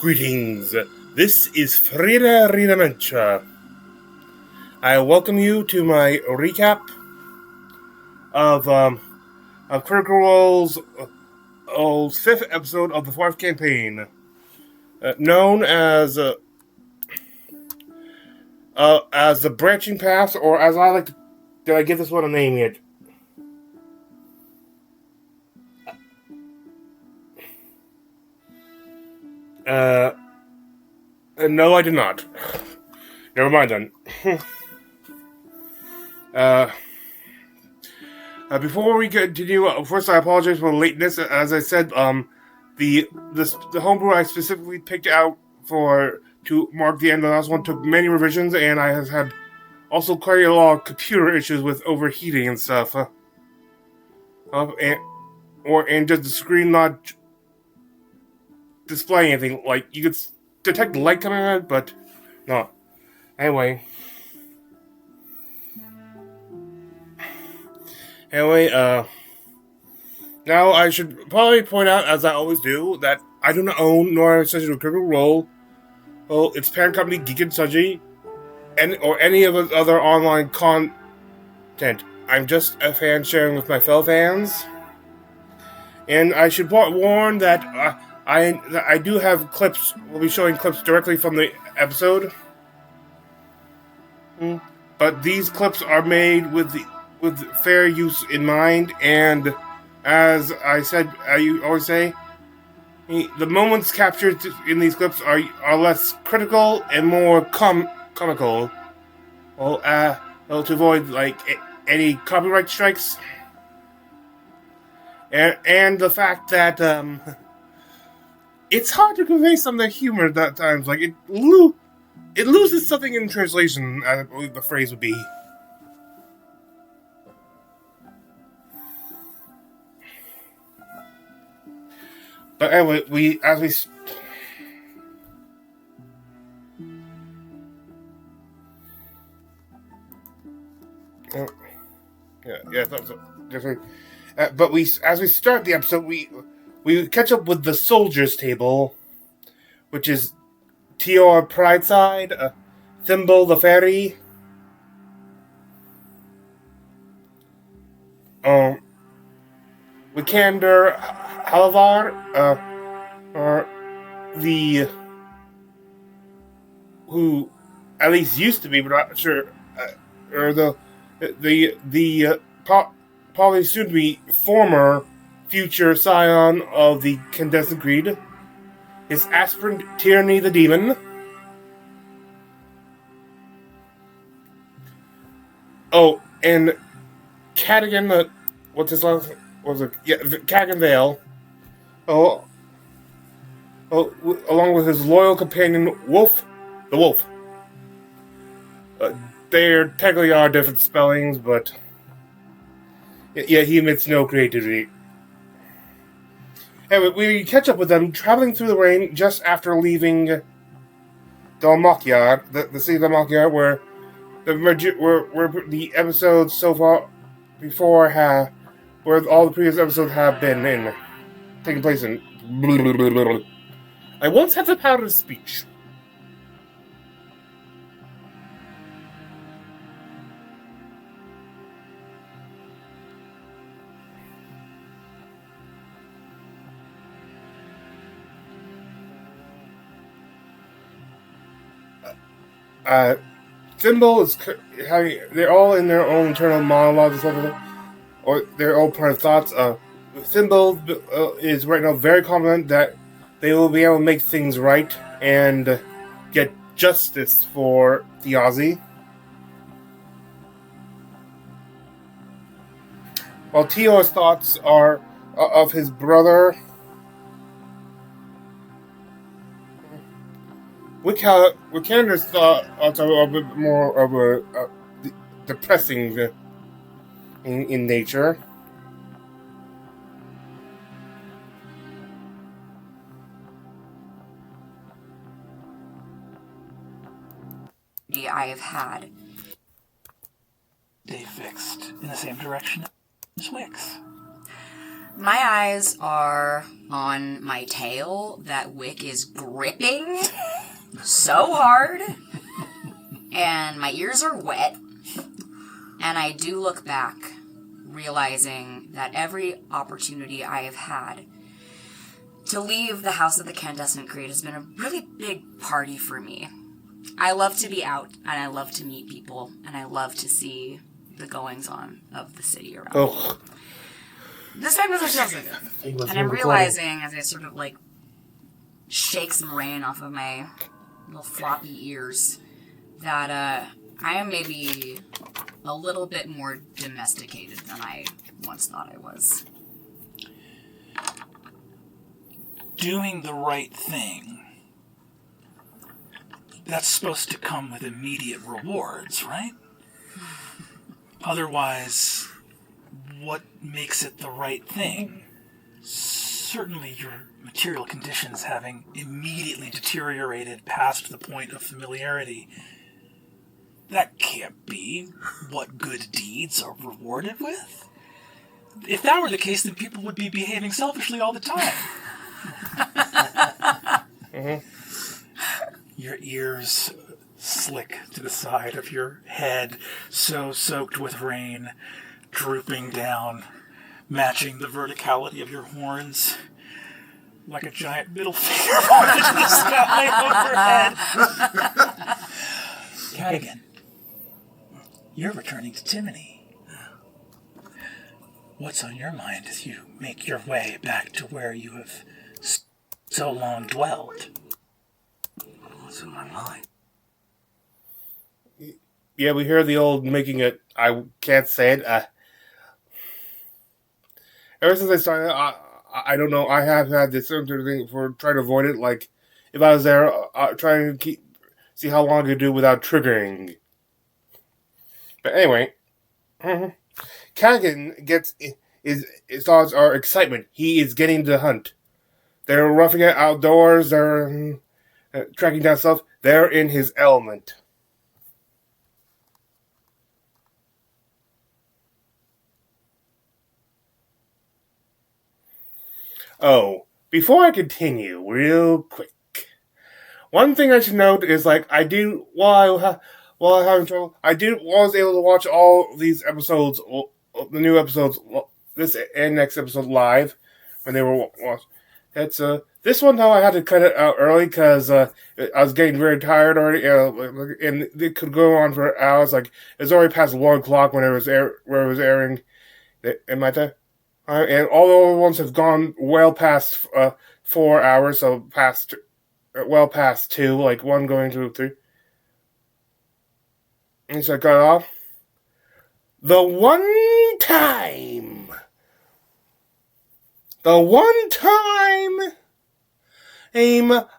Greetings. This is Frida Ridamancha. I welcome you to my recap of Critical Role's fifth episode of the fourth campaign, known as the Branching Paths, or as I like to. Did I give this one a name yet? No, I did not. Never mind then. Before we continue, first I apologize for the lateness. As I said, the homebrew I specifically picked out to mark the end of the last one took many revisions, and I have had also quite a lot of computer issues with overheating and stuff. And just the screen not displaying anything. Like, you could detect the light coming out, but no. Anyway, now I should probably point out, as I always do, that I do not own nor have associated with Critical Role, its parent company, Geek and Sudgy, or any of its other online content. I'm just a fan sharing with my fellow fans. And I should warn that I do have clips. We'll be showing clips directly from the episode. But these clips are made with fair use in mind, and as I said, I always say, the moments captured in these clips are less critical and more comical. To avoid any copyright strikes, and the fact that it's hard to convey some of the humor at times. Like it loses something in translation, I believe the phrase would be. But anyway, as we start the episode, we catch up with the soldiers' table, which is Tior Prideside, Thimble the Fairy, Wikander Halavar, who at least used to be, but not sure, probably soon to be former future scion of the Condensed Creed, his aspirant Tyranny the Demon. Oh, and Cadigan, what's his last? Was it? Yeah, Cadigan Vale. Along with his loyal companion Wolf, the Wolf. They're technically are different spellings, but yeah, he admits no creativity. Anyway, we catch up with them traveling through the rain just after leaving Dalmakyar, the city of Dalmakyar, where the episodes so far before where all the previous episodes have been taking place in. I once had the power of speech. Thimble is they're all in their own internal monologues and stuff, or their own private thoughts. Thimble is right now very confident that they will be able to make things right and get justice for Thiazi. While Tior's thoughts are of his brother, Wikander's thoughts are a bit more of a depressing in nature. I have had. They fixed in the same direction as Wix. My eyes are on my tail that Wick is gripping so hard, and my ears are wet, and I do look back, realizing that every opportunity I have had to leave the House of the Candescent Creed has been a really big party for me. I love to be out, and I love to meet people, and I love to see the goings-on of the city around me. This time doesn't feel so good. And I'm realizing, as I sort of, like, shake some rain off of my little floppy ears, that I am maybe a little bit more domesticated than I once thought I was. Doing the right thing. That's supposed to come with immediate rewards, right? Otherwise, what makes it the right thing? Certainly your material conditions having immediately deteriorated past the point of familiarity. That can't be what good deeds are rewarded with. If that were the case, then people would be behaving selfishly all the time. Your ears slick to the side of your head, so soaked with rain, drooping down, matching the verticality of your horns, like a giant middle finger pointed to the sky overhead. Cadigan, you're returning to Timony. What's on your mind as you make your way back to where you have so long dwelled? What's in my mind? Yeah, we hear the old making it. I can't say it. Ever since I started, I don't know. I have had this sort of thing for trying to avoid it. Like, if I was there, trying to see how long I could do without triggering. But anyway, Cadigan gets his thoughts are excitement. He is getting to hunt. They're roughing it outdoors. They're tracking down stuff. They're in his element. Oh, before I continue, real quick, one thing I should note is while I having trouble, was able to watch all these episodes, the new episodes, this and next episode live when they were watched. It's this one though I had to cut it out early because I was getting very tired already, and it could go on for hours. Like it was already past 1:00 when it was airing. In my time. And all the other ones have gone well past 4 hours, so well past 2, like 1 going to 3. And so I got off. The one time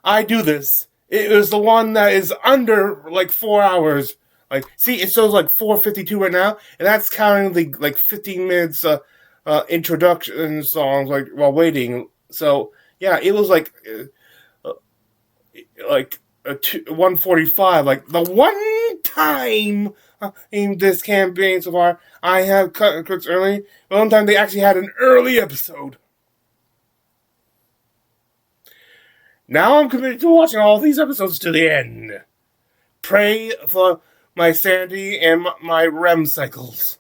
I do this, it was the one that is under like 4 hours. Like, see, it shows like 4:52 right now, and that's counting the like 15 minutes. Introduction songs like while waiting. So yeah, it was like 1:45. Like the one time in this campaign so far, I have cut cooks early. But one time they actually had an early episode. Now I'm committed to watching all these episodes to the end. Pray for my sanity and my REM cycles.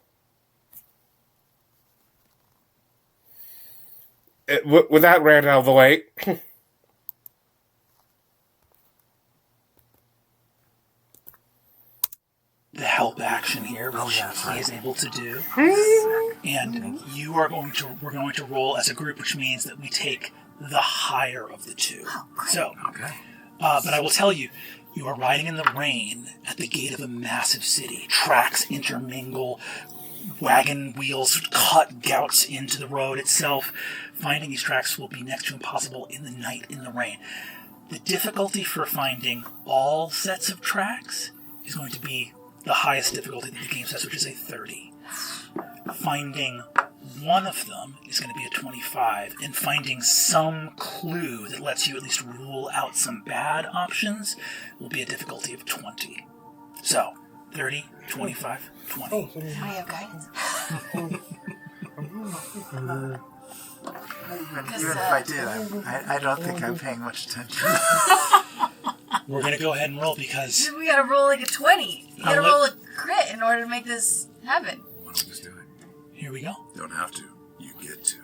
With that rant out of the way. The help action here, which he is able to do. And we're going to roll as a group, which means that we take the higher of the two. So, but I will tell you, you are riding in the rain at the gate of a massive city. Tracks intermingle, wagon wheels cut gouts into the road itself. Finding these tracks will be next to impossible in the night, in the rain. The difficulty for finding all sets of tracks is going to be the highest difficulty that the game sets, which is a 30. Finding one of them is going to be a 25, and finding some clue that lets you at least rule out some bad options will be a difficulty of 20. So, 30, 25, 20. I have guidance. Even if I did, I don't think I'm paying much attention. We're going to go ahead and roll because... We gotta roll like a 20. You gotta roll a crit in order to make this happen. Why don't we just do it? Here we go. Don't have to. You get to.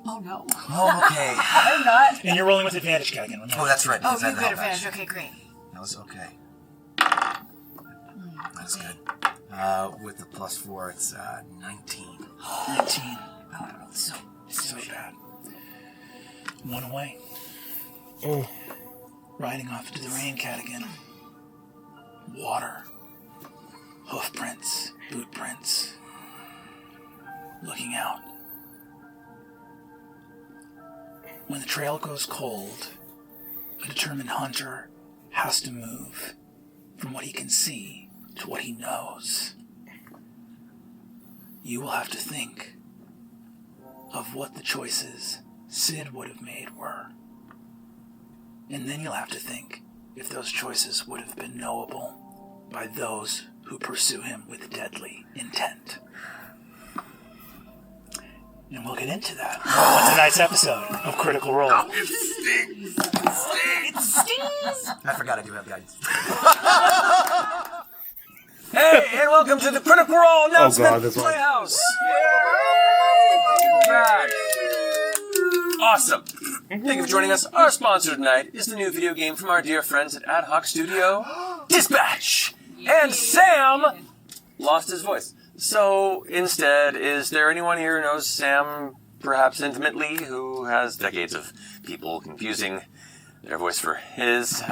Oh no. Oh, okay. I'm not. And you're rolling with advantage, Cadigan. Oh, that's right. Oh, because I you had get the advantage. help Okay, great. action. That was okay. That's good. With the +4, it's 19. 19. Oh, so So bad. One away. Oh. Riding off into the rain, Cadigan. Water. Hoof prints. Boot prints. Looking out. When the trail goes cold, a determined hunter has to move from what he can see to what he knows. You will have to think of what the choices Sid would have made were. And then you'll have to think if those choices would have been knowable by those who pursue him with deadly intent. And we'll get into that on tonight's episode of Critical Role. It stings! It stings! I forgot I do have guidance. Hey, and welcome to the Critical Role announcement God, this one. Playhouse! Back. Awesome! Thank you for joining us. Our sponsor tonight is the new video game from our dear friends at Ad Hoc Studio, Dispatch! And Sam lost his voice. So, instead, is there anyone here who knows Sam, perhaps intimately, who has decades of people confusing their voice for his?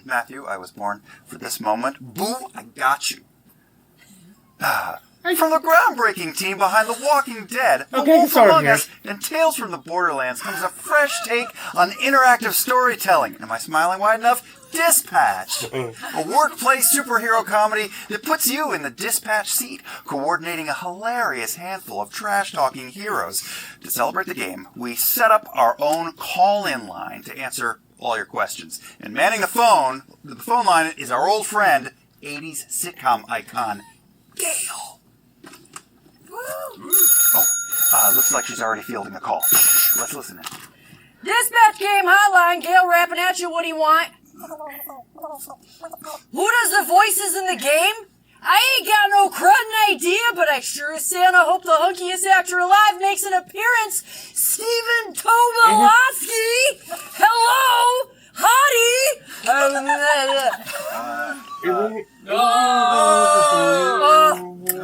Matthew, I was born for this moment. Boo, I got you. From the groundbreaking team behind The Walking Dead, The Okay, Wolf sorry, Among yeah. Us, and Tales from the Borderlands comes a fresh take on interactive storytelling. Am I smiling wide enough? Dispatch! A workplace superhero comedy that puts you in the dispatch seat, coordinating a hilarious handful of trash-talking heroes. To celebrate the game, we set up our own call-in line to answer all your questions. And manning the phone line is our old friend, 80s sitcom icon, Gail. Looks like she's already fielding a call. Let's listen in. Dispatch game hotline. Gail rapping at you. What do you want? Who does the voices in the game? I ain't got no crudden idea, but I sure as Santa hope the hunkiest actor alive makes an appearance. Stephen Tobolowsky. Hello, hottie.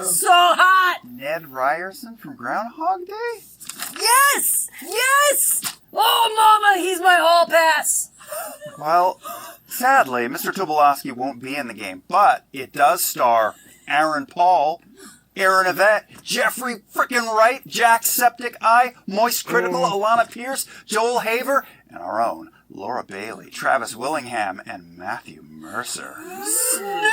So hot. Ned Ryerson from Groundhog Day? Yes, yes. Oh, mama, he's my hall pass. Well, sadly, Mr. Tobolowsky won't be in the game, but it does star Aaron Paul, Aaron Yvette, Jeffrey frickin' Wright, Jack Septic Eye, Moist Critical, Alana Pierce, Joel Haver, and our own Laura Bailey, Travis Willingham, and Matthew Mercer. Snooze!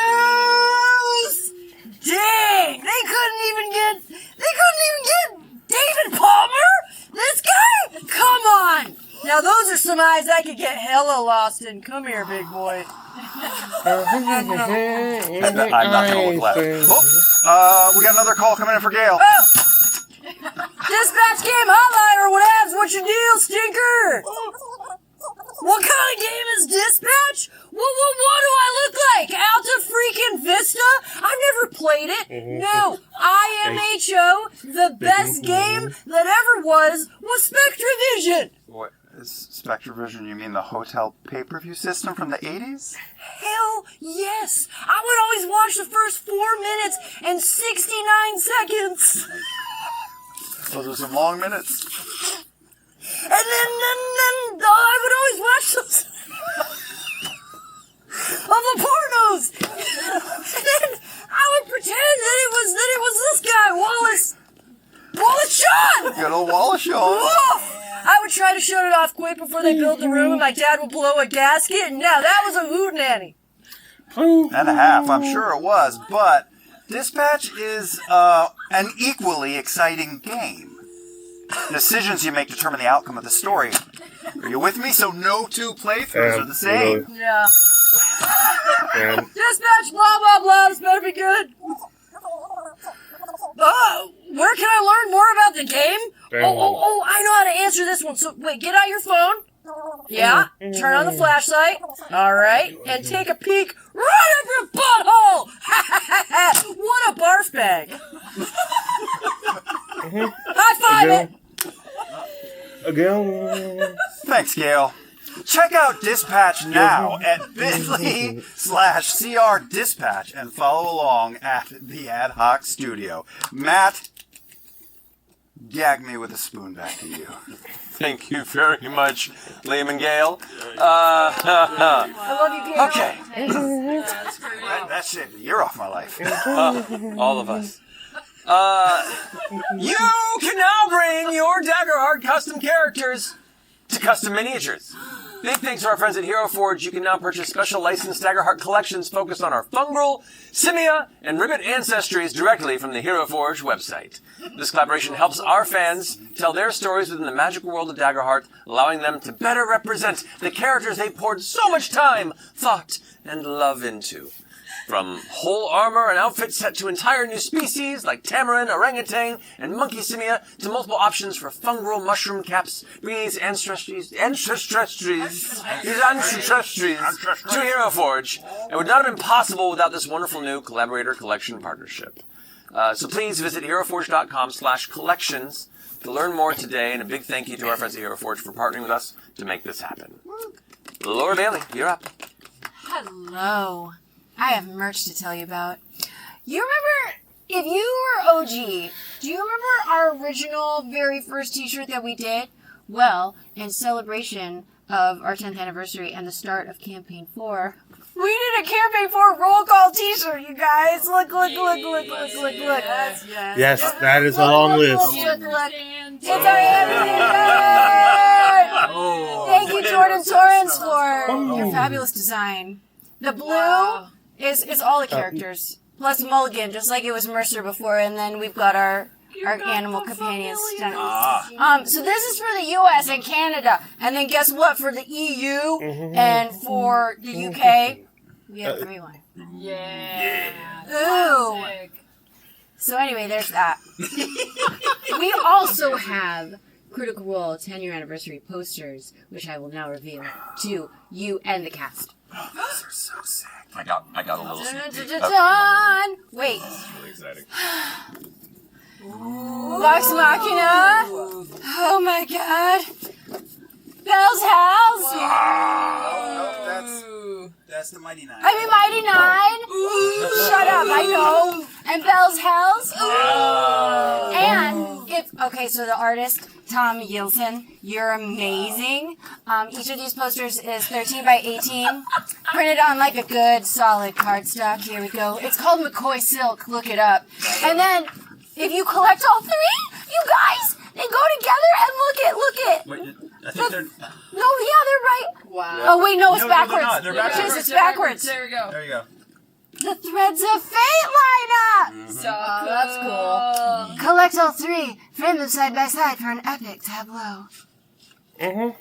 Dang! They couldn't even get David Palmer? This guy? Come on! Now those are some eyes I could get hella lost in. Come here, big boy. I'm not gonna look left. Oh, we got another call coming in for Gail. Oh! Dispatch game hotline or whatevs. What's your deal, stinker? What kind of game is Dispatch? What do I look like? Alta freaking Vista? I've never played it. No, IMHO, the best game that ever was Spectravision. What is Spectravision? You mean the hotel pay-per-view system from the 80s? Hell yes. I would always watch the first 4 minutes and 69 seconds. Those are some long minutes. And then I would always watch those of the pornos. And then I would pretend that it was this guy, Wallace Shawn. Good old Wallace Shawn. Oh, I would try to shut it off quick before they built the room, and my dad would blow a gasket, and now that was a hootenanny. And a half, I'm sure it was, but Dispatch is an equally exciting game. Decisions you make determine the outcome of the story. Are you with me? So no two playthroughs are the same. Yeah. Dispatch, blah, blah, blah, this better be good. Oh, Where can I learn more about the game? Damn. Oh, I know how to answer this one. So, wait, get out your phone. Yeah, turn on the flashlight. All right, and take a peek right up your butthole. What a barf bag. High five it. Again. Thanks, Gail. Check out Dispatch now at bit.ly/CR Dispatch and follow along at the Ad Hoc Studio. Matt, gag me with a spoon back to you. Thank you very much, Liam and Gail. I love you, Gail. Okay, That shaved a year off my life. all of us. You can now bring your Daggerheart custom characters to custom miniatures. Big thanks to our friends at Hero Forge. You can now purchase special licensed Daggerheart collections focused on our fungal, simia, and ribbit ancestries directly from the Hero Forge website. This collaboration helps our fans tell their stories within the magical world of Daggerheart, allowing them to better represent the characters they poured so much time, thought, and love into. From whole armor and outfit set to entire new species like tamarin, orangutan, and monkey simia, to multiple options for fungal mushroom caps, bringing these ancestries to Hero Forge. It would not have been possible without this wonderful new collaborator collection partnership. So please visit heroforge.com/collections to learn more today, and a big thank you to our friends at Hero Forge for partnering with us to make this happen. Laura Bailey, you're up. Hello. I have merch to tell you about. You remember, if you were OG, do you remember our original very first t-shirt that we did? Well, in celebration of our 10th anniversary and the start of Campaign 4, we did a Campaign 4 roll call t-shirt, you guys. Look. Yes, that is a long list. Look. It's our anniversary! Thank you, Jordan Torrance, for your fabulous design. The blue is all the characters, plus Mulligan, just like it was Mercer before, and then we've got our animal companions. So this is for the US and Canada, and then guess what? For the EU and for the UK, we have 3-1. Yeah. Ooh. So anyway, there's that. We also have Critical Role 10-year anniversary posters, which I will now reveal to you and the cast. Those are so sick. I got a little Dun-dun-dun-dun. Wait. really exciting. Vox Machina. Oh my god. Bell's House. That's the Mighty Nine. I mean Mighty Nine. Shut up, I know. And Bell's House. And so the artist, Tom Yilson, you're amazing. Each of these posters is 13 by 18, printed on like a good solid cardstock. Here we go. It's called McCoy Silk. Look it up. And then if you collect all three, you guys, they go together and look it. Wait, I think they're... No, yeah, they're right. Wow. Oh wait, no, it's No, they're backwards. not. They're backwards. It's backwards. There we go. There you go. The Threads of Fate lineup. So That's cool. Collect all three, frame them side by side for an epic tableau. You're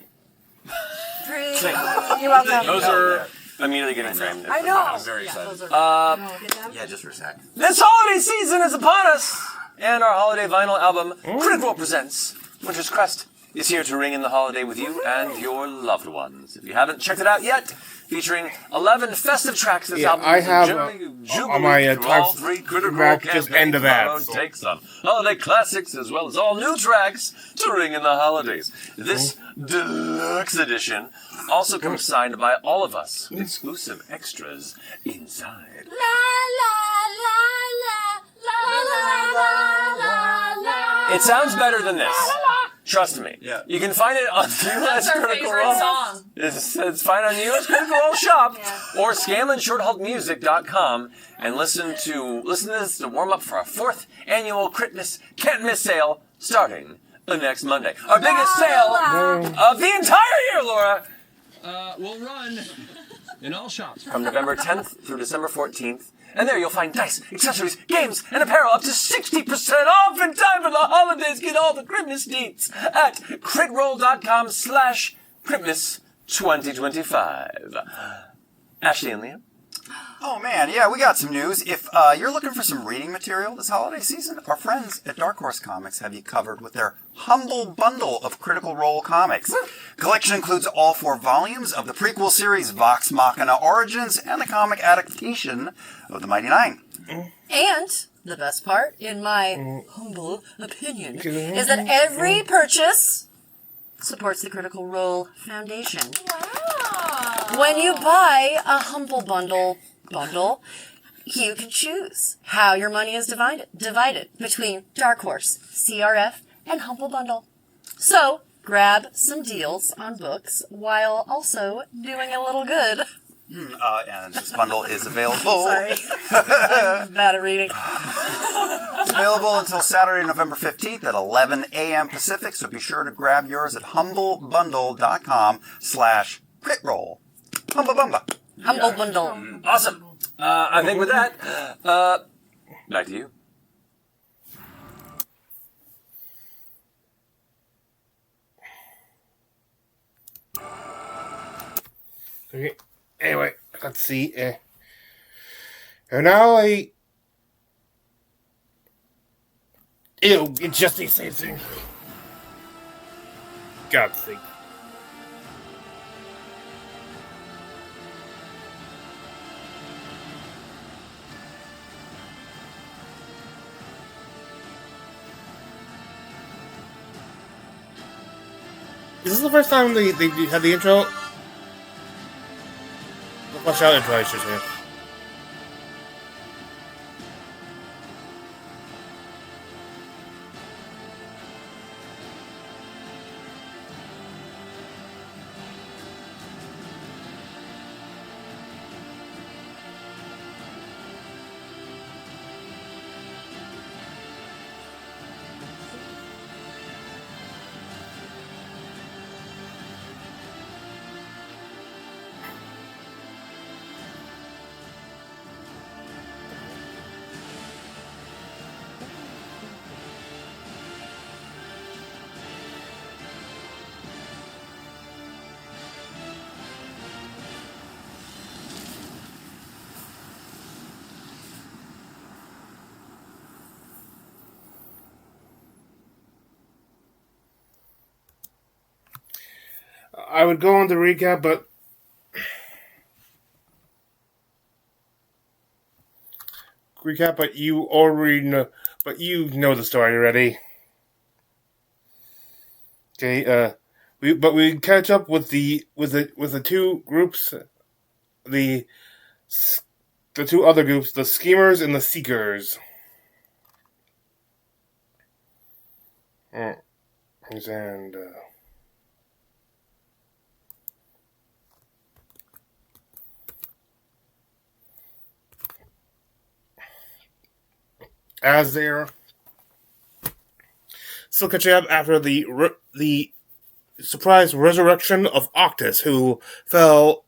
welcome. Those are immediately getting framed. I know. I'm very excited. Yeah, just for a sec. This holiday season is upon us, and our holiday vinyl album, Critical presents Winter's Crest, is here to ring in the holiday with you and your loved ones. If you haven't checked it out yet, featuring 11 festive tracks, this album I is have jubilee on my through all types three Critical back just end of that. campaigns. Takes on holiday classics as well as all new tracks to ring in the holidays. This deluxe edition also comes signed by all of us, with exclusive extras inside. It sounds better than this. Trust me. Yeah. You can find it on the US That's our Critical favorite Role. song. It's fine on the US Critical Role shop or ScanlanShortHaulMusic.com and listen to this to warm up for our 4th annual Critmas Can't Miss sale starting next Monday. Our biggest sale of the entire year, Laura. Will run in all shops. From November 10th through December 14th. And there you'll find dice, accessories, games, and apparel up to 60% off in time for the holidays. Get all the Christmas deets at critroll.com/Christmas2025. Ashley and Liam, Oh man, yeah, we got some news. If you're looking for some reading material this holiday season, our friends at Dark Horse Comics have you covered with their humble bundle of Critical Role comics. Collection includes all 4 volumes of the prequel series Vox Machina Origins and the comic adaptation of the Mighty Nine. And the best part, in my humble opinion, is that every purchase supports the Critical Role Foundation. Wow. When you buy a humble bundle, you can choose how your money is divided between Dark Horse, CRF, and Humble Bundle. So, grab some deals on books while also doing a little good. And this bundle is available. Sorry. I'm bad at reading. It's available until Saturday, November 15th at 11 a.m. Pacific, so be sure to grab yours at humblebundle.com/critroll. Humba bumba. Humble Bundle. Awesome. I think with that, back to you. Okay. Anyway, let's see. And now ew, it's just the same thing. God's sake. Is this the first time they had the intro? Watch out, intro, I should say. I would go on the recap, but you already know. But you know the story already. Okay. We catch up with the two groups, the two other groups, the schemers and the seekers. And. As they're still catching up after the surprise resurrection of Octus, who fell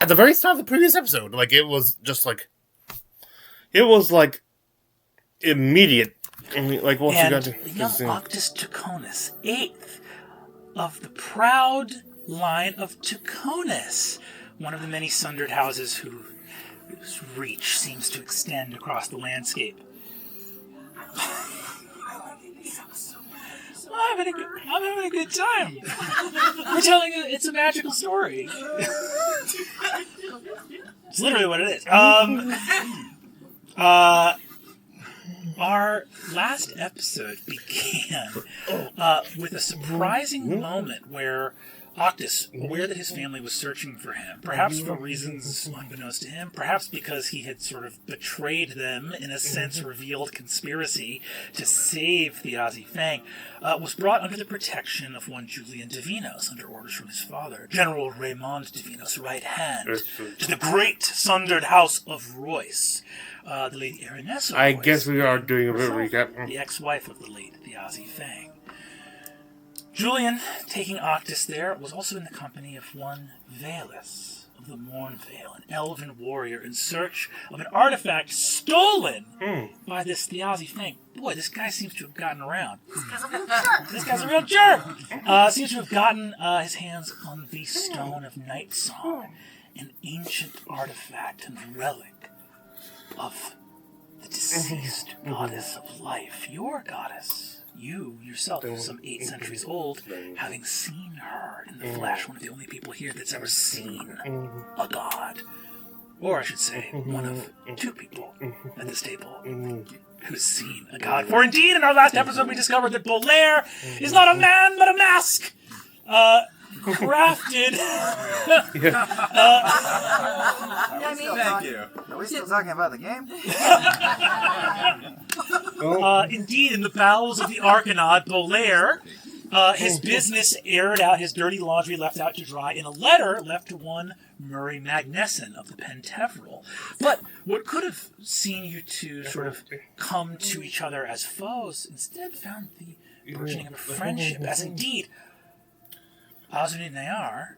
at the very start of the previous episode. Like, it was immediate. I mean, like, once you got to young Octus Tuconus, 8th of the proud line of Tuconus, one of the many sundered houses whose reach seems to extend across the landscape. I'm having a good time. We're telling it's a magical story. It's literally what it is. Our last episode began with a surprising moment where Octus, aware that his family was searching for him, perhaps for reasons unbeknownst to him, perhaps because he had sort of betrayed them, in a sense revealed conspiracy to save Thiazi Fang, was brought under the protection of one Julian Divinos, under orders from his father, General Raymond Divinos' right hand, to the great sundered house of Royce. The lady Aranessa I Royce, guess we are doing a bit of recap. the ex-wife of the late Thiazi Fang. Julian, taking Octus there, was also in the company of one Valus of the Mornvale, an elven warrior in search of an artifact stolen by this Thiazi Fang. Boy, this guy seems to have gotten around. This guy's a real jerk! Seems to have gotten his hands on the Stone of Night Song. an ancient artifact and relic of the deceased goddess of life, your goddess. You yourself, some 8 centuries old, having seen her in the flesh, one of the only people here that's ever seen a god. Or I should say, one of 2 people at this table who's seen a god. For indeed, in our last episode, we discovered that Bolaire is not a man, but a mask. Crafted. Thank you. Are we still talking about the game? Indeed, in the bowels of the Argonaut, Bolaire, his business aired out his dirty laundry left out to dry in a letter left to one Murray Magnesson of the Penteveral. But what could have seen you two sort of come to each other as foes instead found the burgeoning of a friendship, as indeed Osmond and Nayar,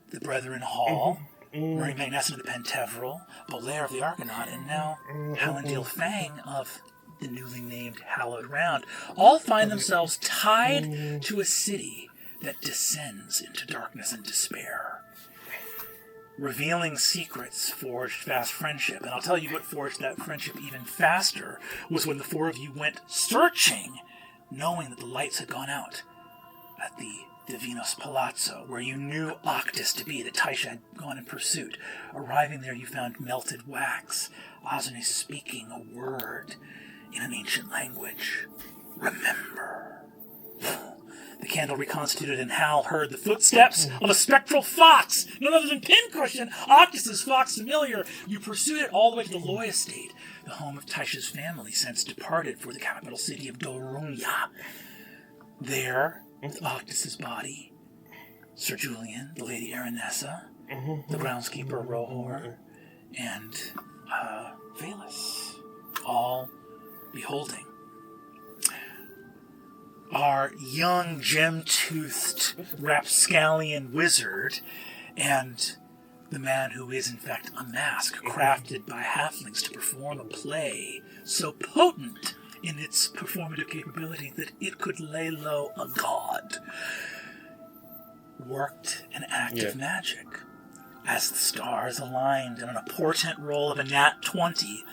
the Brethren Hall, Murray Magnesson of the Penteveral, Bolaire of the Argonaut, and now Hallandale Fang of the newly named Hallowed Round, all find themselves tied to a city that descends into darkness and despair. Revealing secrets forged fast friendship, and I'll tell you what forged that friendship even faster was when the 4 of you went searching, knowing that the lights had gone out at the Divinos Palazzo, where you knew Octus to be, that Taisha had gone in pursuit. Arriving there, you found melted wax, Ozone speaking a word in an ancient language. Remember. The candle reconstituted, and Hal heard the footsteps of a spectral fox, none other than Pincushion, Octus's fox familiar. You pursued it all the way to the Loy estate, the home of Taisha's family, since departed for the capital city of Dorunya. There, with Octus's body, Sir Julian, the Lady Aranessa, the groundskeeper Rohor, and Valus, all beholding our young gem-toothed rapscallion wizard and the man who is in fact a mask crafted by halflings to perform a play so potent in its performative capability that it could lay low a god, worked an act of magic. As the stars aligned and on a portent roll of a nat 20,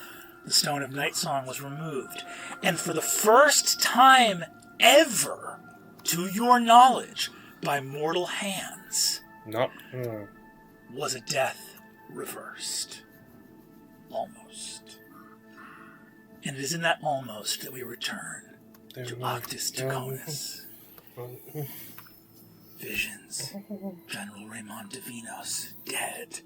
the Stone of Night Song was removed. And for the first time ever, to your knowledge, by mortal hands, was a death reversed. Almost. And it is in that almost that we return to Octus Draconis. Visions. General Raymond Divinos dead.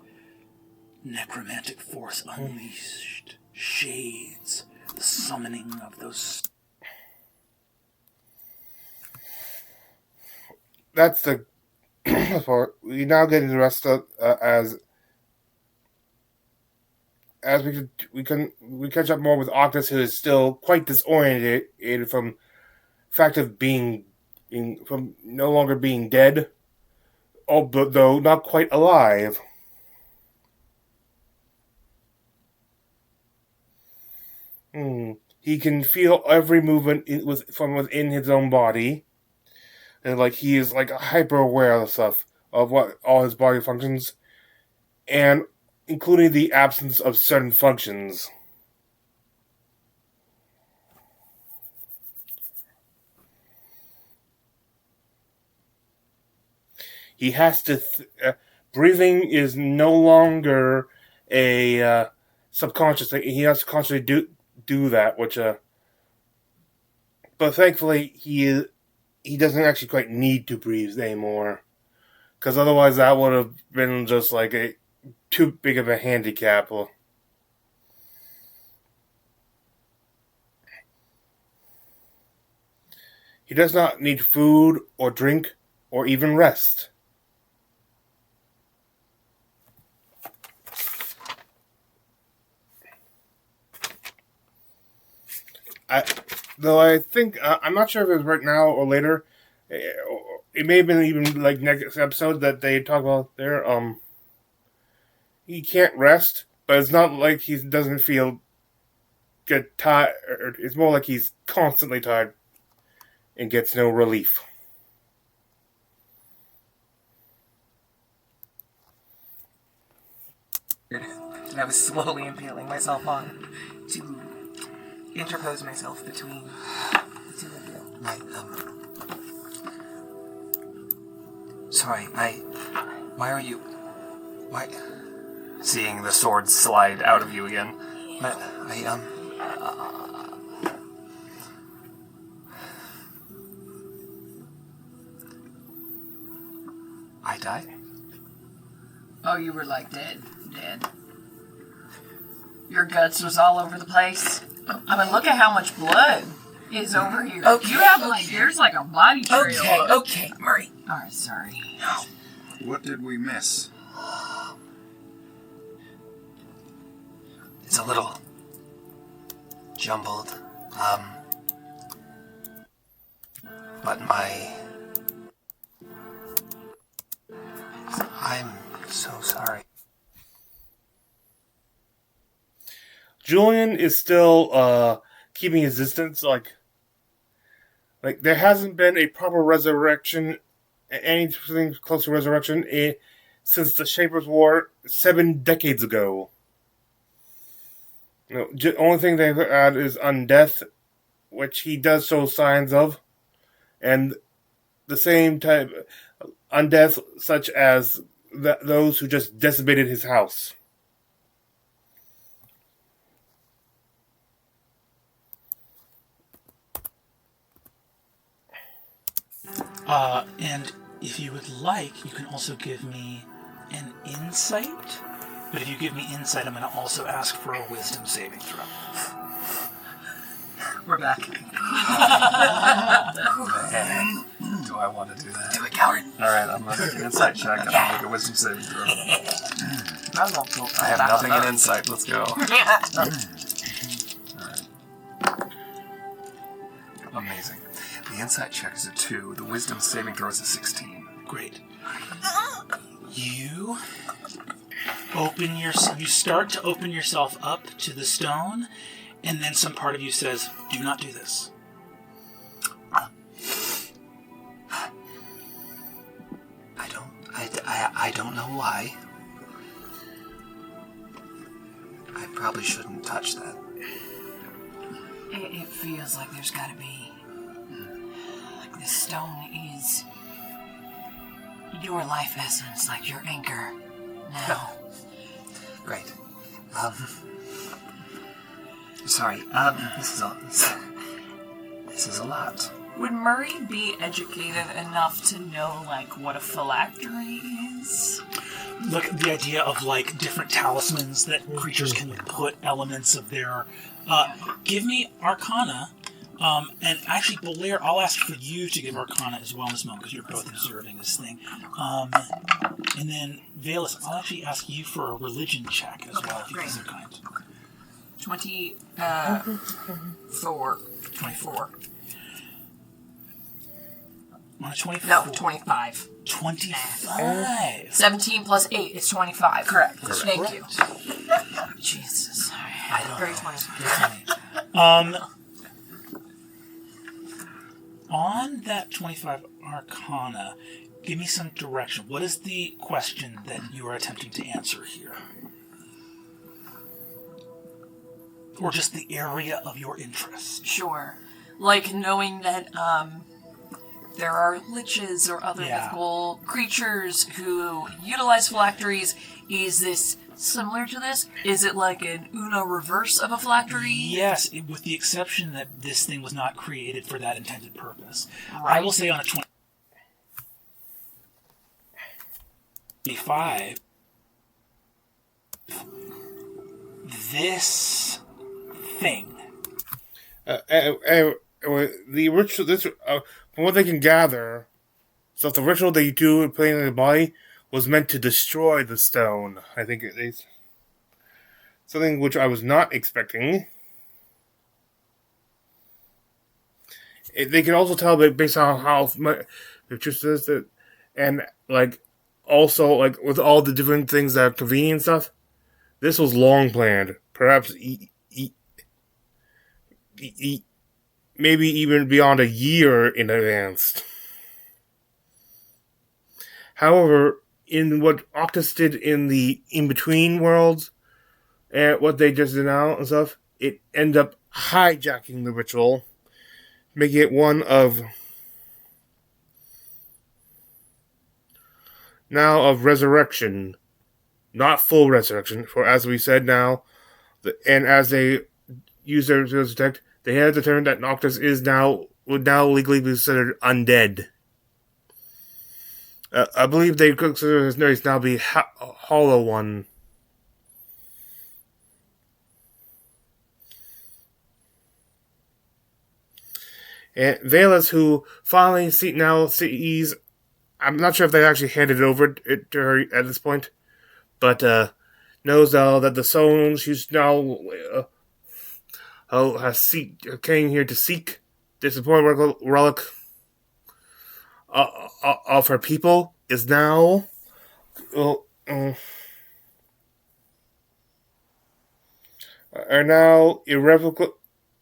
Necromantic force unleashed. Shades. The summoning of those... That's the part. We now get into the rest of as we catch up more with Octus, who is still quite disoriented from the fact of from no longer being dead, though not quite alive. He can feel every movement from within his own body. And he is hyper aware of stuff, of what all his body functions, and including the absence of certain functions. He has to. Breathing is no longer a subconscious thing. He has to consciously do that, which. But thankfully, he doesn't actually quite need to breathe anymore, because otherwise that would have been just too big of a handicap. He does not need food or drink or even rest. Though I think, I'm not sure if it's right now or later, it may have been even next episode that they talk about there, he can't rest, but it's not like he doesn't get tired, it's more like he's constantly tired and gets no relief. that I was slowly impaling myself on to interpose myself between the two of you. Sorry, why are you... Why... Seeing the sword slide out of you again. I died? Oh, you were like dead. Your guts was all over the place. I mean, look at how much blood is over here. Okay. You have there's like a body trail. Okay, Murray. Alright, sorry. What did we miss? It's a little jumbled. But I'm so sorry. Julian is still keeping his distance. Like there hasn't been a proper resurrection, anything close to resurrection, since the Shapers' War 7 decades ago. The only thing they've had is undeath, which he does show signs of, and the same type undeath, such as those who just decimated his house. And if you would like, you can also give me an insight. But if you give me insight, I'm going to also ask for a wisdom saving throw. We're back. Do I want to do that? Do it, coward. Alright, I'm going to make an insight check and I'll make a wisdom saving throw. I have nothing in insight, let's go. Alright. Amazing. The insight check is a 2, the wisdom saving throw is a 16. Great. You start to open yourself up to the stone, and then some part of you says, do not do this. I don't know why. I probably shouldn't touch that. It feels like there's gotta be... Like this stone is... your life essence, like your anchor. Now. Right. Sorry. This is a lot. Would Murray be educated enough to know, what a phylactery is? Look, the idea of, different talismans that creatures can put elements of their... give me Arcana. And actually, Belair, I'll ask for you to give Arcana as well in this moment, because you're both observing this thing. And then, Valus, I'll actually ask you for a religion check as well, if you guys are kind. 24. On a 24? No, 25. 25. 17 plus 8 is 25. Correct. Thank you. Jesus. I don't Very know. 25. On that 25 Arcana, give me some direction. What is the question that you are attempting to answer here? Or just the area of your interest? Sure. Knowing that there are liches or other mythical creatures who utilize phylacteries. Is this similar to this? Is it like an Uno reverse of a phylactery? Yes, with the exception that this thing was not created for that intended purpose. Right. I will say on a 25, this thing. The ritual, from what they can gather, so the ritual they do playing in the body was meant to destroy the stone. I think it is something which I was not expecting. They can also tell that based on how much the truth is that, and also with all the different things that are convenient and stuff, this was long planned. Perhaps maybe even beyond a year in advance. However, in what Octus did in the in-between worlds, and what they just did now and stuff, it ended up hijacking the ritual, making it one of resurrection, not full resurrection. For as we said now, and as they use their to detect, they have determined that Noctis would now legally be considered undead. I believe they consider his name now be Hollow One. And Valus, who finally sees, I'm not sure if they actually handed over it to her at this point, but knows now that the stone she's now came here to seek this important relic of her people is now are now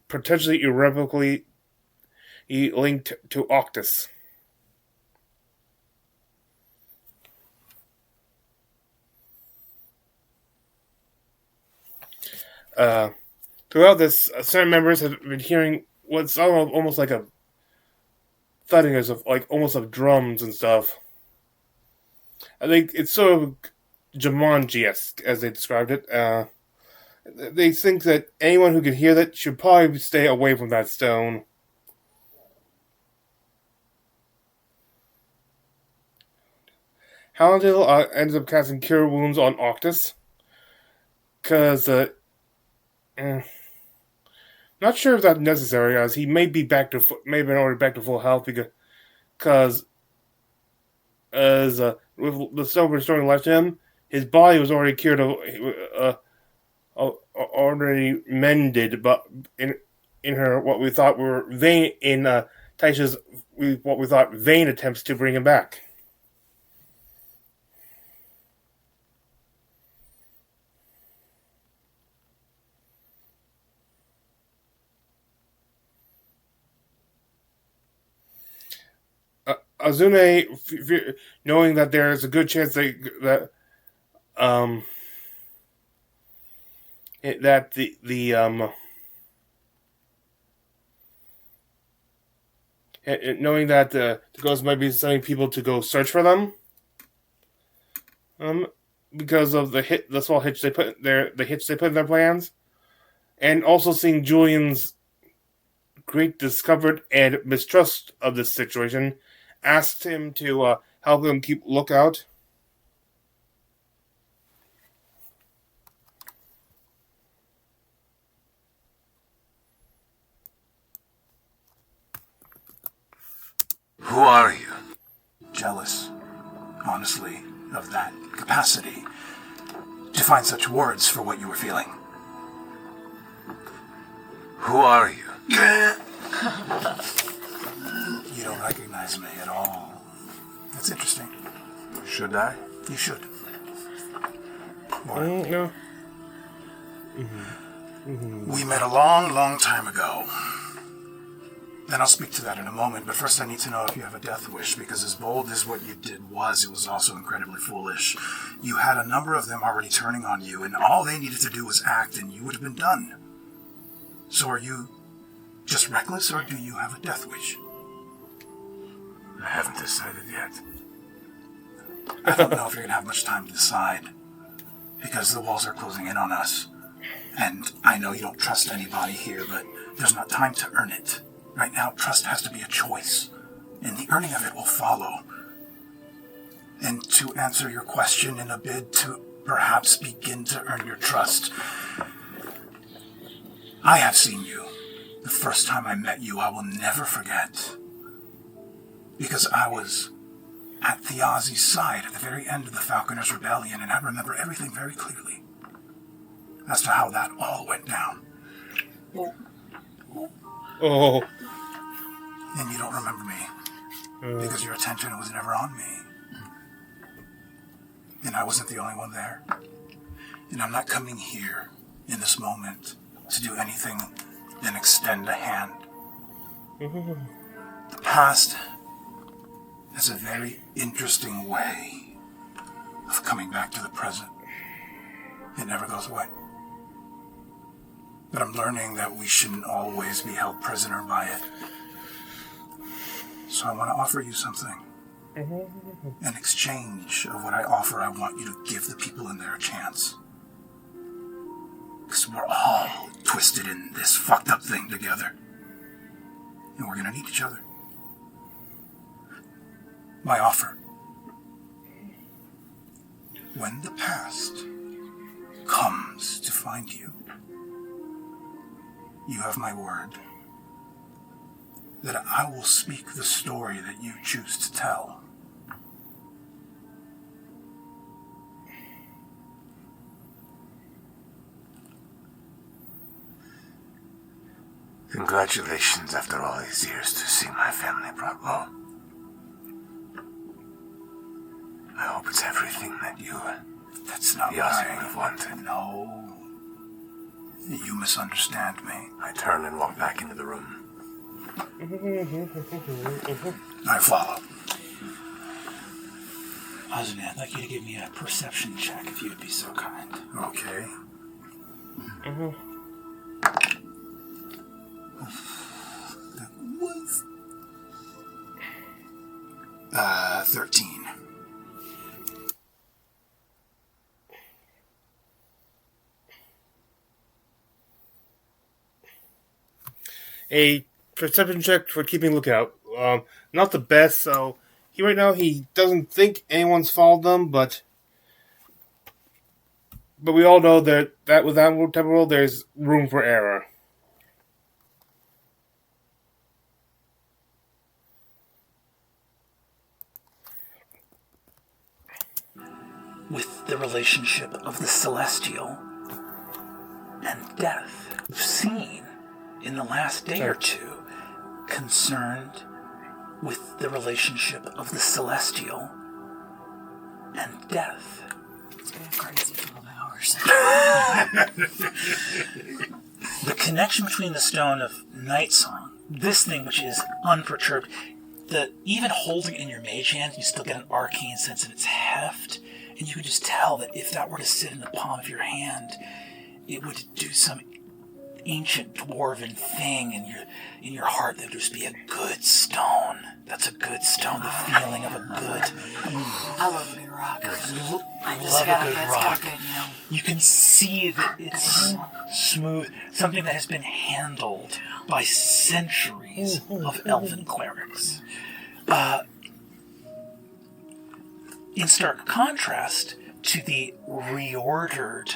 potentially irrevocably linked to Octus. Throughout this, certain members have been hearing what's almost like a thudding of almost like drums and stuff. I think it's sort of Jumanji-esque, as they described it. They think that anyone who can hear that should probably stay away from that stone. Hallandil ends up casting Cure Wounds on Octus, because not sure if that's necessary, as he may be already back to full health because as with the stone restoring life to him, his body was already cured, already mended, but in her what we thought were vain Taisha's what we thought vain attempts to bring him back. Azune, knowing that there's a good chance knowing that the ghost might be sending people to go search for them, because of the small hitch they put in their plans, and also seeing Julian's great discomfort and mistrust of this situation, asked him to help him keep lookout. Who are you? Jealous, honestly, of that capacity to find such words for what you were feeling. Who are you? You don't recognize me at all. That's interesting. Should I? You should. No. We met a long, long time ago. And I'll speak to that in a moment, but first I need to know if you have a death wish, because as bold as what you did was, it was also incredibly foolish. You had a number of them already turning on you, and all they needed to do was act, and you would have been done. So are you just reckless, or do you have a death wish? I haven't decided yet. I don't know if you're going to have much time to decide, because the walls are closing in on us. And I know you don't trust anybody here, but there's not time to earn it. Right now, trust has to be a choice, and the earning of it will follow. And to answer your question in a bid to perhaps begin to earn your trust, I have seen you. The first time I met you, I will never forget. Because I was at Thiazi's side at the very end of the Falconers' Rebellion, and I remember everything very clearly as to how that all went down. Oh. And you don't remember me because your attention was never on me. And I wasn't the only one there. And I'm not coming here in this moment to do anything than extend a hand. The past has a very interesting way of coming back to the present. It never goes away. But I'm learning that we shouldn't always be held prisoner by it. So I want to offer you something. In exchange of what I offer, I want you to give the people in there a chance. Because we're all twisted in this fucked up thing together. And we're going to need each other. My offer. When the past comes to find you, you have my word that I will speak the story that you choose to tell. Congratulations after all these years to see my family brought low. I hope it's everything that you That's not the what Aussie would have wanted. No. You misunderstand me. I turn and walk back into the room. I follow. Ozzy, I'd like you to give me a perception check if you would be so kind. Okay. That was 13. A perception check for keeping lookout. Not the best, so he doesn't think anyone's followed them, but we all know that with that type of role, there's room for error. With the relationship of the celestial and death we've seen in the last day or two, concerned with the relationship of the celestial and death. It's been a crazy 12 hours. The connection between the stone of Night Song, this thing which is unperturbed, even holding it in your mage hand, you still get an arcane sense of its heft, and you can just tell that if that were to sit in the palm of your hand, it would do some ancient dwarven thing in your heart. That would just be a good stone. That's a good stone. The feeling of a good. I love a good rock. It's got a good, You can see that it's smooth. Something that has been handled by centuries of elven clerics. In stark contrast to the reordered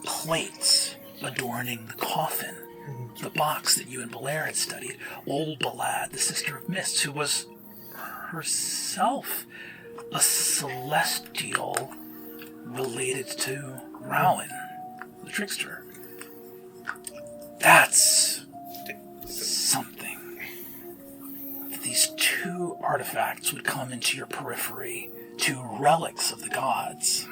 plates adorning the coffin, the box that you and Belair had studied. Old Balad, the Sister of Mists, who was herself a celestial related to Rowan, the trickster. That's something. These two artifacts would come into your periphery, two relics of the gods,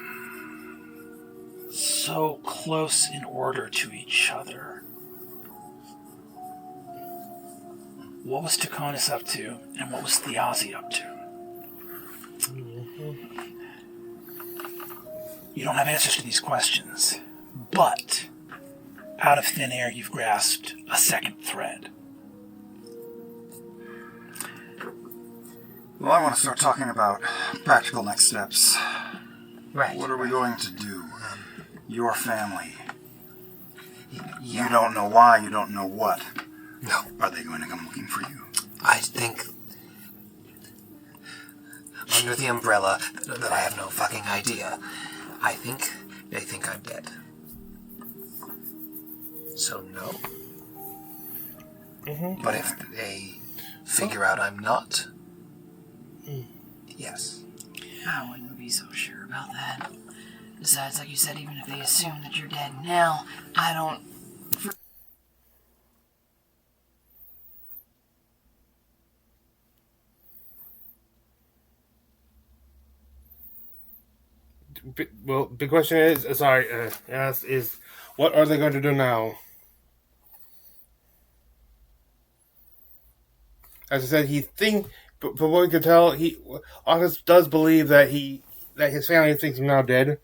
so close in order to each other. What was Taconis up to, and what was Thiazi up to? You don't have answers to these questions, but out of thin air you've grasped a second thread. Well, I want to start talking about practical next steps. Right. What are we going to do? Your family. You don't know why, you don't know what. No. Are they going to come looking for you? I think under the umbrella that I have no fucking idea. I think they think I'm dead. So no. But if they figure out I'm not, yes. I wouldn't be so sure about that. Besides, like you said, even if they assume that you're dead now, I don't... Well, the question is, is what are they going to do now? As I said, from what we can tell, August does believe that his family thinks he's now dead,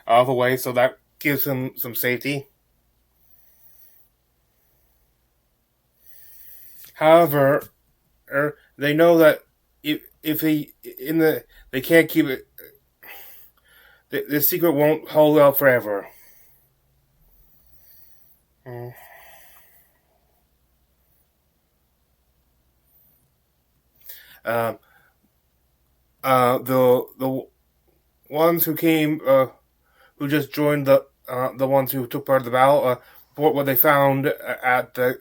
out of the way, so that gives him some safety. However, they know that if they can't keep it. The secret won't hold out forever. The ones who came, who just joined the ones who took part of the battle, report what they found at the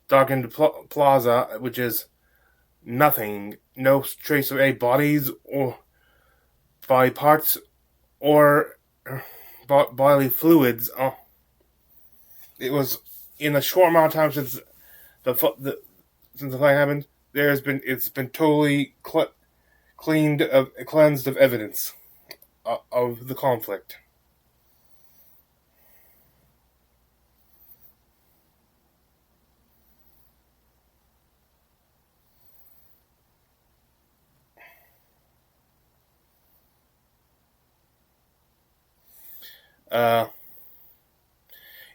darkened plaza, which is nothing, no trace of any bodies or body parts or bodily fluids. It was in a short amount of time since since the fight happened. It's been totally cleansed of evidence of the conflict.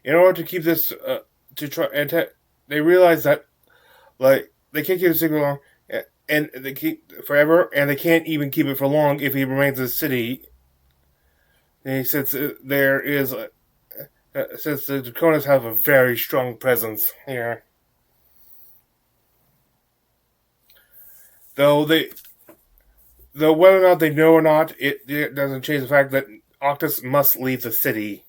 In order to keep this, they realize that they can't keep it secret long, and they keep forever, and they can't even keep it for long if he remains in the city. And since there is, since the Draconis have a very strong presence here, though whether or not they know or not, it doesn't change the fact that Octus must leave the city.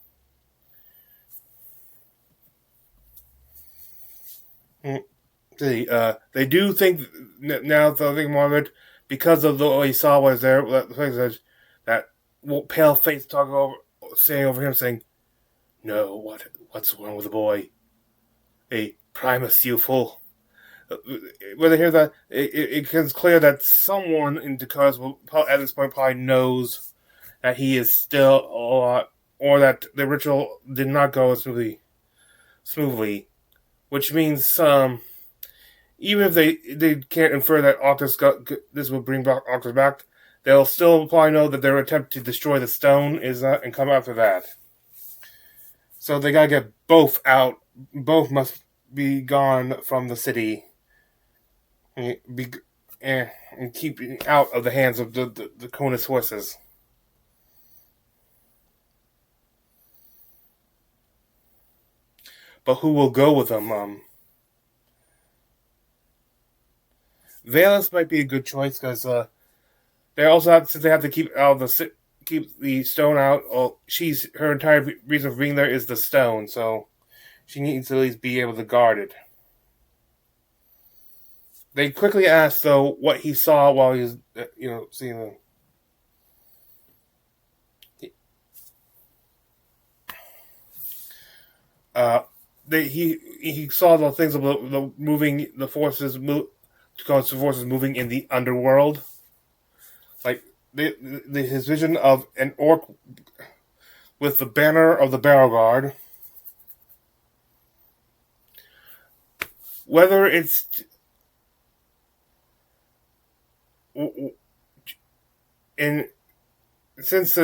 They do think now. The thing more of it, because of what he saw was there. That pale face saying over him, saying, "No, what's wrong with the boy? A Primus, you fool." When they hear that, it becomes clear that someone in Dakota's at this point probably knows that he is still alive, or that the ritual did not go smoothly, which means even if they can't infer that Octus this will bring Octus back, they'll still probably know that their attempt to destroy the stone is and come after that. So they gotta get both out. Both must be gone from the city, and keep out of the hands of the Conus forces. But who will go with them? Valus might be a good choice because they also have, since they have to keep the stone out. Well, her entire reason for being there is the stone, so she needs to at least be able to guard it. They quickly ask though what he saw while he was, seeing them. He saw the things about the forces moving in the underworld, like his vision of an orc with the banner of the Barrel Guard. Whether it's in since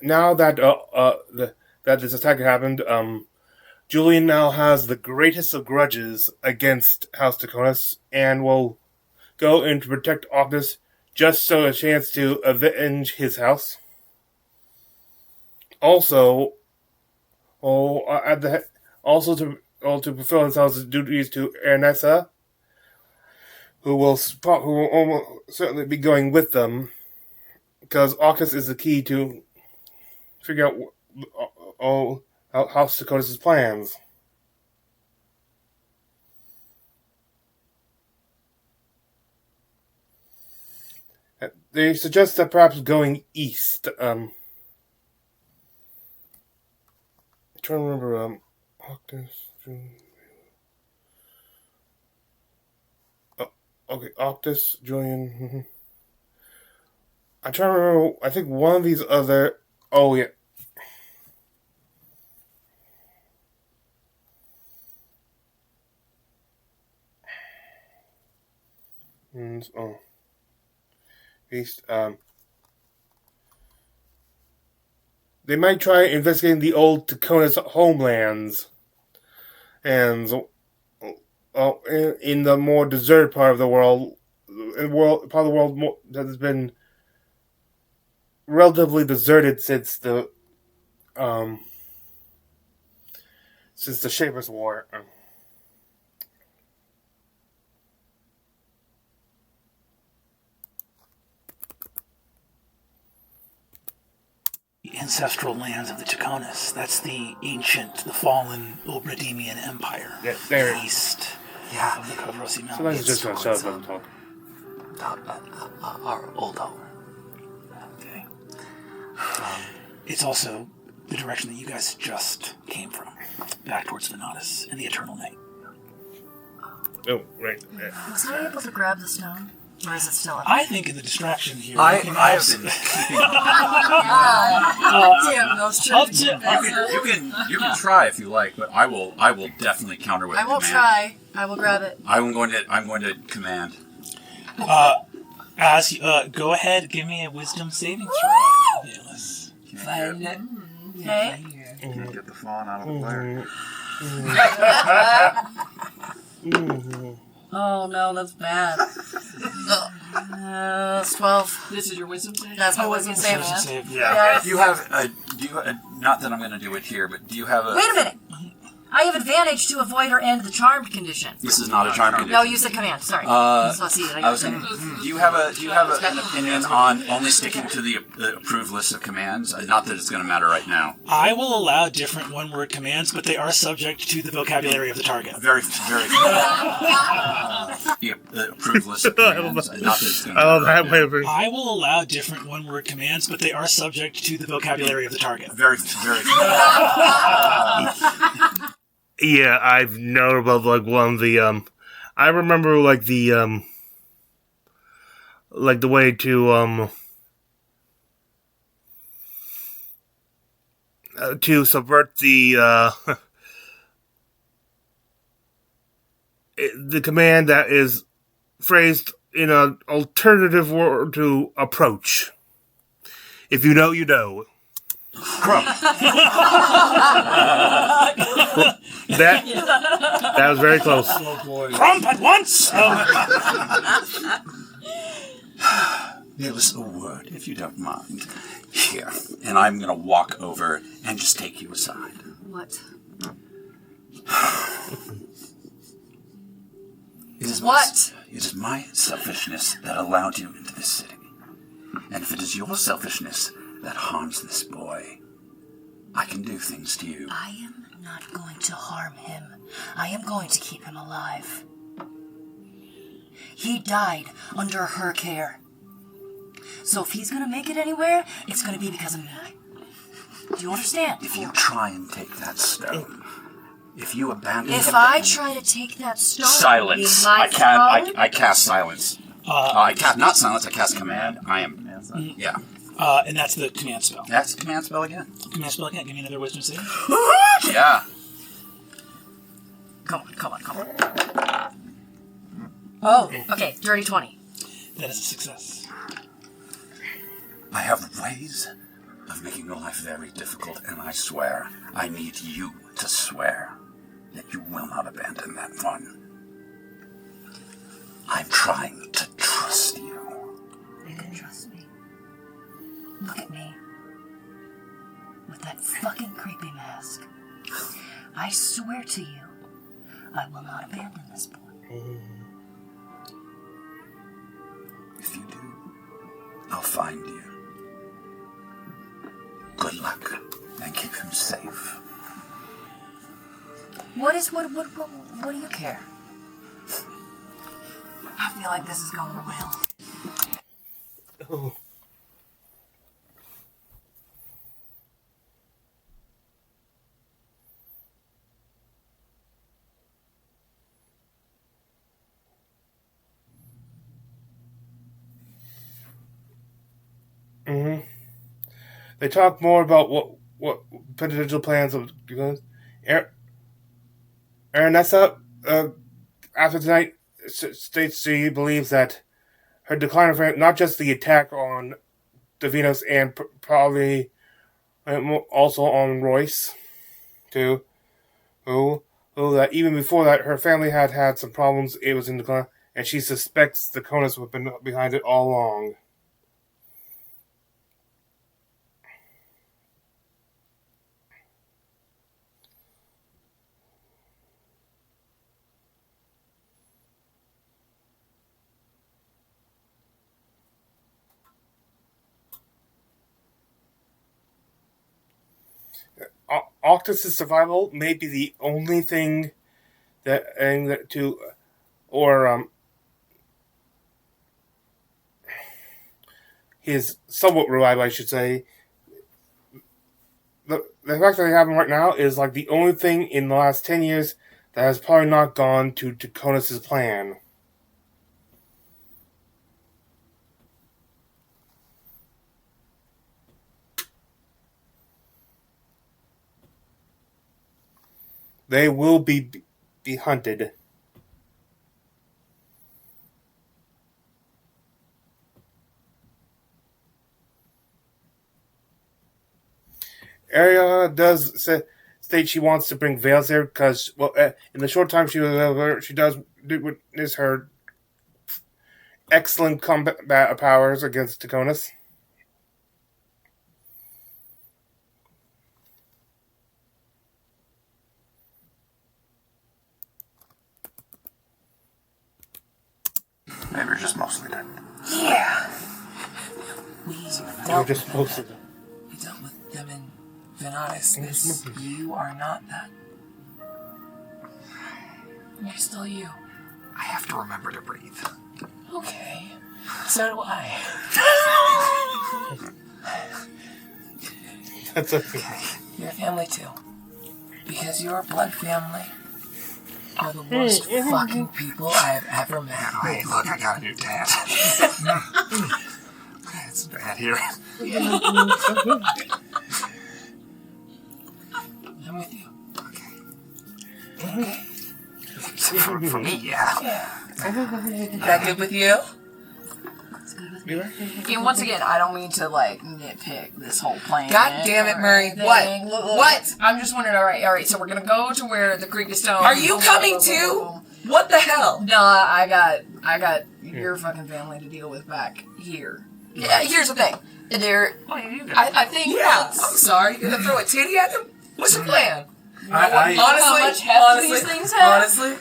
now that that this attack happened, Julian now has the greatest of grudges against House Draconis and will go in to protect Octus just so a chance to avenge his house. Also, to fulfill his house's duties to Ernessa, who will almost certainly be going with them, because Octus is the key to figure out House Draconis' plans. They suggest that perhaps going east. I'm trying to remember. Octus. Okay, Octus, Julian. I'm trying to remember. I think one of these other. Oh yeah. East. they might try investigating the old Takona's homelands, and in the more deserted part of the world, part of the world that has been relatively deserted since the Shapers' War. The ancestral lands of the Takonas. That's the fallen Obradimian Empire. Yeah, there. East of the Kovrosi Mountains. Sometimes it's just gonna shut up and talk. Our old home. Okay. It's also the direction that you guys just came from, back towards Venatus and the Eternal Night. Oh, right. Was I able to grab the stone? Or is it still up? I think in the distraction here, I have been Damn, those You can try if you like, but I will definitely counter with I won't command. try. I will grab it. I'm going to command. Go ahead, give me a wisdom saving throw. Yes. Okay. Can't get the fawn out of the fire. Oh no, that's bad. That's 12. This is your wisdom save? That's my wisdom save. Yeah. Do you have not that I'm going to do it here, but do you have a... Wait a minute! I have advantage to avoid or end the charmed condition. This is not a charm condition. No, you said command. Sorry. So see that I was saying, do you have an opinion on only sticking to the approved list of commands? Not that it's going to matter right now. I will allow different one-word commands, but they are subject to the vocabulary of the target. Very. The approved list of commands. Not that it's going to matter right now. I will allow different one-word commands, but they are subject to the vocabulary of the target. Very. Yeah, I've known about like one of the I remember like the way to subvert the the command that is phrased in an alternative word to approach. If you know, you know. That was very close. Crump at once! Give us a word, if you don't mind. Here. And I'm going to walk over and just take you aside. What? What? It is my selfishness that allowed you into this city. And if it is your selfishness that harms this boy, I can do things to you. I am not going to harm him. I am going to keep him alive. He died under her care. So if he's going to make it anywhere, it's going to be because of me. Do you understand? If you try and take that stone, if you abandon If him... I try to take that stone... Silence. I cast silence. I cast, not silence, I cast command. I am... Yeah. And that's the command spell. That's the command spell again. Command spell again. Give me another wisdom save. Yeah. Come on. Oh, okay, dirty 20. That is a success. I have ways of making your life very difficult, and I swear, I need you to swear that you will not abandon that one. I'm trying to trust you. You can trust me. Look at me. With that fucking creepy mask. I swear to you, I will not abandon this boy. If you do, I'll find you. Good luck, and keep him safe. What do you care? I feel like this is going well. Oh. They talk more about what potential plans of Aranessa, after tonight, states she believes that her decline of not just the attack on Divinos and probably and also on Royce, too. That even before that, her family had some problems. It was in decline, and she suspects the Conus have been behind it all along. Octus's survival may be the only thing his somewhat revival, I should say. The fact that they have him right now is like the only thing in the last 10 years that has probably not gone to Conus's plan. They will be hunted. Aria does state she wants to bring Veils there because, in the short time she was there, she does witness her excellent combat powers against Conus. Maybe you're just mostly dead. Yeah. We dealt with them in Venatus. You are not that. You're still you. I have to remember to breathe. Okay. So do I. That's okay. You're family too. Because your blood family are the worst fucking people I've ever met. Hey, look, I got a new dad. It's bad here. I'm with you. Okay. For me, yeah. That good with you? And once again, I don't mean to nitpick this whole plan. God damn it, Murray! What? What? I'm just wondering. All right. So we're gonna go to where the Greek is stone. Are you coming too? What the hell? No, I got your fucking family to deal with back here. Yeah. Here's the thing. I think. Yeah. I'm sorry. You're gonna throw a titty at them? What's your plan? Honestly, these things have? Honestly,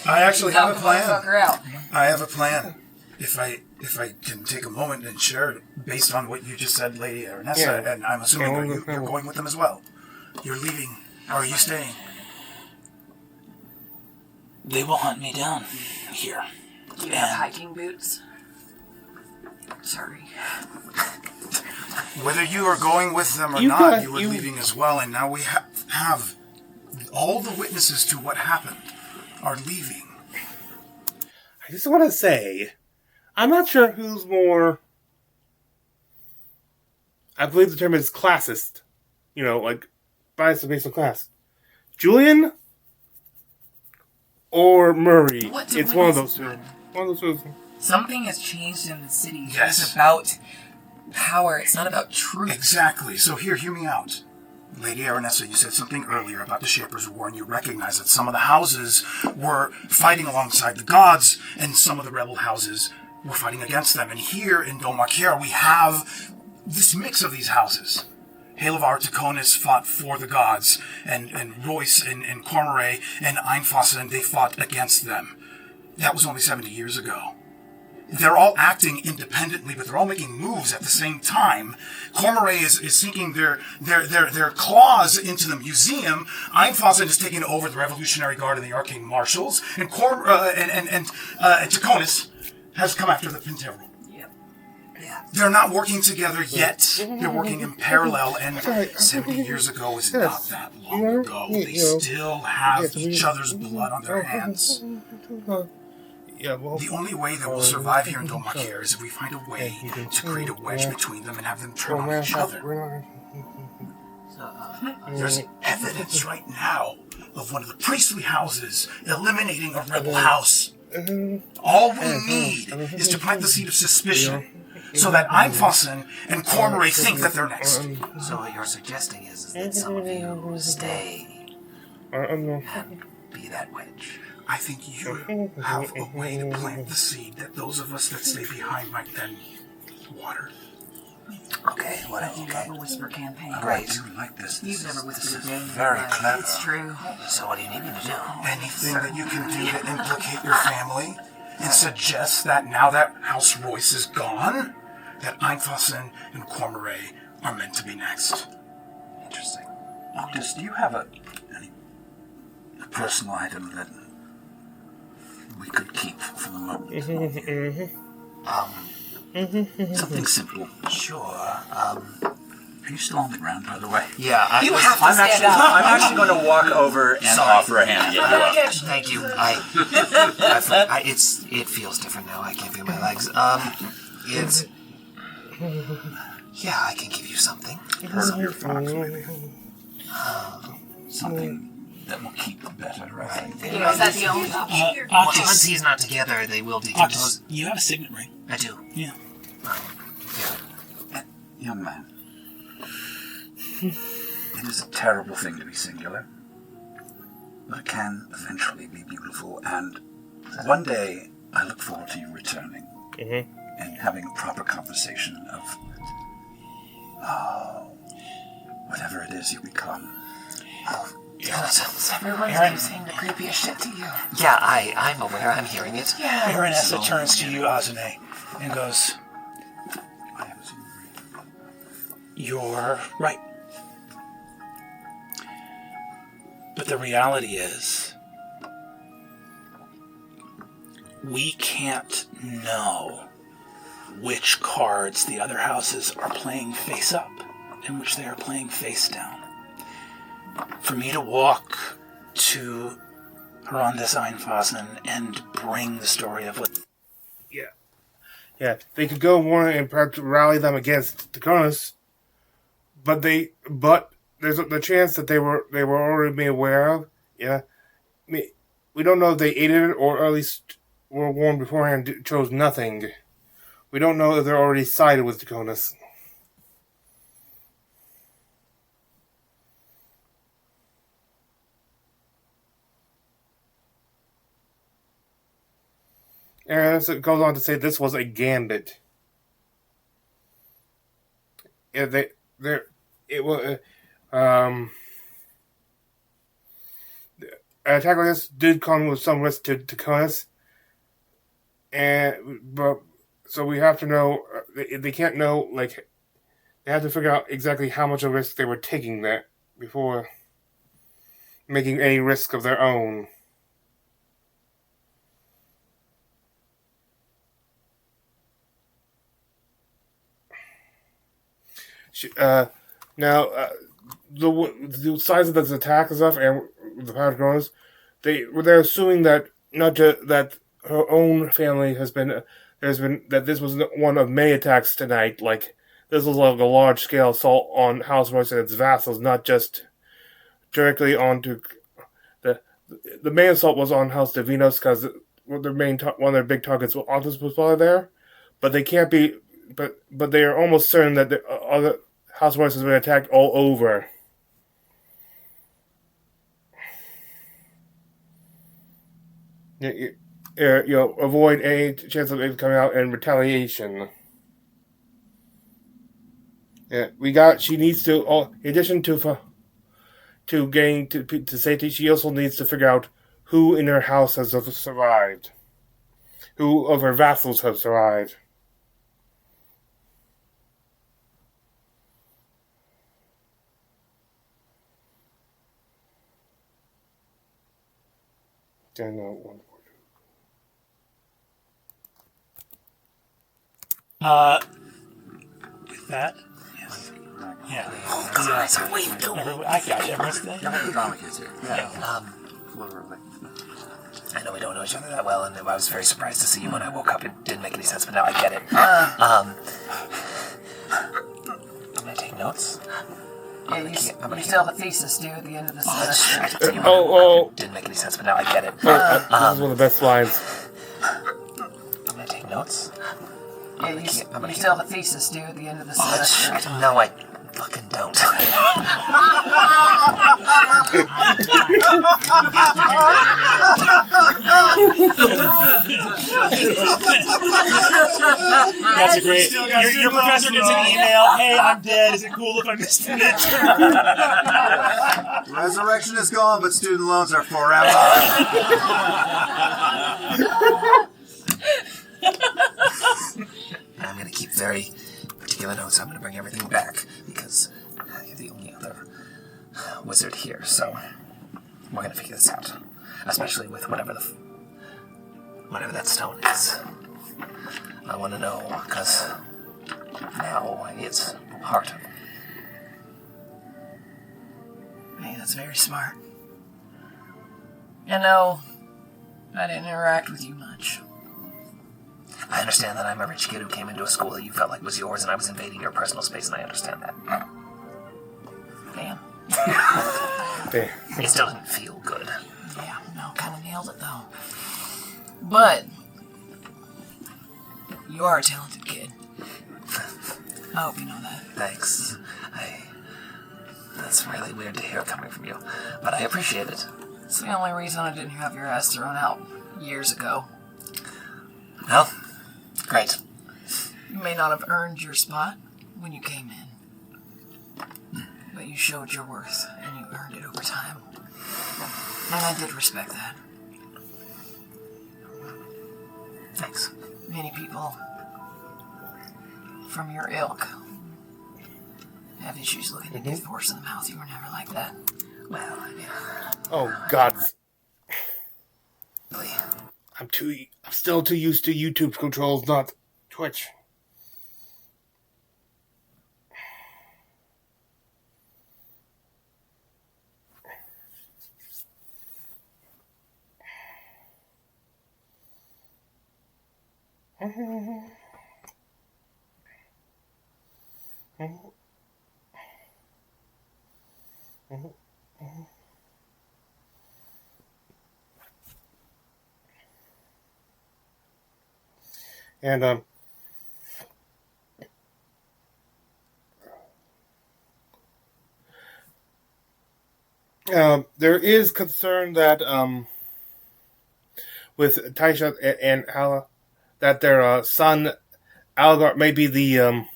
I actually have a plan. Out. I have a plan. If I can take a moment and share based on what you just said, Lady Ernessa, and I'm assuming you're going with them as well. You're leaving, or are you staying? They will hunt me down here. Do you have hiking boots? Sorry. Whether you are going with them or not, you are leaving as well, and now we have all the witnesses to what happened are leaving. I just want to say, I'm not sure who's more, I believe the term is classist. Bias based on class. Julian or Murray. It's one of those two. One of those two. Something has changed in the city. Yes. It's about power. It's not about truth. Exactly. So hear me out. Lady Ernessa, you said something earlier about the Shapers' War, and you recognize that some of the houses were fighting alongside the gods, and some of the rebel houses were fighting against them. And here in Dolmakier, we have this mix of these houses. Halevar Taconis fought for the gods, and Royce and Cormoré and Einfassen, they fought against them. That was only 70 years ago. They're all acting independently, but they're all making moves at the same time. Cormoré is sinking their claws into the museum. Einfassen is taking over the Revolutionary Guard and the Arcane Marshals, and Taconis has come after the Penteru. They're not working together yet. They're working in parallel, and 70 years ago is not that long ago. They still have each other's blood on their hands. The only way that we'll survive here in Dolmakier is if we find a way to create a wedge between them and have them turn on each other. There's evidence right now of one of the priestly houses eliminating a rebel house. All we need is to plant the seed of suspicion. so that Einfassen and Cormorey think that they're next. So what you're suggesting is that some of you stay and be that wedge. I think you have a way to plant the seed that those of us that stay behind might then water. Okay, what else? You have a whisper campaign. Great. I do like this. You've never whispered a game. Very clever. It's true. So what do you need me to do? Anything that you can do to implicate your family and suggest that now that House Royce is gone, that Einfassen and Cormorey are meant to be next. Interesting. Octus, do you have a personal item that we could keep for the moment? Something simple. Sure. Are you still on the ground, by the way? Yeah, You have to stand up. I'm actually going to walk over and offer a hand. Thank you. It feels different now. I can't feel my legs. Yeah, I can give you something. Heard of your fox, maybe? Something that will keep better, right? Is that the only option? Once he's not together, they will decompose. Octus, you have a signet ring. I do. Yeah. Young man, it is a terrible thing to be singular, but it can eventually be beautiful, and one day I look forward to you returning and having a proper conversation of whatever it is you become. Everyone's saying the creepiest shit to you. Yeah, I'm aware. I'm hearing it. Yeah. Baronessa turns to you, Azune, and goes, "You're right. But the reality is, we can't know which cards the other houses are playing face up and which they are playing face down. For me to walk to Rondes Einfassen and bring the story of what..." Yeah, they could go more and perhaps rally them against Taconis, but there's the chance that they were already made aware of. Yeah, we don't know if they aided it or at least were warned beforehand. Chose nothing. We don't know if they're already sided with Taconis. And it goes on to say this was a gambit. Yeah, it was. Attack like this did come with some risk to Taconis, so we have to know. They can't know, like, they have to figure out exactly how much of a risk they were taking that before making any risk of their own. The size of this attack and stuff, and the power grows, they're assuming that not just that her own family that this was one of many attacks tonight. Like, this was like a large scale assault on House Royce and its vassals, not just directly onto the main assault was on House Divinos because one of their big targets was probably there, but they can't be. But they are almost certain that the other House Royce has been attacked all over. Avoid any chance of it coming out in retaliation. Yeah, she needs to, in addition to getting to safety, she also needs to figure out who in her house has survived. Who of her vassals have survived. With that, yes. Yeah. Oh, guys, what are you doing? I got you. Everyone's there. The drama kids here. I know we don't know each other that well, and I was very surprised to see you when I woke up. It didn't make any sense, but now I get it. I'm gonna take notes. Yeah, you still have a thesis due at the end of the semester. Didn't make any sense, but now I get it. This is one of the best lines. I'm gonna take notes. Yeah, you still have a thesis due at the end of the semester. No, I fucking don't. That's a great. Your professor gets an email. Hey, I'm dead. Is it cool if I missed the midterm? Resurrection is gone, but student loans are forever. I'm going to keep very particular notes. I'm going to bring everything back because you're the only other wizard here. So we're going to figure this out, especially with whatever that stone is. I want to know because now it's part of. Hey, that's very smart. You know, I didn't interact with you much. I understand that I'm a rich kid who came into a school that you felt like was yours, and I was invading your personal space, and I understand that. Damn. It still didn't feel good. Yeah, no, kind of nailed it though. But you are a talented kid. I hope you know that. Thanks. That's really weird to hear coming from you, but I appreciate it. It's the only reason I didn't have your ass thrown out years ago. Well, great. You may not have earned your spot when you came in, but you showed your worth and you earned it over time. And I did respect that. Thanks. Many people from your ilk have issues looking to give the horse in the mouth. You were never like that. Well, I mean... Oh, God. I'm still too used to YouTube controls, not Twitch. And there is concern that with Taisha and Hala, that their son Algar may be the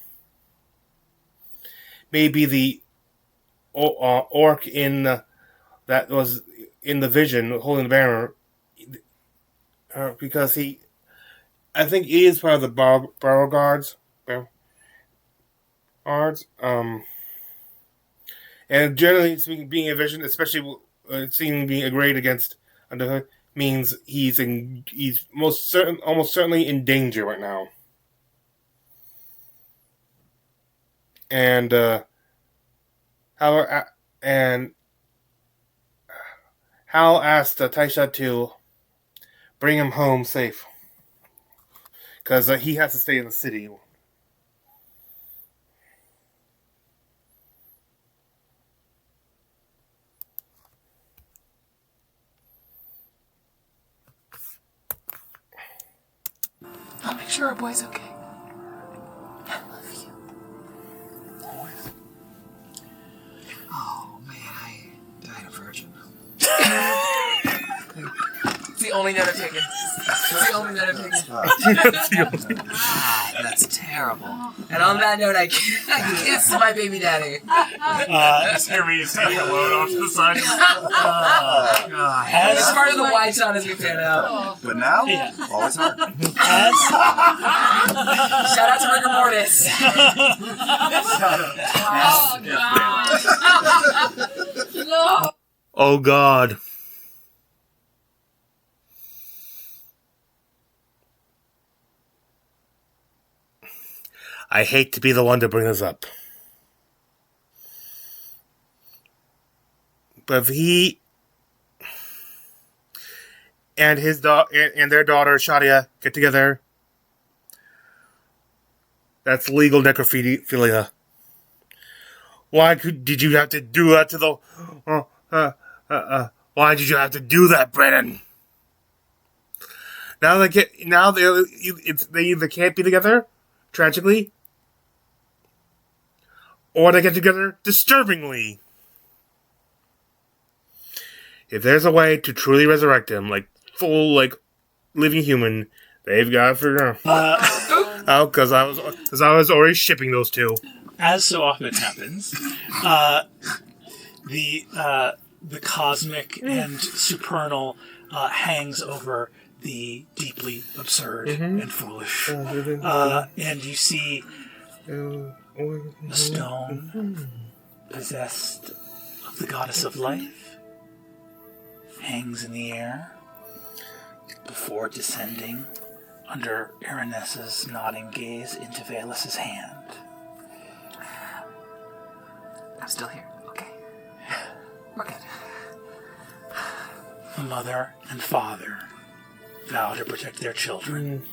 orc in that was in the vision holding the banner, because I think he is part of the Barrow Guards. And generally speaking, being a vision, especially seeing being arrayed against Underhood, means he's almost certainly in danger right now. And Hal asked Taisha to bring him home safe, because he has to stay in the city. I'll make sure our boy's okay. I love you. Always. Oh, man, I died a virgin. It's the only note I've taken. It's the only note I've taken. God, that's terrible. And on that note, I kissed my baby daddy. Just hear me say hello off to the side. God. It's part of the wide shot as we pan out. But now, always hard. Shout out to Rigor Mortis. No. Oh, God. I hate to be the one to bring this up, but if he and his and their daughter Shadia get together, that's legal necrophilia. Why did you have to do that to the? Why did you have to do that, Brennan? Now they either can't be together, tragically, or they get together disturbingly. If there's a way to truly resurrect him, like full, like living human, they've got to figure out. Because I was already shipping those two. As so often happens, the cosmic and supernal hangs over the deeply absurd and foolish, and you see a stone possessed of the goddess of life hangs in the air before descending under Aranessa's nodding gaze into Valis' hand. I'm still here. Okay. We're good. The mother and father vow to protect their children.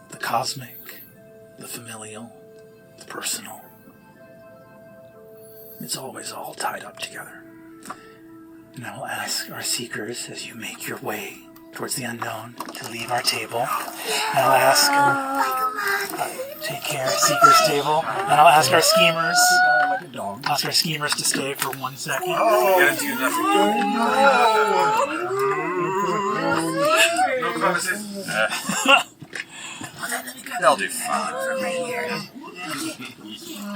The cosmic, the familial, the personal. It's always all tied up together. And I will ask our seekers as you make your way towards the unknown to leave our table. And I'll ask, take care, seekers table. And I'll ask our schemers. Ask our schemers to stay for 1 second. Guarantee nothing. No promises. They'll do fine for me here.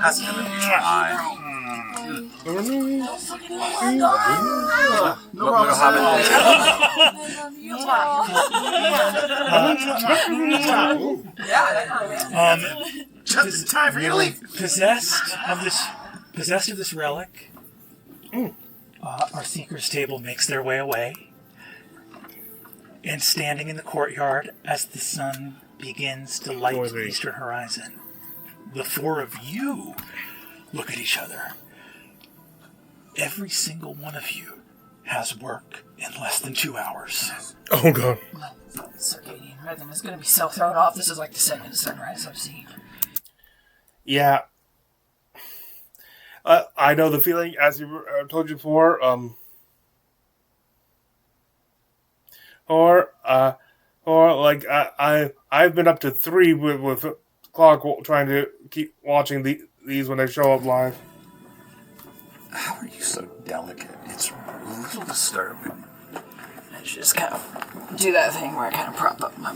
Ask them if you try. No just in time for you to leave. Possessed of this relic, our seeker's table makes their way away, and standing in the courtyard as the sun begins to light the eastern horizon, the four of you look at each other. Every single one of you has work in less than 2 hours. Oh god. Circadian rhythm is going to be so thrown off. This is like the second sunrise I've seen. Yeah. I know the feeling, as I told you before, or like I've been up to 3 with Clark trying to keep watching these when they show up live. How are you so delicate? It's a little disturbing. I should just kind of do that thing where I kind of prop up my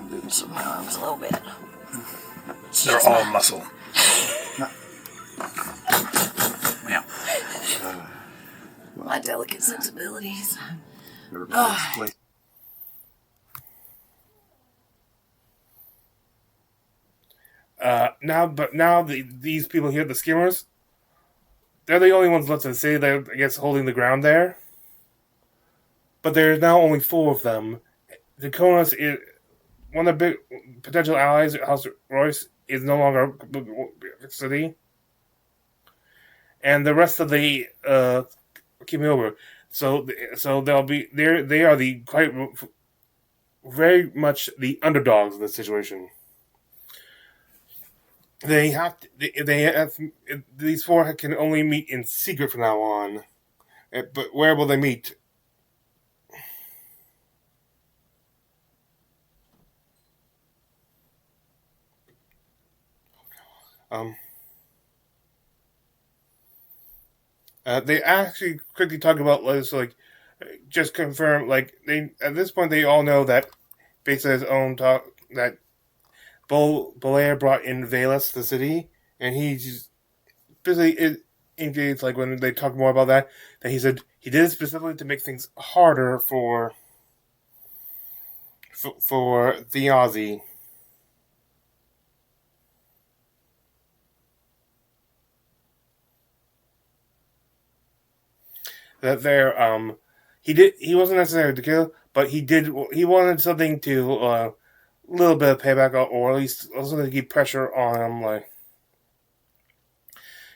boots and my arms a little bit. They're all muscle. Yeah. My delicate sensibilities. Now these people here, the skimmers, they're the only ones left in the city that I guess holding the ground there. But there's now only 4 of them. The Konos is one of the big potential allies. House Royce is no longer city, and the rest of the keep me over. So they'll be there. They are the quite very much the underdogs in this situation. They have these 4 can only meet in secret from now on. But where will they meet? They actually quickly talk about just confirm they at this point they all know that based on his own talk that Belair brought in Valis the city, and he just basically engaged when they talk more about that he said he did it specifically to make things harder for the Aussie. That he wasn't necessarily to kill, but he wanted something to little bit of payback, or at least something to keep pressure on him,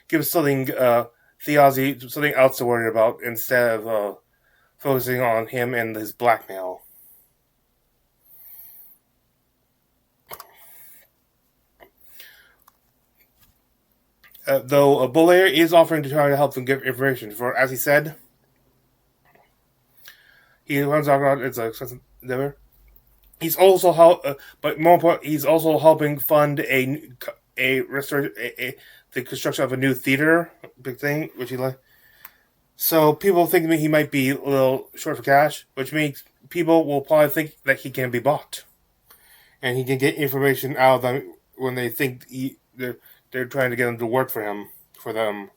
give something Theozy something else to worry about instead of focusing on him and his blackmail. Though Bolair is offering to try to help them get information, for as he said, he runs out. It's an expensive endeavor. He's also but more important, he's also helping fund the construction of a new theater, big thing, which he like. So people think he might be a little short for cash, which means people will probably think that he can be bought, and he can get information out of them when they think they're trying to get him to work for them.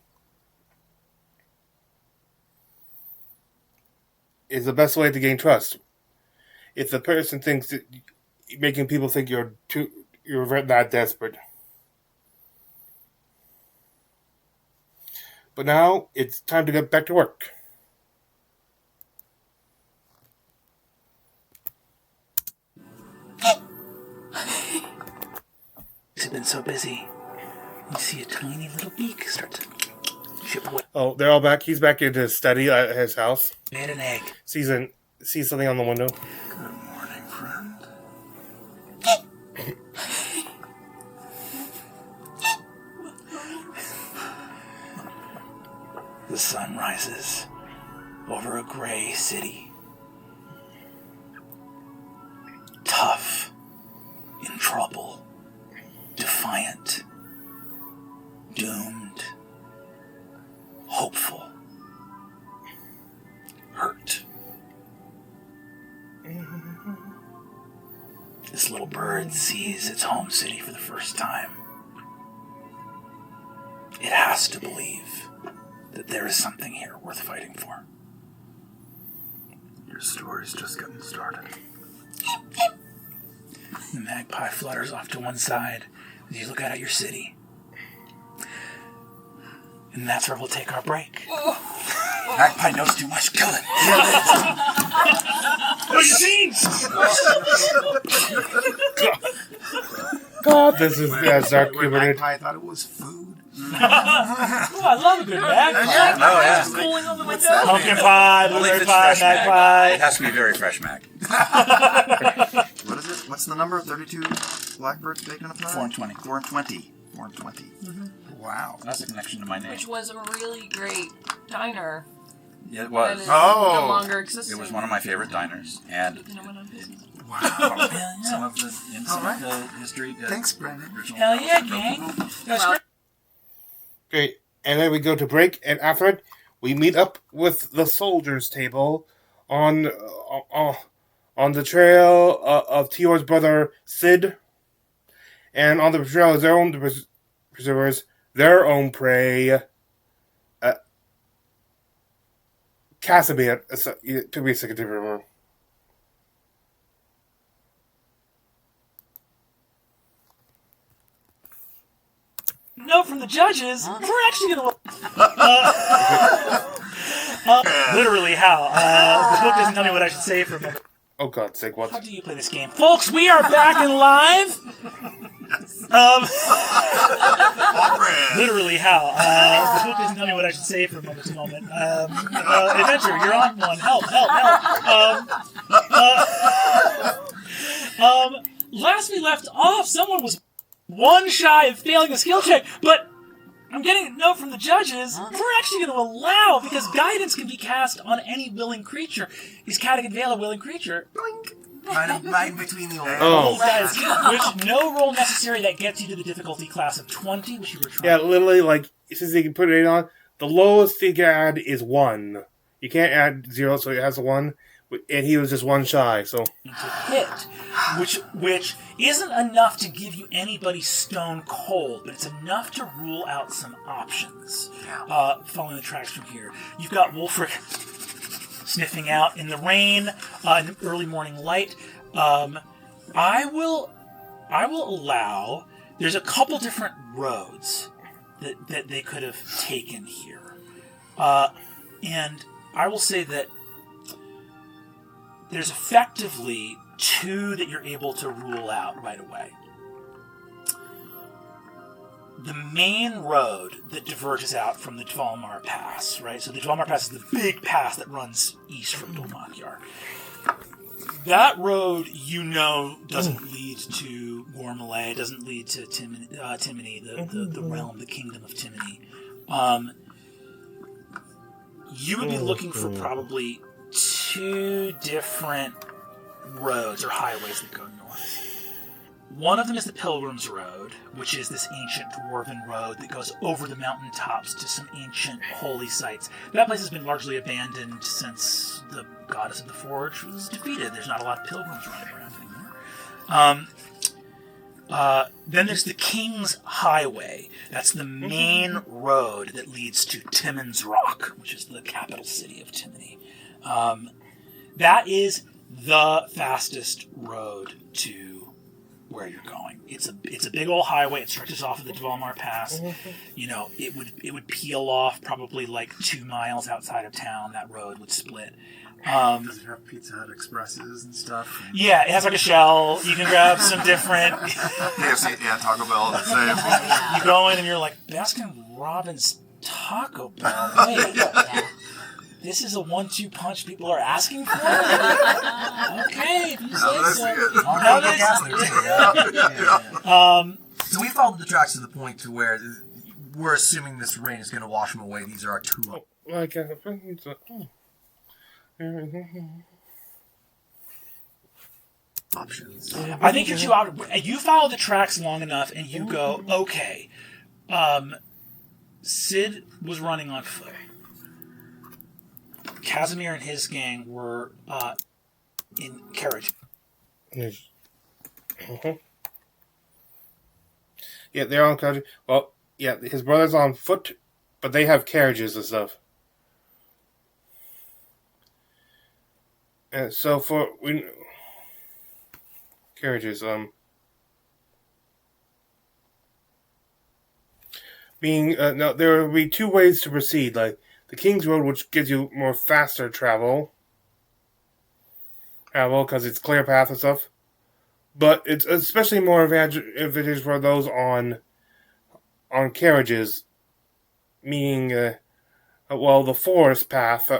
Is the best way to gain trust. If the person thinks that making people think you're that desperate. But now it's time to get back to work. He's been so busy. You see a tiny little beak start to chip away. Oh, they're all back. He's back in his study at his house. Made an egg. Sees something on the window. Good morning, friend. The sun rises over a gray city. Tough, in trouble, defiant, doomed, hopeful, hurt. This little bird sees its home city for the first time. It has to believe that there is something here worth fighting for. Your story's just getting started. The magpie flutters off to one side as you look out at your city. And that's where we'll take our break. Magpie knows too much. Kill it. What you seen? God, this is dark. Magpie thought it was food. I love a good magpie. Yeah. Cooling on the window. Pumpkin pie, blueberry pie, magpie. It has to be very fresh mag. What is it? What's the number? 32 blackbirds baking a pie? 4 and 20. 4 and 20. 4 and 20. Wow. That's a connection to my name. Which was a really great diner. Yeah, it That was. is no longer existing. It was one of my favorite diners. And Then it went on business. wow. Some of the history. Thanks, Brandon. Hell yeah, gang. That's great. Great. And then we go to break, and after it, we meet up with the soldiers' table on the trail of Tior's brother Sid, and on the trail of their own preservers, their own prey, Casimir. It took me a second to remember. Note from the judges, we're actually going to... literally, how? The book doesn't tell me what I should say for a moment. Oh God's sake, what? How do you play this game? Folks, we are back and live! Literally, how? The book doesn't tell me what I should say for a moment. Adventure, you're on one. Help. Last we left off, someone was one shy of failing a skill check, but I'm getting a note from the judges. We're actually going to allow, because guidance can be cast on any willing creature. Is Cadigan Vale a willing creature? Right in between the old. Oh. Guys, which no roll necessary that gets you to the difficulty class of 20, which you were trying. Yeah, literally, like, since you can put it on, the lowest you can add is 1. You can't add 0, so it has a 1. And he was just 1 shy, so... To hit, which isn't enough to give you anybody stone cold, but it's enough to rule out some options. Following the tracks from here, you've got Wolfric sniffing out in the rain, in early morning light. I will allow. There's a couple different roads that they could have taken here, and I will say that there's effectively 2 that you're able to rule out right away. The main road that diverges out from the Dvalmar Pass, right? So the Dvalmar Pass is the big pass that runs east from Dolmakyar. That road, doesn't lead to Gormalay, doesn't lead to Timony, the realm, the kingdom of Timony. You would be looking for probably 2 different roads or highways that go north. One of them is the Pilgrim's Road, which is this ancient dwarven road that goes over the mountaintops to some ancient holy sites. That place has been largely abandoned since the goddess of the Forge was defeated. There's not a lot of pilgrims running around anymore. Then there's the King's Highway. That's the main road that leads to Timon's Rock, which is the capital city of Timony. That is the fastest road to where you're going. It's a big old highway. It stretches off of the Dvalmar Pass. You know, it would peel off probably like 2 miles outside of town. That road would split. Does it have Pizza Hut Expresses and stuff? Yeah, it has like a shell. You can grab some different. KFC, yeah, Taco Bell, the same. You go in and you're like, Baskin Robbins Taco Bell. Wait. This is a 1-2 punch people are asking for? Okay, if you say so. So we followed the tracks to the point to where we're assuming this rain is going to wash them away. These are our 2 options. I think you follow the tracks long enough and you go, okay, Sid was running on foot. Casimir and his gang were in carriage. Yeah, they're on carriage. Well, yeah, his brother's on foot, but they have carriages and stuff. And so carriages, no, there will be 2 ways to proceed, like the King's Road, which gives you more faster travel, because it's clear path and stuff. But it's especially more advantageous for those on carriages, meaning, the forest path.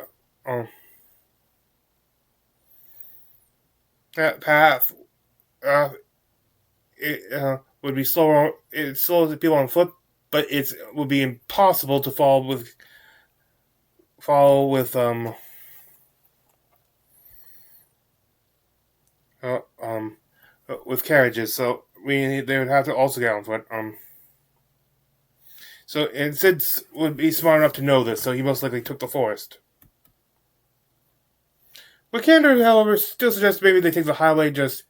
That path, would be slower. It slows the people on foot, but it would be impossible to follow with carriages. So they would have to also get on foot. And Sid would be smart enough to know this, so he most likely took the forest. Vikander, however, still suggests maybe they take the highway just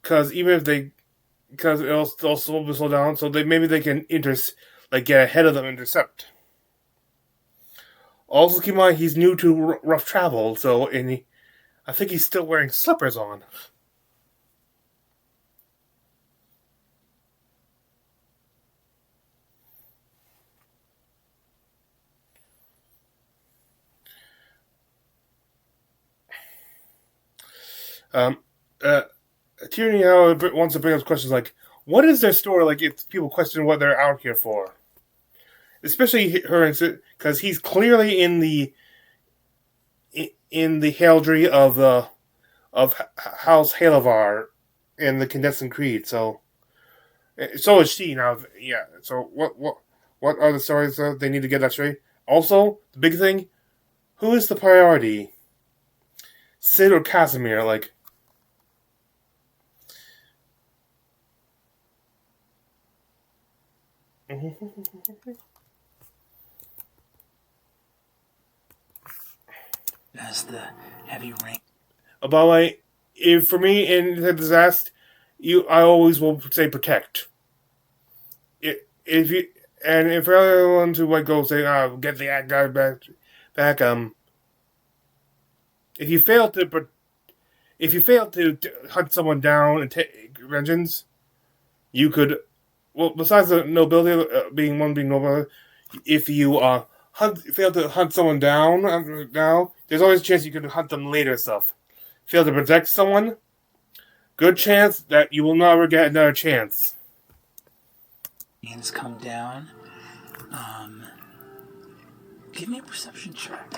because because it'll slow down, so maybe they can get ahead of them, intercept. Also, keep in mind he's new to rough travel, I think he's still wearing slippers on. Tierney wants to bring up questions like, what is their story like if people question what they're out here for? Especially her, because he's clearly in the heraldry of House Halavar in the Condensing Creed, so is she now. Yeah, so what are the stories that they need to get that straight? Also, the big thing, who is the priority? Sid or Casimir? As the heavy rain. By the way, for me in the disaster, I always will say protect. If everyone to go say, get the guy back. If you fail to hunt someone down and take vengeance, you could. Well, besides the nobility being noble, if you fail to hunt someone down now, there's always a chance you can hunt them later. Stuff. Fail to protect someone, good chance that you will never get another chance. Hands come down. Give me a perception check.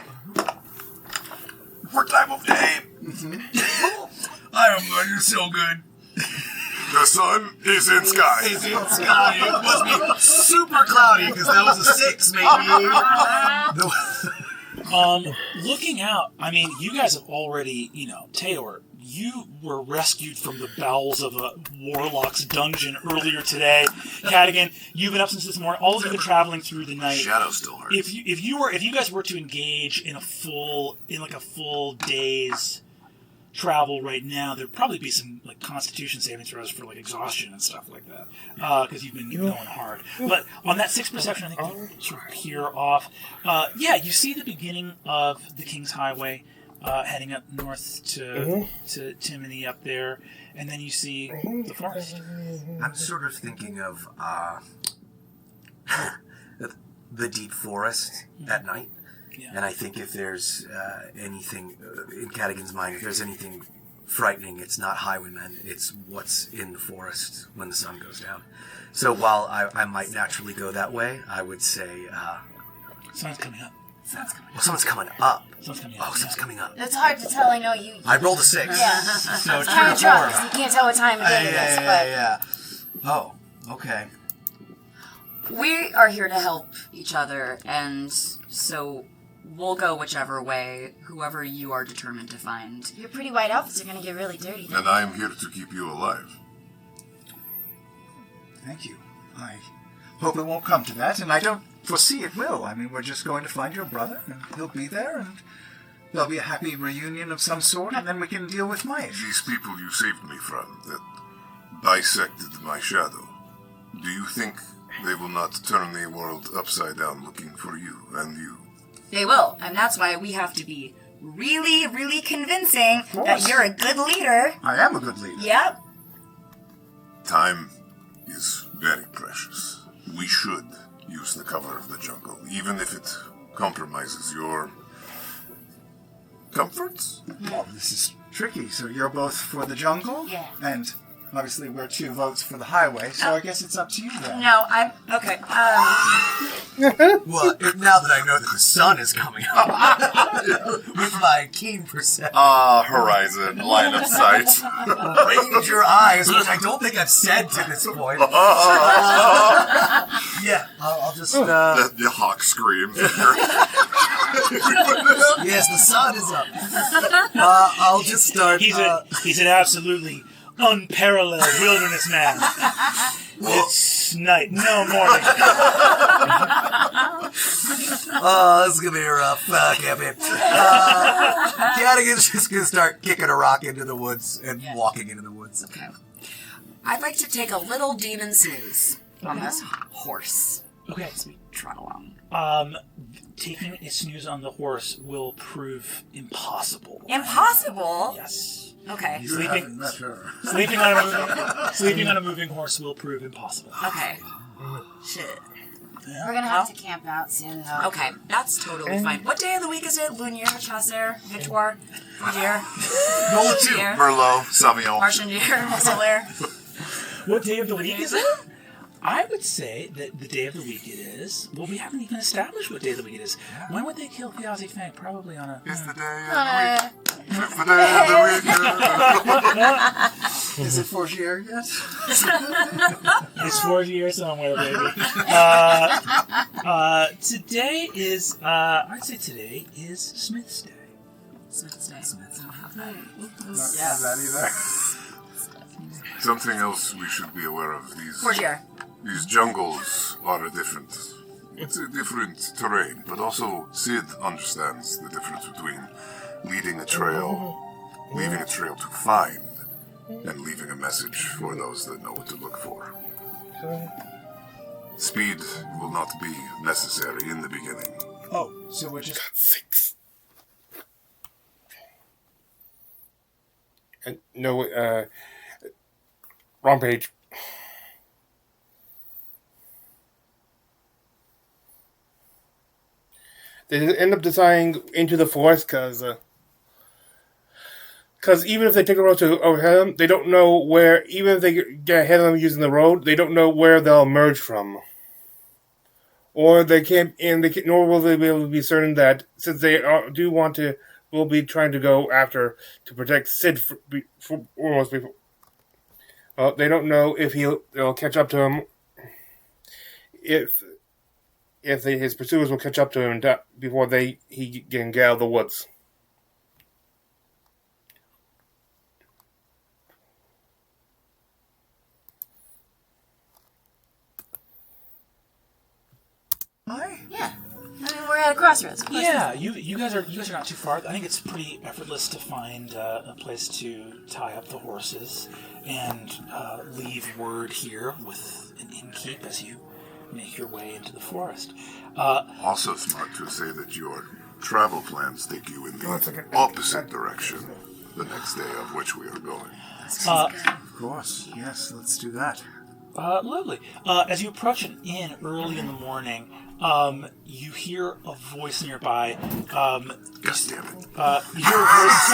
What time of day? I don't know. You're so good. The sun is in sky. It must be super cloudy because that was a 6, maybe. Looking out, I mean, you guys have already, Taylor, you were rescued from the bowels of a warlock's dungeon earlier today. Cadigan, you've been up since this morning. All of you have been traveling through the night. Shadow still hurts. If you guys were to engage in a full day's travel right now, there'd probably be some like Constitution saving throws for like exhaustion and stuff like that, because you've been going hard. But on that 6 perception, I think you sort of peer off. You see the beginning of the King's Highway. Heading up north to Timothy up there, and then you see the forest. I'm sort of thinking of the deep forest at night, and I think if there's anything in Cadigan's mind, if there's anything frightening, it's not highwaymen, it's what's in the forest when the sun goes down. So while I might naturally go that way, I would say... sun's coming up. Someone's coming up. Someone's coming up. It's hard to tell. I know you. I rolled a 6. Yeah. So it's kind of tough because you can't tell what time of day it is. Yeah. Oh, okay. We are here to help each other, and so we'll go whichever way, whoever you are determined to find. Your pretty white outfits are going to get really dirty. And I am here to keep you alive. Thank you. I hope it won't come to that, and I don't foresee it will. I mean, we're just going to find your brother, and he'll be there, and there'll be a happy reunion of some sort, and then we can deal with Maya. These people you saved me from, that bisected my shadow, do you think they will not turn the world upside down looking for you and you? They will, and that's why we have to be really, really convincing that you're a good leader. I am a good leader. Yep. Time is very precious. We should use the cover of the jungle, even if it compromises your comforts. Well, this is tricky. So you're both for the jungle? Yeah. And obviously we're 2 votes for the highway, so I guess it's up to you then. No, I'm... Okay, Well, now that I know that the sun is coming up, with my keen perception. Horizon, line of sight. Range your eyes, which I don't think I've said to this point. I'll just... The hawk screams. Yes, the sun is up. I'll just start... He's an absolutely unparalleled wilderness man. It's night, no morning. This is gonna be rough. Can't be. Cadigan's just gonna start kicking a rock into the woods and walking into the woods. okay. I'd like to take a little demon snooze on this horse. Okay. As we trot along. Taking a snooze on the horse will prove impossible. Impossible? Yes. Okay. Sleeping on a moving horse will prove impossible. Okay. Shit. We're going to have to camp out soon, though. Okay, that's totally fine. What day of the week is it? Lunier, Chasser, Victoire, Vigier, Roll it 2. Merlot, Sauvignon. Marchandier, Solaire. What day of the week is it? I would say that the day of the week it is. Well, we haven't even established what day of the week it is. When would they kill Piazzi Fang? Probably on a... It's the day of the week. It's the day of the week. Is it Forgier yet? It's 40 years somewhere, baby. Today is... I'd say today is Smith's Day. Smith's Day. Smith's. I don't have that. Not have that either. Something else we should be aware of. These jungles are it's a different terrain, but also Sid understands the difference between leading a trail, leaving a trail to find, and leaving a message for those that know what to look for. Speed will not be necessary in the beginning. Oh, so we're just... 6. No, wrong page. They end up deciding into the forest because even if they take the road to overhead them, they don't know where. Even if they get ahead of them using the road, they don't know where they'll emerge from, or they can't. Nor will they be able to be certain that since they do want to, will be trying to go after to protect Sid for almost before. They don't know if they'll catch up to him. His pursuers will catch up to him before he can get out of the woods. crossroads. Yeah, you guys are not too far. I think it's pretty effortless to find a place to tie up the horses and leave word here with an innkeep as you make your way into the forest. Also smart to say that your travel plans take you in the opposite direction the next day of which we are going. Of course, yes, let's do that. Lovely. As you approach an inn early in the morning, you hear a voice nearby. God damn it. You hear a voice.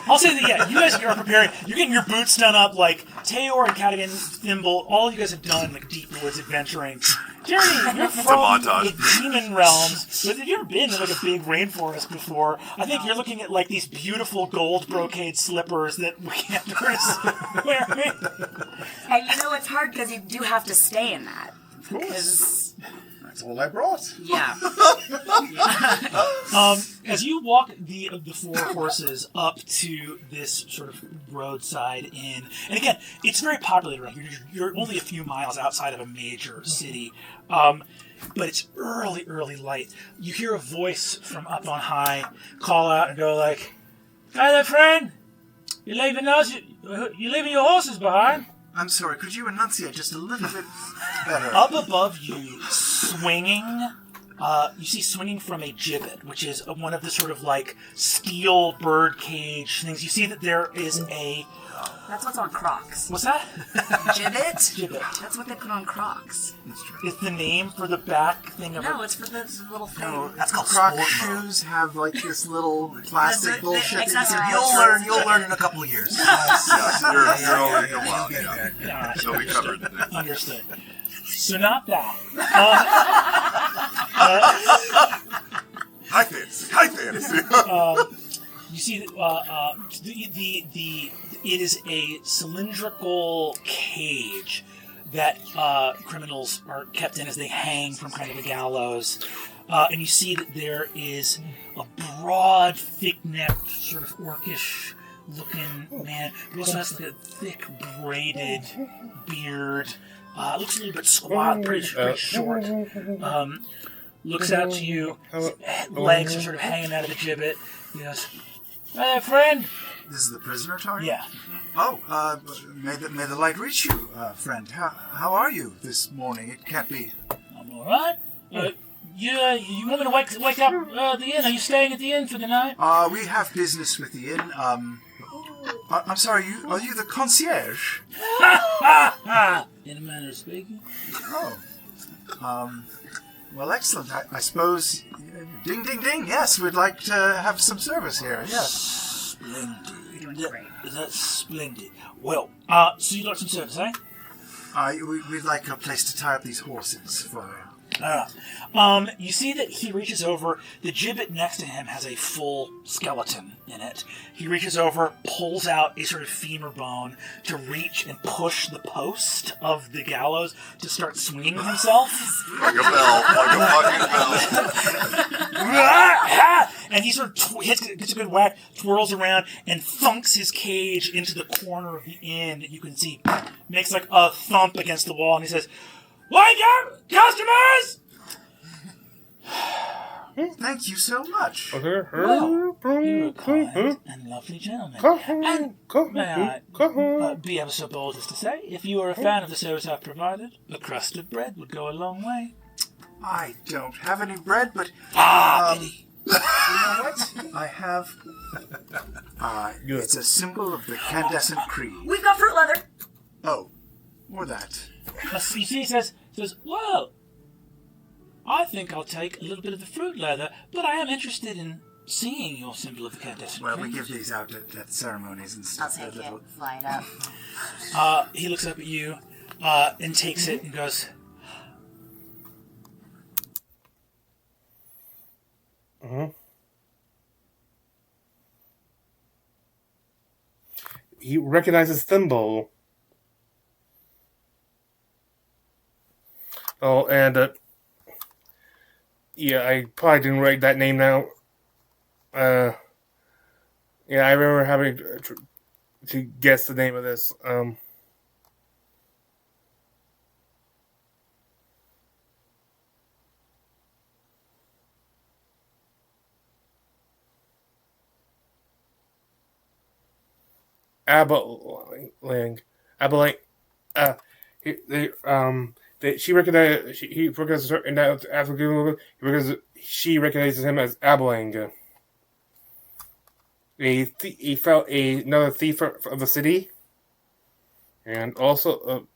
I'll say that, yeah, you guys are preparing. You're getting your boots done up like Teor and Cadigan, Thimble. All you guys have done, like, deep woods adventuring. Jeremy, you're from the demon realms. But have you ever been in, like, a big rainforest before? I think you're looking at, like, these beautiful gold brocade slippers that Weekenders wearing. And you know it's hard because you do have to stay in that. Of course. That's all I brought. Yeah. As you walk the four horses up to this sort of roadside inn, and again, it's very populated around here. You're only a few miles outside of a major city, but it's early light. You hear a voice from up on high call out and go like, "Hey there, friend! You're leaving your horses behind." I'm sorry, could you enunciate just a little bit better? Up above you, swinging, you see swinging from a gibbet, which is one of the sort of like steel bird cage things. You see that there is a... That's what's on Crocs. What's that? Gibbet? Gibbet. That's what they put on Crocs. It's the name for the back thing of No, it's for this little thing. No, That's called Croc sport shoes have like this little plastic bullshit. Exactly. You'll learn in a couple of years. You're already a while. Yeah, They'll be covered. understood. So not that. High fantasy. You see that it is a cylindrical cage that criminals are kept in as they hang from kind of a gallows. And you see that there is a broad, thick-necked, sort of orcish-looking man who also has like a thick, braided beard. Looks a little bit squat, pretty short. Looks out to you. His legs are sort of hanging out of the gibbet. He goes, "Hey there, friend." This is the prisoner talking? Yeah. Oh, may the light reach you, friend. How are you this morning? It can't be... I'm all right. You want me to wake up the inn? Are you staying at the inn for the night? We have business with the inn. I'm sorry, are you the concierge? In a manner of speaking. Oh. Well, excellent. I suppose... Ding, ding, ding. Yes, we'd like to have some service here. Yes. Splendid. That's splendid. Well, so you'd like some service, eh? We'd like a place to tie up these horses for... You see that he reaches over. The gibbet next to him has a full skeleton in it. He reaches over, pulls out a sort of femur bone to reach and push the post of the gallows to start swinging himself. Like a fucking bell. And he sort of gets a good whack, twirls around, and thunks his cage into the corner of the inn that you can see. Makes like a thump against the wall, and he says, "Wake up, customers!" Thank you so much. Well, you're a kind and lovely gentleman. And may I be ever so bold as to say, if you are a fan of the service I've provided, a crust of bread would go a long way. I don't have any bread, but... Pity. You know what? I have... it's a symbol of the Candescent Creed. We've got fruit leather. Oh, or that. You see, he says, "Well, I think I'll take a little bit of the fruit leather, but I am interested in seeing your symbol of the Candescent Well, Creed." we give these out at ceremonies and I'll stuff. take it. Fly it up. He looks up at you and takes it and goes, He recognizes Thimble. Oh, and yeah, I probably didn't write that name down. Yeah, I remember having to guess the name of this. Abelang. She recognized he recognizes her, and that after giving him, she recognizes him as Abelang. He felt another thief of the city, and also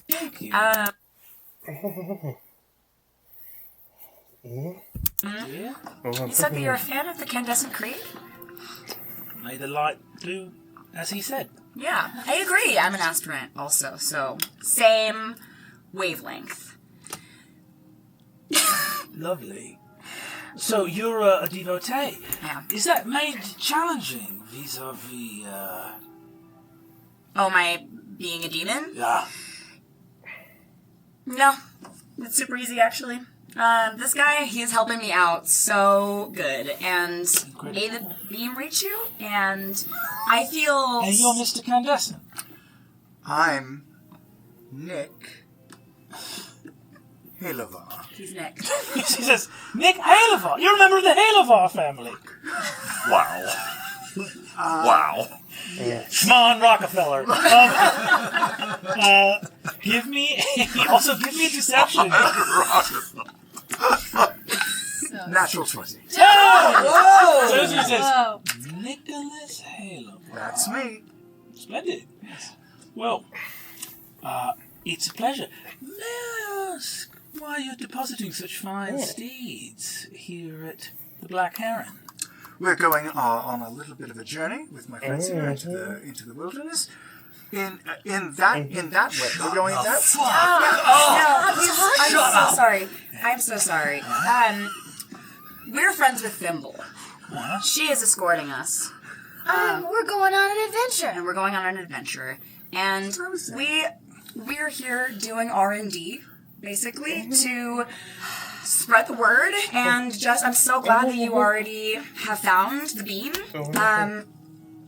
Thank you. Yeah. You said that you're a fan of the Candescent Creed? May the light do as he said. Yeah, I agree. I'm an aspirant also, so same wavelength. Lovely. So you're a devotee. Yeah. Is that made challenging vis-a-vis, Oh, my being a demon? Yeah. No, it's super easy actually. This guy, he's helping me out so good, and may the beam reach you, and I feel... And you're Mr. Candescent. I'm Nick Halevar. He's Nick. He says, Nick Halevar. You're a member of the Halevar family. Wow. Wow. Schmon Rockefeller. Give me a deception. Natural 20. Whoa! So he says, Nicholas Halevar. That's me. Splendid. Well, it's a pleasure. May I ask why you're depositing such fine steeds here at the Black Heron? We're going on a little bit of a journey with my friends here into the wilderness. In that way, we're going that. I'm so sorry. I'm so sorry. We're friends with Thimble. She is escorting us. We're going on an adventure. And we're going on an adventure. And we're here doing R&D, basically, to spread the word. And just, I'm so glad that you already have found the beam.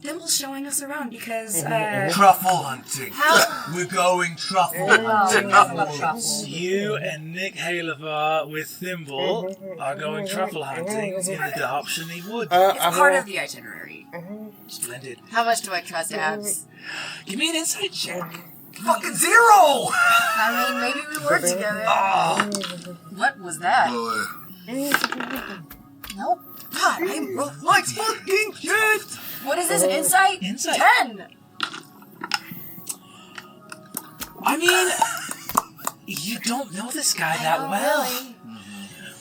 Thimble's showing us around because, Truffle hunting. We're going truffle hunting. You and Nick Halevar with Thimble are going truffle hunting in the Darpshire Wood. It's part of the itinerary. Splendid. How much do I trust Abs? Give me an insight check. Fucking 0! I mean, maybe we work together. What was that? Nope. God, I'm like fucking shit! What is this, an insight? Insight. 10! I mean, you don't know this guy that well.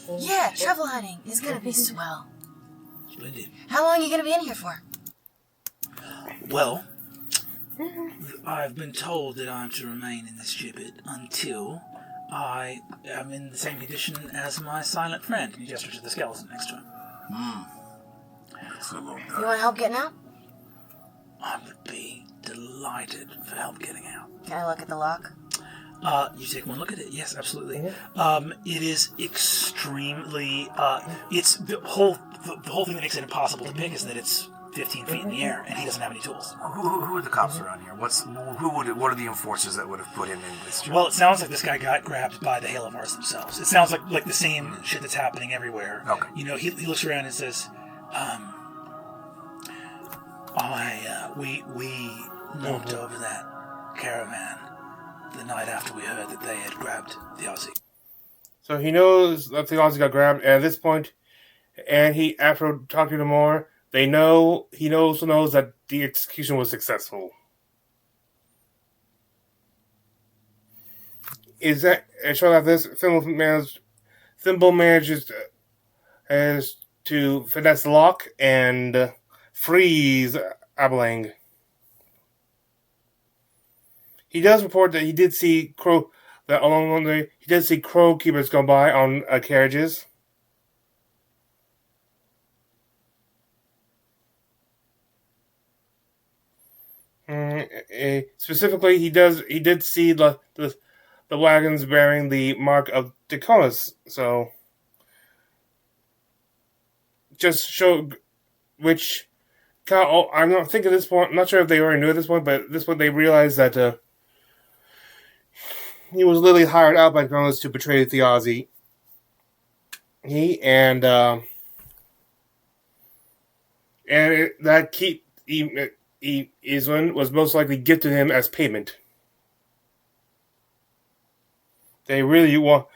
Really? Yeah, truffle hunting is gonna be swell. Splendid. How long are you gonna be in here for? Well, I've been told that I'm to remain in this gibbet until I am in the same condition as my silent friend. He gestures to the skeleton next to him. That's a long You time. want help getting out? I would be delighted for help getting out. Can I look at the lock? You take one look at it. Yes, absolutely. It is extremely. It's the whole thing that makes it impossible to pick is that it's 15 feet in the air, and he doesn't have any tools. Who are the cops around here? What are the enforcers that would have put him in this job? Well, it sounds like this guy got grabbed by the Halavars themselves. It sounds like the same shit that's happening everywhere. Okay. You know, he looks around and says, we knocked over that caravan the night after we heard that they had grabbed the Aussie. So he knows that the Aussie got grabbed, and at this point, and after talking to more, he also knows that the execution was successful. Is that it shows that this Thimble manages to finesse the lock and freeze Abelang. He does report that he did see crow keepers go by on carriages. Specifically, he did see the wagons bearing the mark of Deconis. So, just show which. I'm not thinking at this point. I'm not sure if they already knew at this point, but at this point they realized that he was literally hired out by Kronos to betray Theazi. That keep Iswin was most likely gifted him as payment. They really want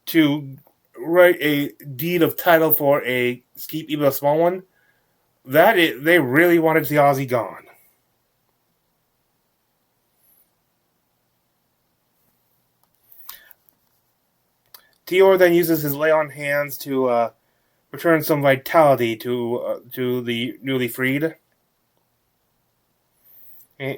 to write a deed of title for a skeep, even a small one. They really wanted Theazi gone. Tior then uses his lay on hands to return some vitality to the newly freed. And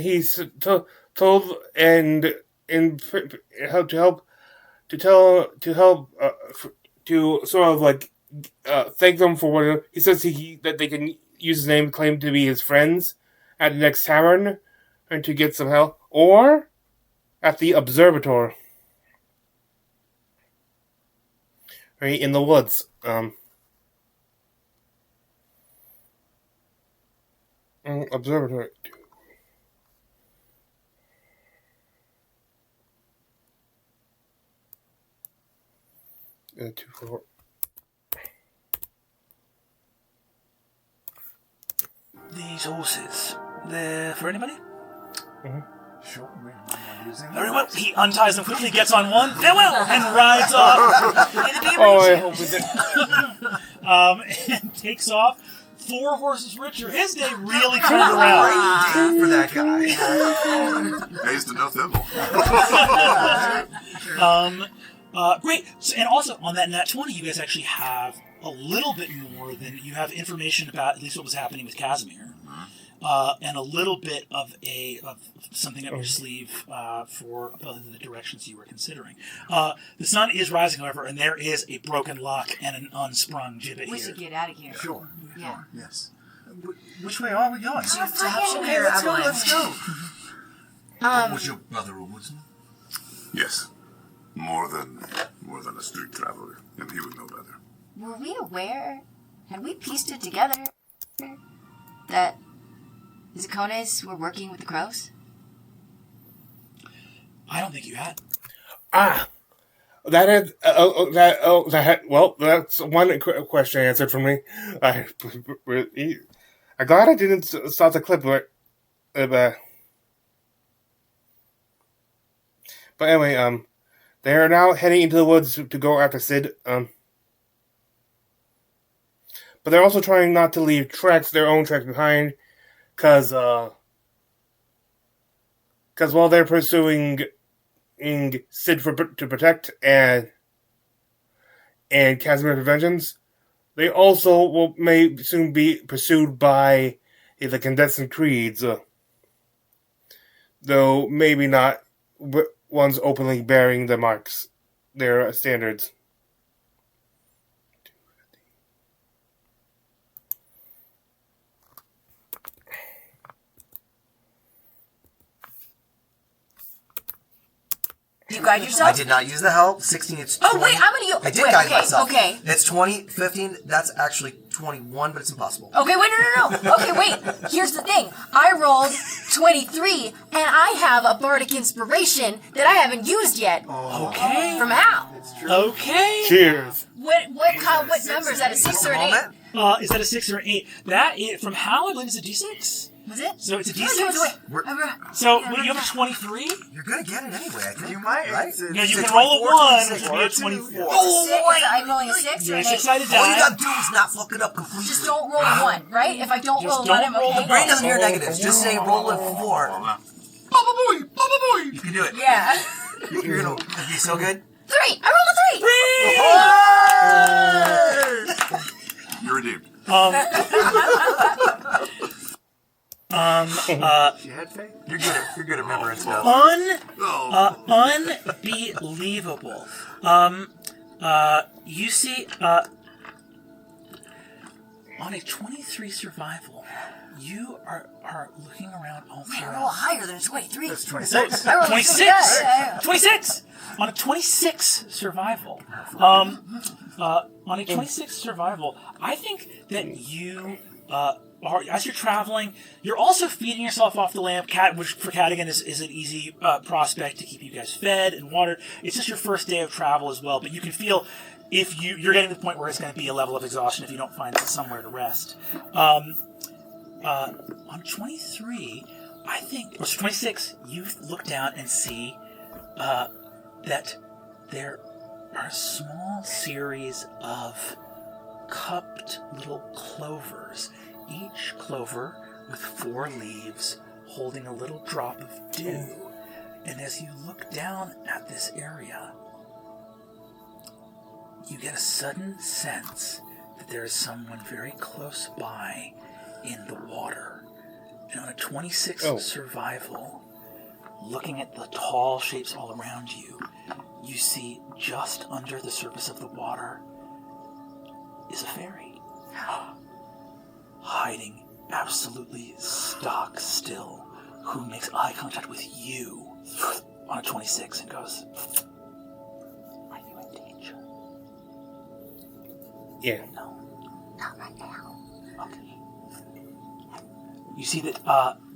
he's told and to sort of like thank them for what he says that they can use his name, claim to be his friends at the next tavern, and to get some help, or at the observatory, right in the woods. Observatory. 2, 4. These horses, they're for anybody? Mm-hmm. Sure, we're using them. Very well. He unties them quickly, gets on one, farewell, and rides off. I hope it And takes off. 4 horses richer. His day really turned around. For that guy. Pays to no thimble. Great. So, and also, on that nat 20, you guys actually have a little bit more than you have information about at least what was happening with Casimir. And a little bit of something up your sleeve for the directions you were considering. The sun is rising, however, and there is a broken lock and an unsprung gibbet We here. should get out of here. Sure. Yeah. Yes. Which way are we going? Okay, Let's go. Was your brother a woodsman? Yes. More than a street traveler, and he would know better. Were we aware? Had we pieced it together that the Zakones were working with the crows? I don't think you had. that's one question answered for me. I'm glad I didn't start the clip, but anyway, they are now heading into the woods to go after Sid. But they're also trying not to leave their own tracks behind, because while they're pursuing Sid to protect and Casimir for vengeance, they also may soon be pursued by the Candescent Creeds, though maybe not ones openly bearing the marks, their standards. You guide yourself? I did not use the help. 16, it's 20. Oh, wait, how many you... I did guide okay, myself. Okay. It's 20, 15, that's actually 21, but it's impossible. Okay, wait, no. Okay, wait. Here's the thing. I rolled 23, and I have a bardic inspiration that I haven't used yet. Okay. From Hal. Okay. Cheers. What number is that? A 6 or an 8? Is that a 6 or an 8? That is, from Hal, I believe it's a D6. Was it? So it's a D6. So you have a 23? You're going to get it anyway, I think. You might. Right? Yeah, you can roll a 1, which would be a 24. I'm rolling a 6 or You're an a 8? 6-sided die. All you got to do is not fuck it up completely. Just don't roll a 1, right? If I don't roll a 1, I'm okay. The brain doesn't hear negatives. Just say roll a 4. Baba boy! You can do it. Yeah. You're going to be so good. 3! I rolled a 3! You're redeemed. You're good at remembering stuff. Unbelievable. You see, on a 23 survival, you are looking around all I around. roll higher than a 23. That's 26. I rolled a 26! Yeah. 26! On a 26 survival, I think that you are, as you're traveling, you're also feeding yourself off the lamp. Which for Cadigan is an easy prospect to keep you guys fed and watered. It's just your first day of travel as well, but you can feel if you're getting to the point where it's going to be a level of exhaustion if you don't find somewhere to rest. On 23, I think, or 26, you look down and see that there are a small series of cupped little clovers, each clover with 4 leaves holding a little drop of dew. And as you look down at this area, you get a sudden sense that there is someone very close by in the water. And on a 26 survival, looking at the tall shapes all around you, you see just under the surface of the water is a fairy. Hiding absolutely stock still, who makes eye contact with you on a 26 and goes, "Are you in danger?" Yeah. No. Not right now. Okay. You see that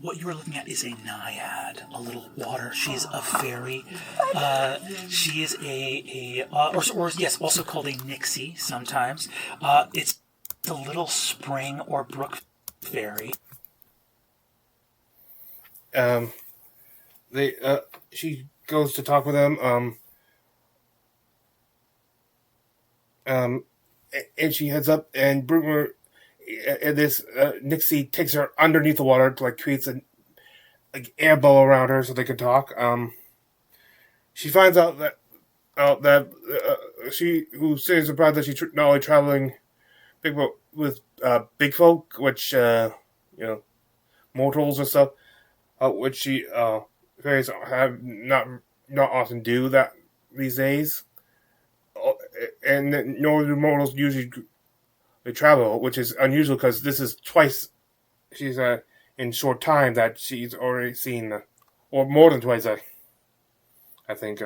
what you are looking at is a naiad, a little water. She is a fairy. She is also called a nixie sometimes. It's a little spring or brook fairy. She goes to talk with them. And she heads up, and Broomer, and this Nixie takes her underneath the water to creates a air bubble around her so they can talk. She finds out that she who seems surprised that she's not only traveling with big folk, which mortals and stuff, which she fairies have not often do that these days, and nor do mortals usually travel, which is unusual because this is twice she's in short time that she's already seen, or more than twice. I think.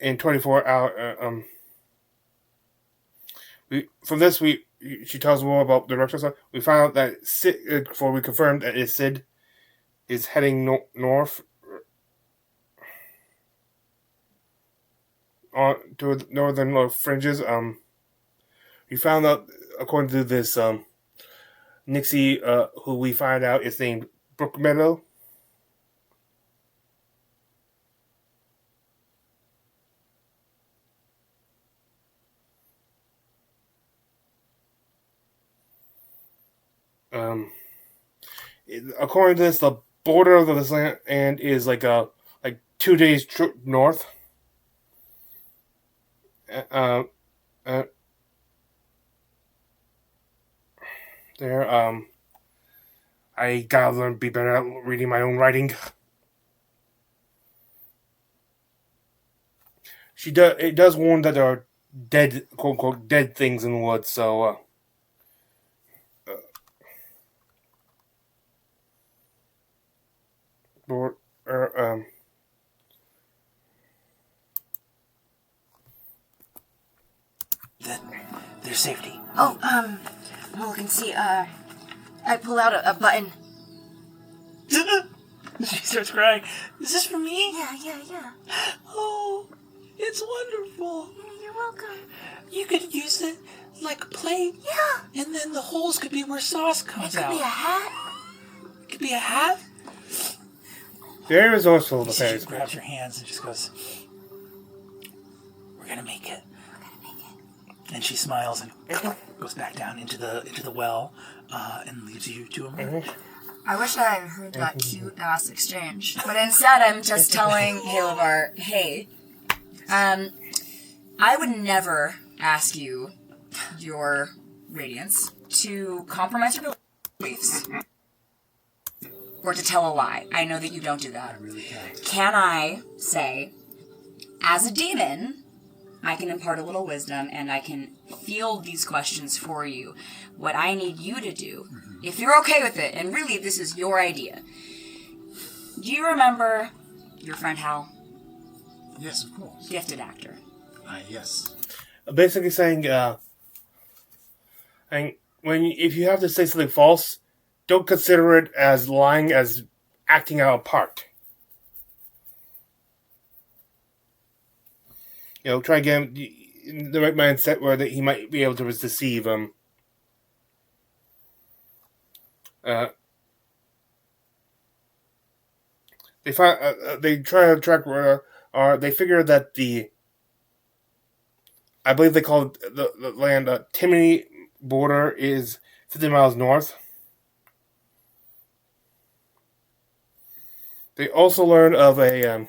In 24 hours, she tells more about the reptile stuff. We found out that Sid, before we confirmed that Sid is heading north to the northern fringes. We found out, according to this Nixie, who we find out is named Brook Meadow. According to this, the border of this land is like 2 days trip north. I gotta learn to be better at reading my own writing. It does warn that there are dead, quote unquote, dead things in the woods, so their safety. Oh, we'll look and see. I pull out a button. She starts crying. Is this for me? Yeah. Oh, it's wonderful. You're welcome. You could use it like a plate. Yeah. And then the holes could be where sauce comes out. It could be a hat. It could be a hat. Very resourceful, the fairies. She grabs your hands and just goes, "We're gonna make it." And she smiles and goes back down into the well and leaves you to emerge. I wish I had heard that cute-ass exchange. But instead, I'm just telling Halavar, hey, I would never ask you, your radiance, to compromise your beliefs. Or to tell a lie. I know that you don't do that. I really can't. Can I say, as a demon, I can impart a little wisdom, and I can field these questions for you. What I need you to do, if you're okay with it, and really this is your idea. Do you remember your friend Hal? Yes, of course. Gifted actor. Yes. Basically saying, and if you have to say something false, don't consider it as lying, as acting out a part. Try to get him in the right mindset where that he might be able to deceive him. They try to track they figure that I believe they call it the land Timony border is 50 miles north. They also learn of a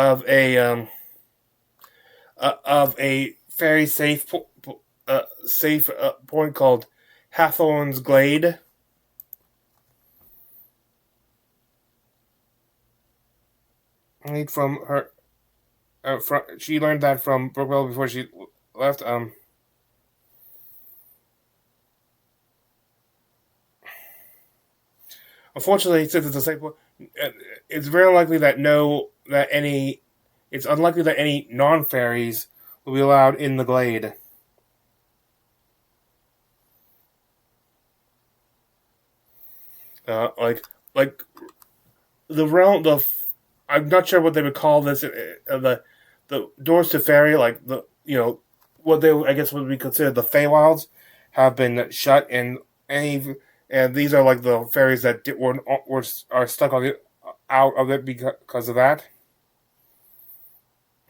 of a very safe point called Hathorn's Glade. From her, she learned that from Brookwell before she left. Unfortunately, since it's a safe point, it's very unlikely that it's unlikely that any non-fairies will be allowed in the glade. Like the realm, I'm not sure what they would call this. The doors to fairy, like what they I guess would be considered the Feywilds, have been shut, and these are like the fairies that are stuck out of it because of that.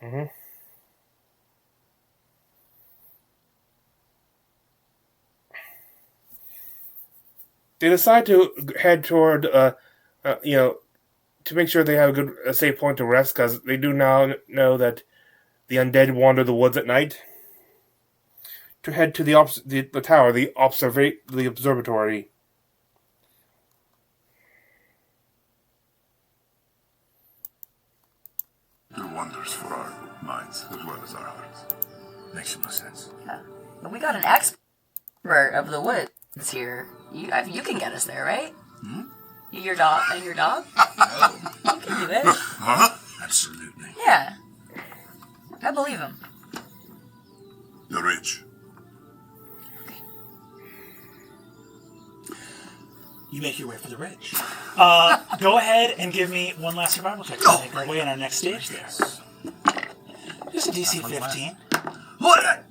Mm-hmm. They decide to head toward, to make sure they have a safe point to rest, because they do now know that the undead wander the woods at night. To head to the tower, the observatory. Do wonders for our minds as well as our hearts. Makes no sense. Yeah. But we got an expert of the woods here. You can get us there, right? Hmm? Your dog and your dog? You can do it. Huh? Absolutely. Yeah. I believe him. The rich. You make your way for the ridge. Go ahead and give me one last survival check to make our way in our next stage there. Just a DC 15. What?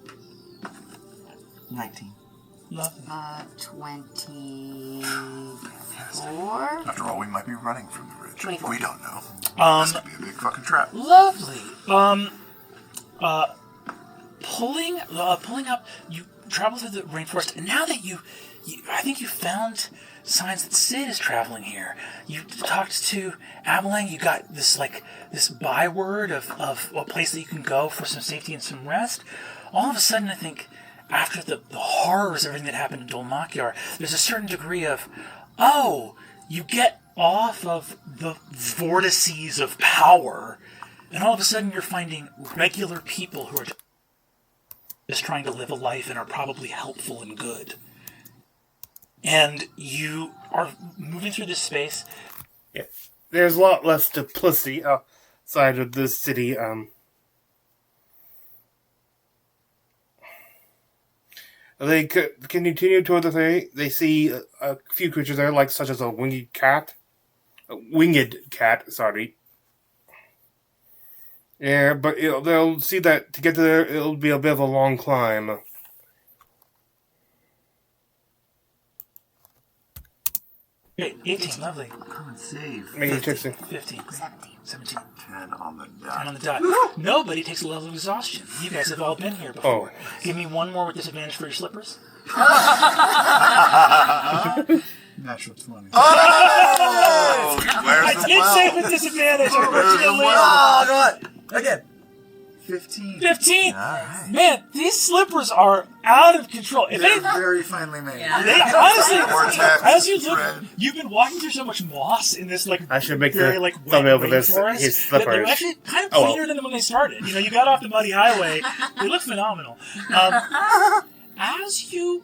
19. Lovely. 24. After all, we might be running from the ridge. 24. We don't know. This could be a big fucking trap. Lovely. Pulling up, you travel through the rainforest, and now that I think you found signs that Sid is traveling here. You talked to Abelang, you got this byword of a place that you can go for some safety and some rest. All of a sudden, I think, after the horrors, everything that happened in Dolmakyar, there's a certain degree of, you get off of the vortices of power, and all of a sudden you're finding regular people who are just trying to live a life and are probably helpful and good. And you are moving through this space. Yeah. There's a lot less duplicity outside of this city. They can continue toward the city. They see a few creatures there, such as a winged cat. Sorry. Yeah, but they'll see that to get to there, it'll be a bit of a long climb. Great, 18, lovely. Come and save. Make it 15. 15. 17. 10 on the dot. 10 on the dot. Nobody takes a level of exhaustion. You guys have all been here before. Give me one more with disadvantage for your slippers. Natural 20. Oh! I did say with disadvantage, unfortunately. Oh, God. Again. 15. 15. All right. Man, these slippers are out of control. If They're anything, very finely made. they honestly, Vortex, as you look, thread. you've been walking through so much moss in this like I should make very the like wet thumbnail for this. rainforest His that they're slippers. actually kind of Oh, well. cleaner than when they started. You know, you got off the muddy highway. They look phenomenal. As you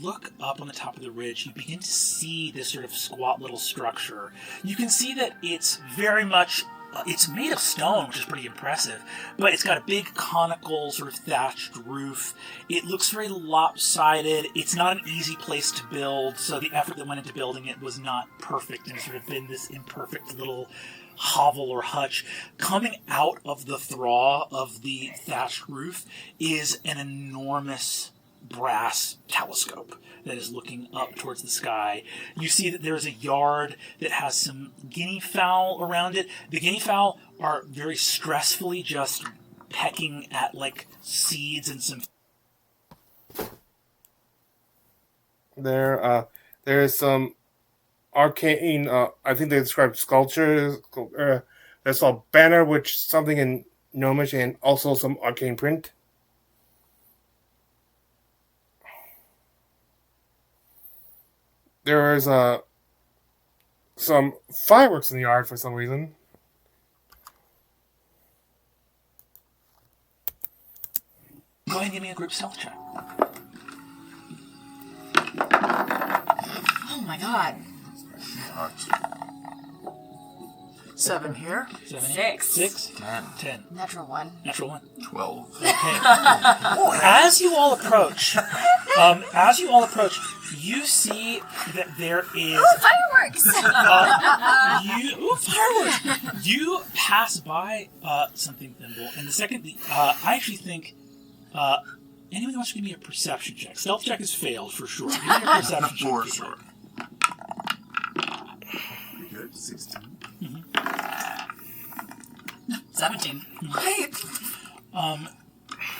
look up on the top of the ridge, you begin to see this sort of squat little structure. You can see that it's very much. It's made of stone, which is pretty impressive, but it's got a big conical sort of thatched roof. It looks very lopsided. It's not an easy place to build, so the effort that went into building it was not perfect and sort of been this imperfect little hovel or hutch. Coming out of the thaw of the thatched roof is an enormous brass telescope that is looking up towards the sky. You see that there's a yard that has some guinea fowl around it. The guinea fowl are very stressfully just pecking at like seeds and some. There's some arcane. I think they described sculpture. There's a banner which something in Gnomish and also some arcane print. There is some fireworks in the yard for some reason. Go ahead and give me a group stealth check. Oh my god. 7 here. 6. 6. 10. Natural 1. Natural 1. 12. Okay. As you all approach, you see that there is Fireworks! fireworks. You pass by something, Thimble, and the second I actually think anyone who wants to give me a perception check. Stealth check has failed for sure. Give me a perception check. For sure. Pretty good. 16. 17.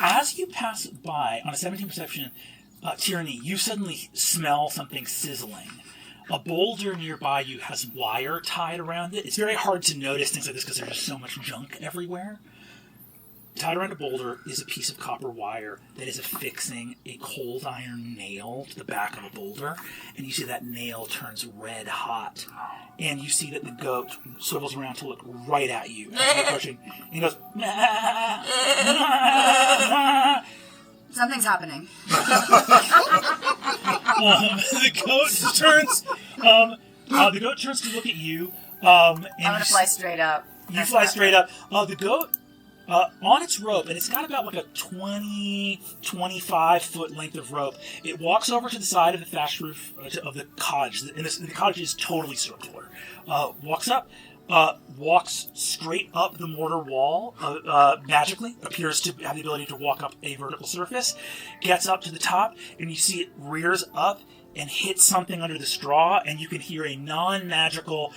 As you pass by on a 17 perception, Tyranny, you suddenly smell something sizzling. A boulder nearby you has wire tied around it. It's very hard to notice things like this because there's just so much junk everywhere. Tied around a boulder is a piece of copper wire that is affixing a cold iron nail to the back of a boulder, and you see that nail turns red hot. And you see that the goat swivels around to look right at you as you're approaching, and he goes, Something's happening. The goat turns to look at you. And I'm gonna fly straight up. You fly straight up. The goat, on its rope, and it's got about like a 25 foot length of rope. It walks over to the side of the thatched roof of the cottage, and the cottage is totally circular. Walks up, walks straight up the mortar wall, magically, appears to have the ability to walk up a vertical surface, gets up to the top, and you see it rears up and hits something under the straw, and you can hear a non-magical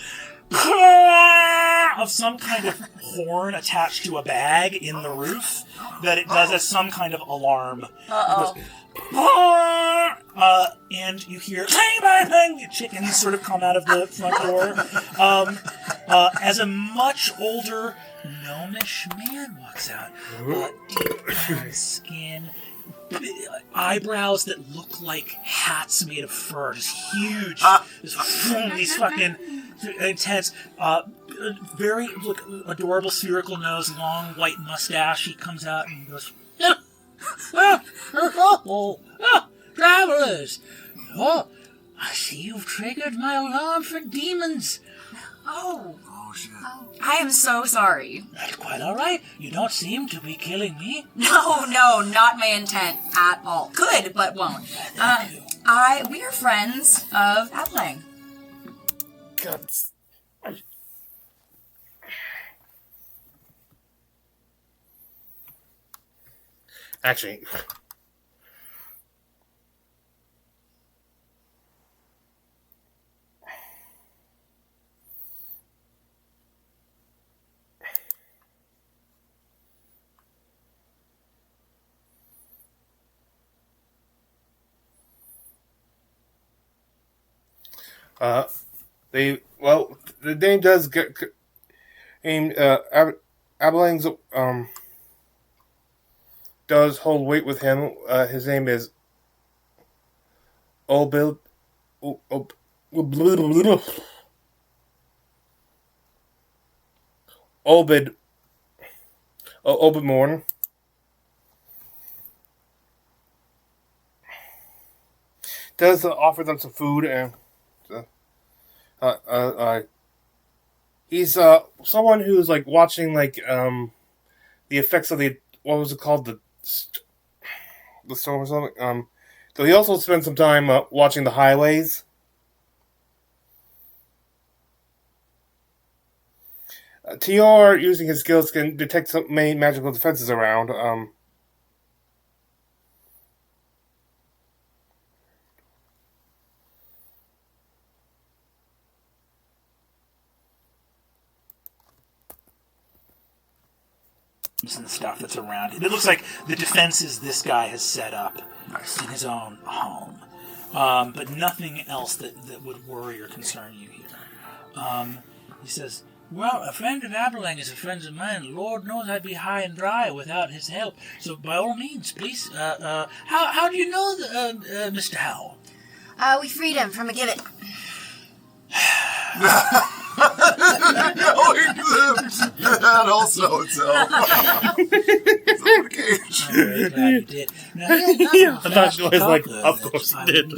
of some kind of horn attached to a bag in the roof that it does as some kind of alarm. And you hear bang, bang, bang, chickens sort of come out of the front door. As a much older gnomish man walks out, deep brown skin, eyebrows that look like hats made of fur, just huge, these fucking intense, very adorable spherical nose, long white mustache. He comes out and he goes, travelers! Oh, I see you've triggered my alarm for demons. Oh shit. I am so sorry. That's quite alright. You don't seem to be killing me. No, not my intent at all. Could, but won't. We are friends of Adlang. Guts. Actually, the name does get aimed. Abilang's does hold weight with him. His name is Obid. Obid. Obid Morn. Does offer them some food and he's someone who's like watching like the effects of the what was it called the storm or something. So he also spent some time watching the highways. Tior, using his skills, can detect some main magical defenses around. And the stuff that's around it. It looks like the defenses this guy has set up in his own home. But nothing else that would worry or concern you here. He says, well, a friend of Aberlang is a friend of mine. Lord knows I'd be high and dry without his help. So by all means, please, how do you know Mr. Howell? We freed him from a gibbet. Oh, he lived! That also itself. It's a cage. I'm glad you did. Now, I thought she was like, of course you did.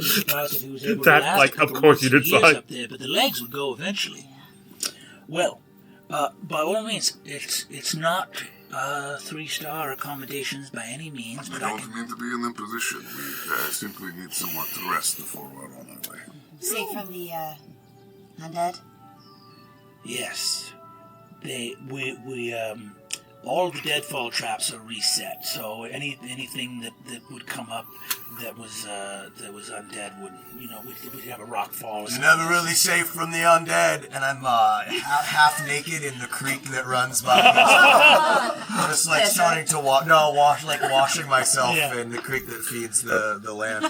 That, like, of course you did, fine. Up there, but the legs would go eventually. Well, by all means, it's not 3-star accommodations by any means. We don't mean to be an imposition. We simply need somewhere to rest before we're on our way. Safe from the undead? Yes. We all the deadfall traps are reset, so anything that would come up that was undead would, we'd have a rock fall. It's never really safe from the undead, and I'm half naked in the creek that runs by. I'm just like starting to washing myself in the creek that feeds the land.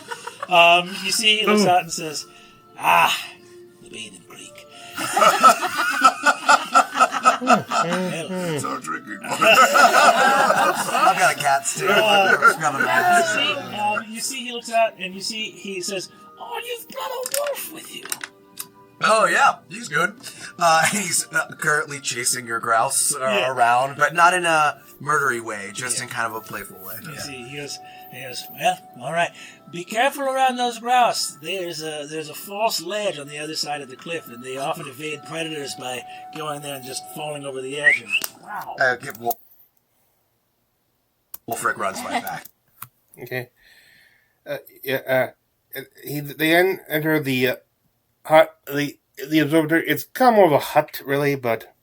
You see, he looks out and says, the bathing creek. It's our drinking. I've got a cat too. You see, he looks out and you see he says, "Oh, you've brought a wolf with you." Oh yeah, he's good. He's currently chasing your grouse around, but not in a murdery way, just in kind of a playful way. You see, he goes, well, all right. Be careful around those grouse. There's a false ledge on the other side of the cliff, and they often evade predators by going there and just falling over the edge. And, wow. Wolfric runs right back. Okay. They then enter the hut. The observatory. It's kind of more of a hut, really, but.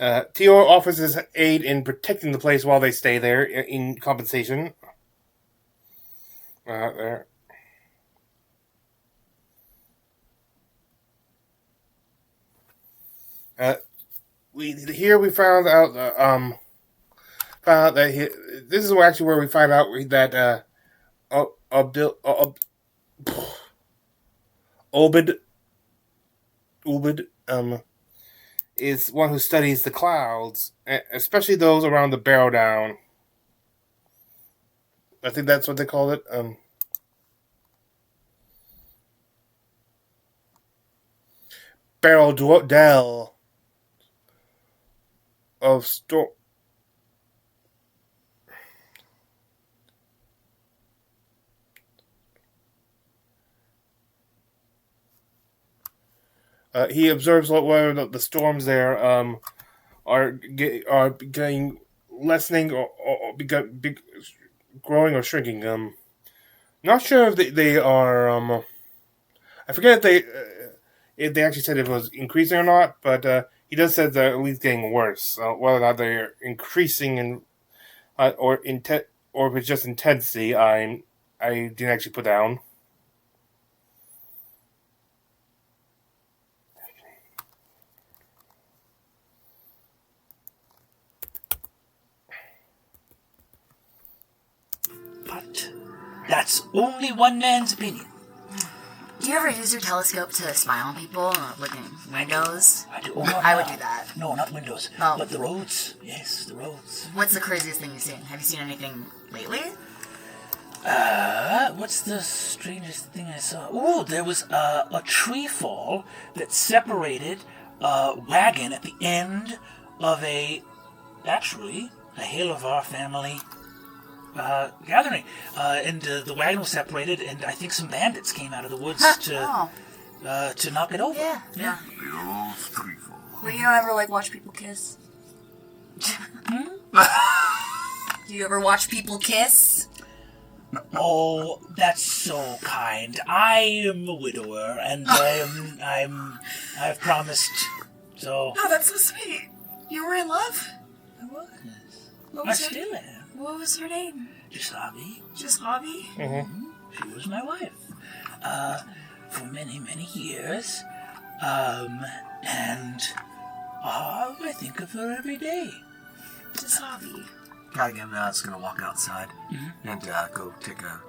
Tior offers his aid in protecting the place while they stay there in compensation. There. We found out that this is actually where we find out that Obid is one who studies the clouds, especially those around the Barrow Down. I think that's what they call it. Barrow Dell of storm. He observes whether the storms there are getting lessening or growing or shrinking. Not sure if they are. I forget if they actually said if it was increasing or not, but he does say they're at least getting worse. Whether or not they're increasing or if it's just intensity, I didn't actually put down. But that's only one man's opinion. Do you ever use your telescope to spy on people and look in windows? I do. I would do that. No, not windows. Oh. But the roads. Yes, the roads. What's the craziest thing you've seen? Have you seen anything lately? What's the strangest thing I saw? Oh, there was a tree fall that separated a wagon at the end of a hail of our family gathering. And the wagon was separated, and I think some bandits came out of the woods to knock it over. Yeah. The old tree fall. Well, you don't ever watch people kiss? Do you ever watch people kiss? Oh, that's so kind. I am a widower, and I've promised. So. Oh, that's so sweet. You were in love? I was. What I was her, still am. What was her name? Jasabi. Jasabi? Mm-hmm. She was my wife. For many, many years. And I think of her every day. Jasabi. Kaga's gonna walk outside and go take a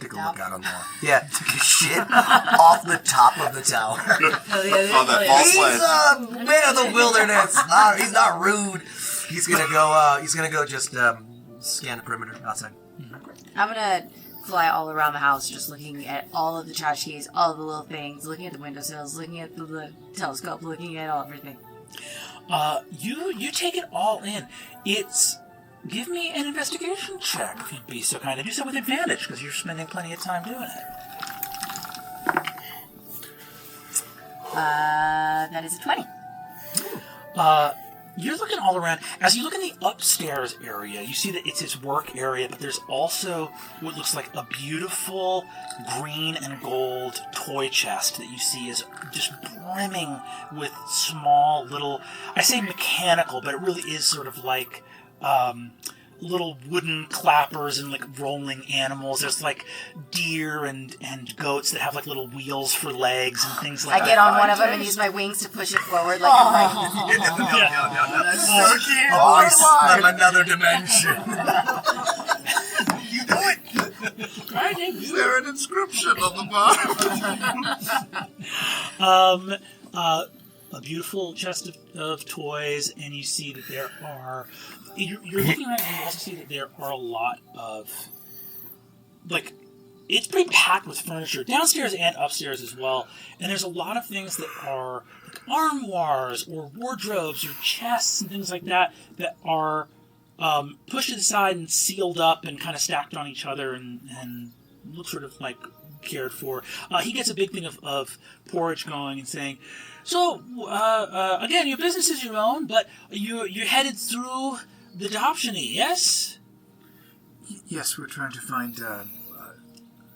look out on the take a shit off the top of the tower. On that false He's a man of the wilderness. He's not rude. He's gonna go just scan the perimeter outside. I'm gonna fly all around the house, just looking at all of the trash keys, all of the little things, looking at the windowsills, looking at the telescope, looking at everything. You take it all in. Give me an investigation check, if you'd be so kind. And do so with advantage, because you're spending plenty of time doing it. That is a 20. You're looking all around. As you look in the upstairs area, you see that it's his work area, but there's also what looks like a beautiful green and gold toy chest that you see is just brimming with small little, I say mechanical, but it really is sort of like little wooden clappers and rolling animals. There's deer and goats that have little wheels for legs and things like that. I get on one of them and use my wings to push it forward like a bike. No, that's so cute. Voice from another dimension. You know it. Is there an inscription on the bottom? A beautiful chest of toys, and you see that there are. You're looking around, and you also see that there are a lot of it's pretty packed with furniture downstairs and upstairs as well. And there's a lot of things that are armoires or wardrobes or chests and things like that that are pushed to the side and sealed up and kind of stacked on each other and look sort of cared for. He gets a big thing of porridge going and saying, "So again, your business is your own, but you're headed through the adoptiony, yes?" Yes, we're trying to find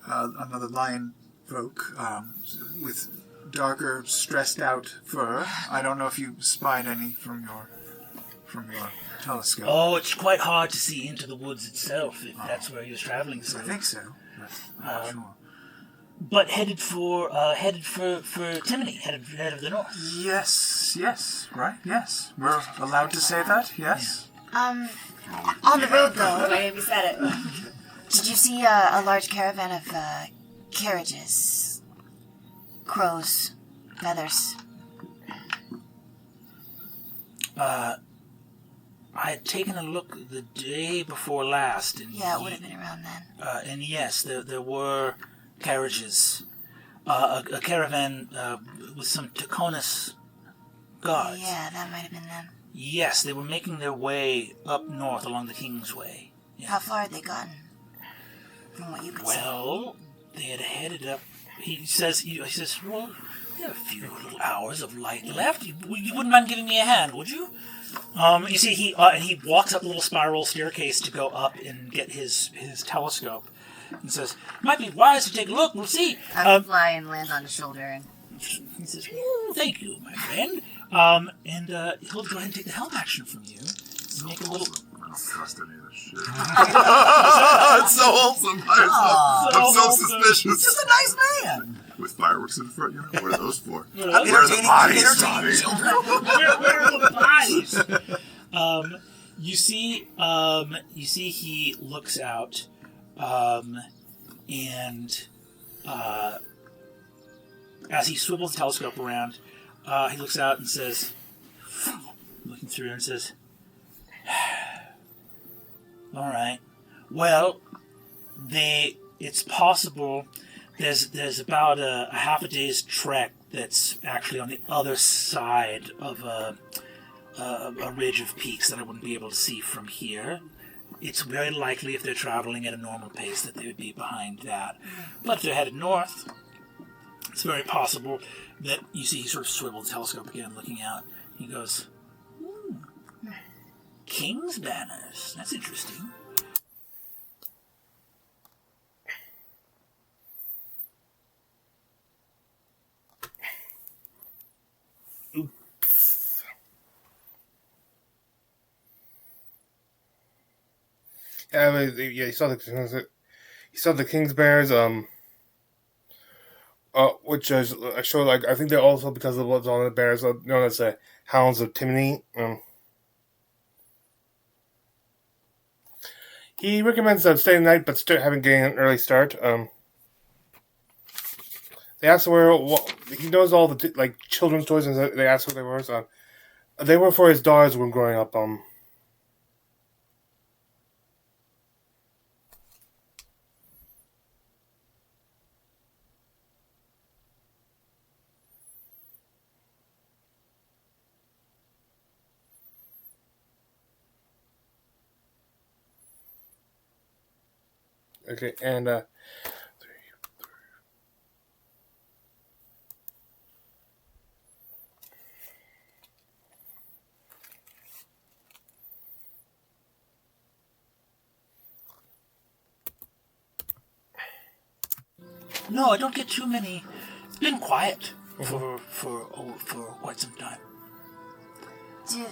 another lion folk with darker, stressed out fur. I don't know if you spied any from your telescope. Oh, it's quite hard to see into the woods itself if that's where you're traveling through. I think so. I'm not sure. But headed for Timony, head of the north. Yes, right, yes. We're allowed to say that, yes? On the road though, right? You said it. Did you see a large caravan of carriages? Crows, feathers. I had taken a look the day before last. And Yeah, it would have been around then. And yes, there were carriages. A caravan with some Taconis guards. Yeah, that might have been them. Yes, they were making their way up north along the Kingsway. Yeah. How far had they gotten? From what you could see. Well, they had headed up. He says, well, we have a few little hours of light left. You wouldn't mind giving me a hand, would you? You see, he walks up a little spiral staircase to go up and get his telescope, and says, "Might be wise to take a look. We'll see." I fly and land on his shoulder, and he says, "Thank you, my friend." And he'll go ahead and take the helm action from you. And make a little. I don't trust any of this shit. It's so wholesome. I'm so suspicious. Just a nice man. With fireworks in front, what are those for? Where are the bodies, Johnny? Where are the bodies? You see he looks out, and as he swivels the telescope around, he looks out and says, looking through and says, all right, well, it's possible there's about a half a day's trek that's actually on the other side of a ridge of peaks that I wouldn't be able to see from here. It's very likely if they're traveling at a normal pace that they would be behind that. But if they're headed north, it's very possible that you see he sort of swivels the telescope again, looking out. He goes, King's banners. That's interesting. Yeah, you saw the King's Bears, which is actually like I think they're also because of what's on the bears known as the Hounds of Timony. He recommends staying the night, but having getting an early start. They asked where he knows all the children's toys, and they asked what they were. So, they were for his daughters when growing up. Okay, and No, I don't get too many. It's been quiet for quite some time. Did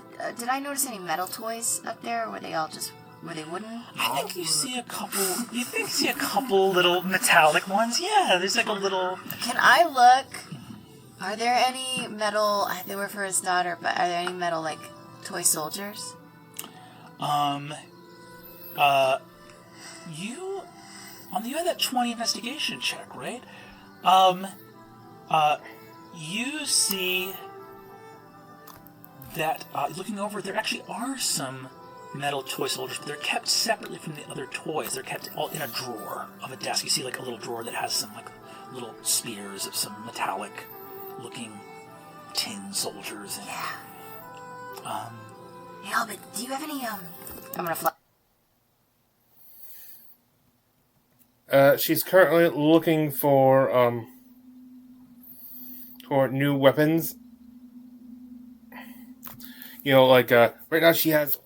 I notice any metal toys up there, or were they all just... Were they wooden? I think you see a couple. You think you see a couple little metallic ones. Yeah, there's like a little. Can I look? Are there any metal? They were for his daughter, but are there any metal like toy soldiers? You had that 20 investigation check, right? You see that looking over, there actually are some metal toy soldiers, but they're kept separately from the other toys. They're kept all in a drawer of a desk. You see like a little drawer that has some like little spears of some metallic looking tin soldiers in it. Hey, Albert, do you have any I'm gonna fly. She's currently looking for new weapons. You know, like right now she has.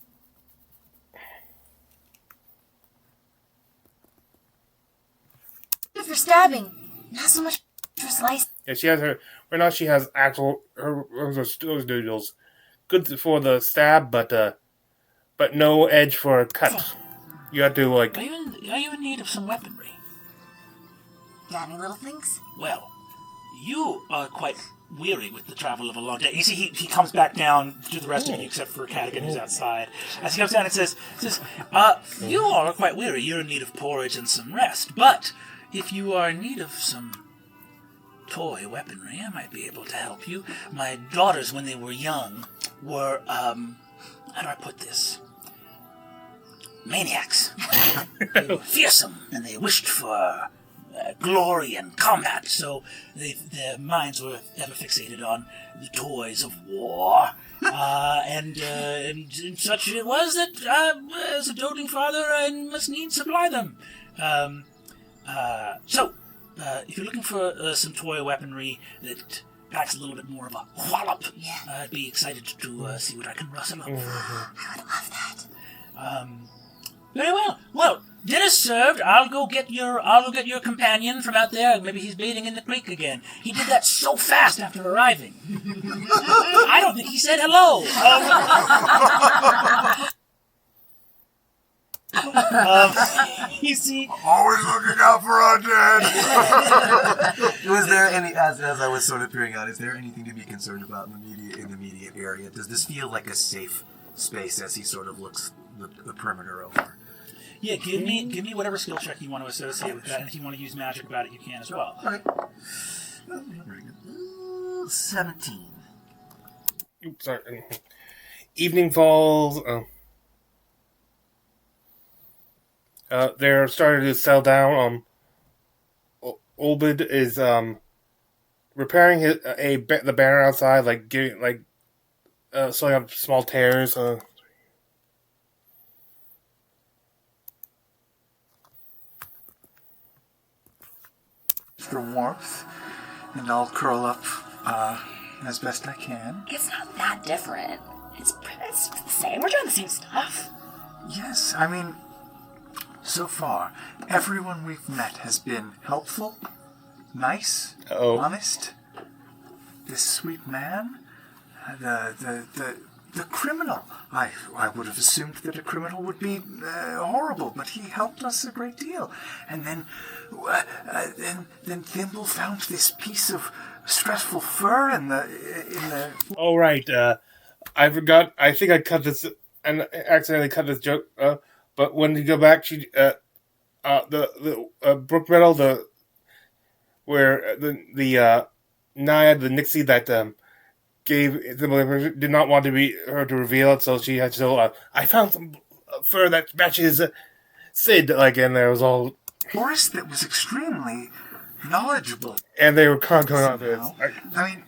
For stabbing, not so much for slicing. Yeah, she has her. Right now she has actual her noodles, good for the stab, but no edge for a cut. You have to like. Are you in need of some weaponry? Got any little things? Well, you are quite weary with the travel of a long day. You see, he comes back down to the rest of you, except for Cadigan, who's outside. As he comes down and says, you all are quite weary. You're in need of porridge and some rest. But if you are in need of some toy weaponry, I might be able to help you. My daughters, when they were young, were, how do I put this? Maniacs. They were fearsome, and they wished for glory and combat, so their minds were ever fixated on the toys of war. And such it was that, as a doting father, I must needs supply them. So, if you're looking for some toy weaponry that packs a little bit more of a wallop, I'd be excited to see what I can rustle up. I would love that. Very well. Well, dinner's served. I'll go get your companion from out there. Maybe he's bathing in the creek again. He did that so fast after arriving. I don't think he said hello. You see, always looking out for our dead. Was there any, as I was sort of peering out, is there anything to be concerned about in the immediate area? Does this feel like a safe space as he sort of looks the perimeter over? Yeah, give me whatever skill check you want to associate with that, and if you want to use magic about it, you can as well. Okay. Very good. 17. Oops, sorry. Evening falls. They're starting to settle down. Obed is repairing the banner outside, like sewing up small tears. Extra warmth, and I'll curl up as best I can. It's not that different. It's the same. We're doing the same stuff. Yes, I mean, so far, everyone we've met has been helpful, nice, honest. This sweet man, the criminal. I would have assumed that a criminal would be horrible, but he helped us a great deal. And then Thimble found this piece of stressful fur in the. Oh right, I forgot. I think I cut this and accidentally cut this joke. But when you go back, she the Brook Meadow, where the Naiad, the Nixie that gave the did not want her to reveal it, so she had to. So I found some fur that matches Sid, and there was all forest that was extremely knowledgeable, and they were going on this. I mean,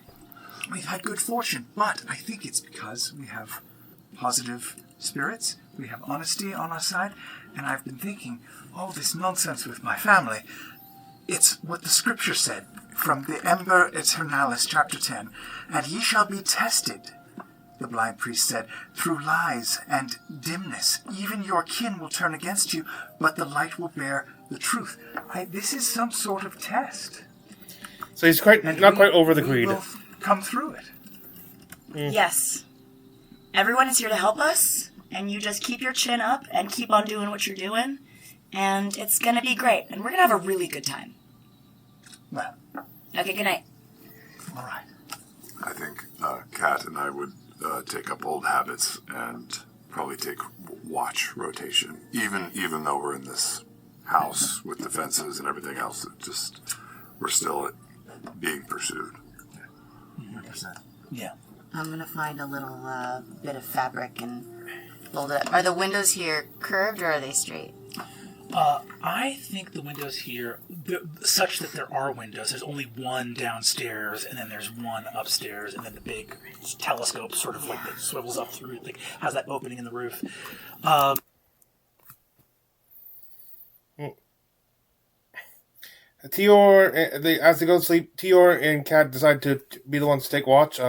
we've had good fortune, but I think it's because we have positive spirits, we have honesty on our side, and I've been thinking all this nonsense with my family. It's what the scripture said from the Ember Eternalis, chapter 10. And ye shall be tested, the blind priest said, through lies and dimness. Even your kin will turn against you, but the light will bear the truth. This is some sort of test. So he's not quite over the creed. We'll come through it. Yes. Everyone is here to help us, and you just keep your chin up and keep on doing what you're doing, and it's gonna be great, and we're gonna have a really good time. Well. Okay, good night. All right. I think Kat and I would take up old habits and probably take watch rotation. Even though we're in this house with the fences and everything else, we're still being pursued. 100%. Yeah. I'm gonna find a little bit of fabric and fold it. Are the windows here curved or are they straight? I think the windows here, such that there are windows. There's only one downstairs, and then there's one upstairs, and then the big telescope sort of that swivels up through, has that opening in the roof. Tior, as they go to sleep, Tior and Kat decide to be the ones to take watch.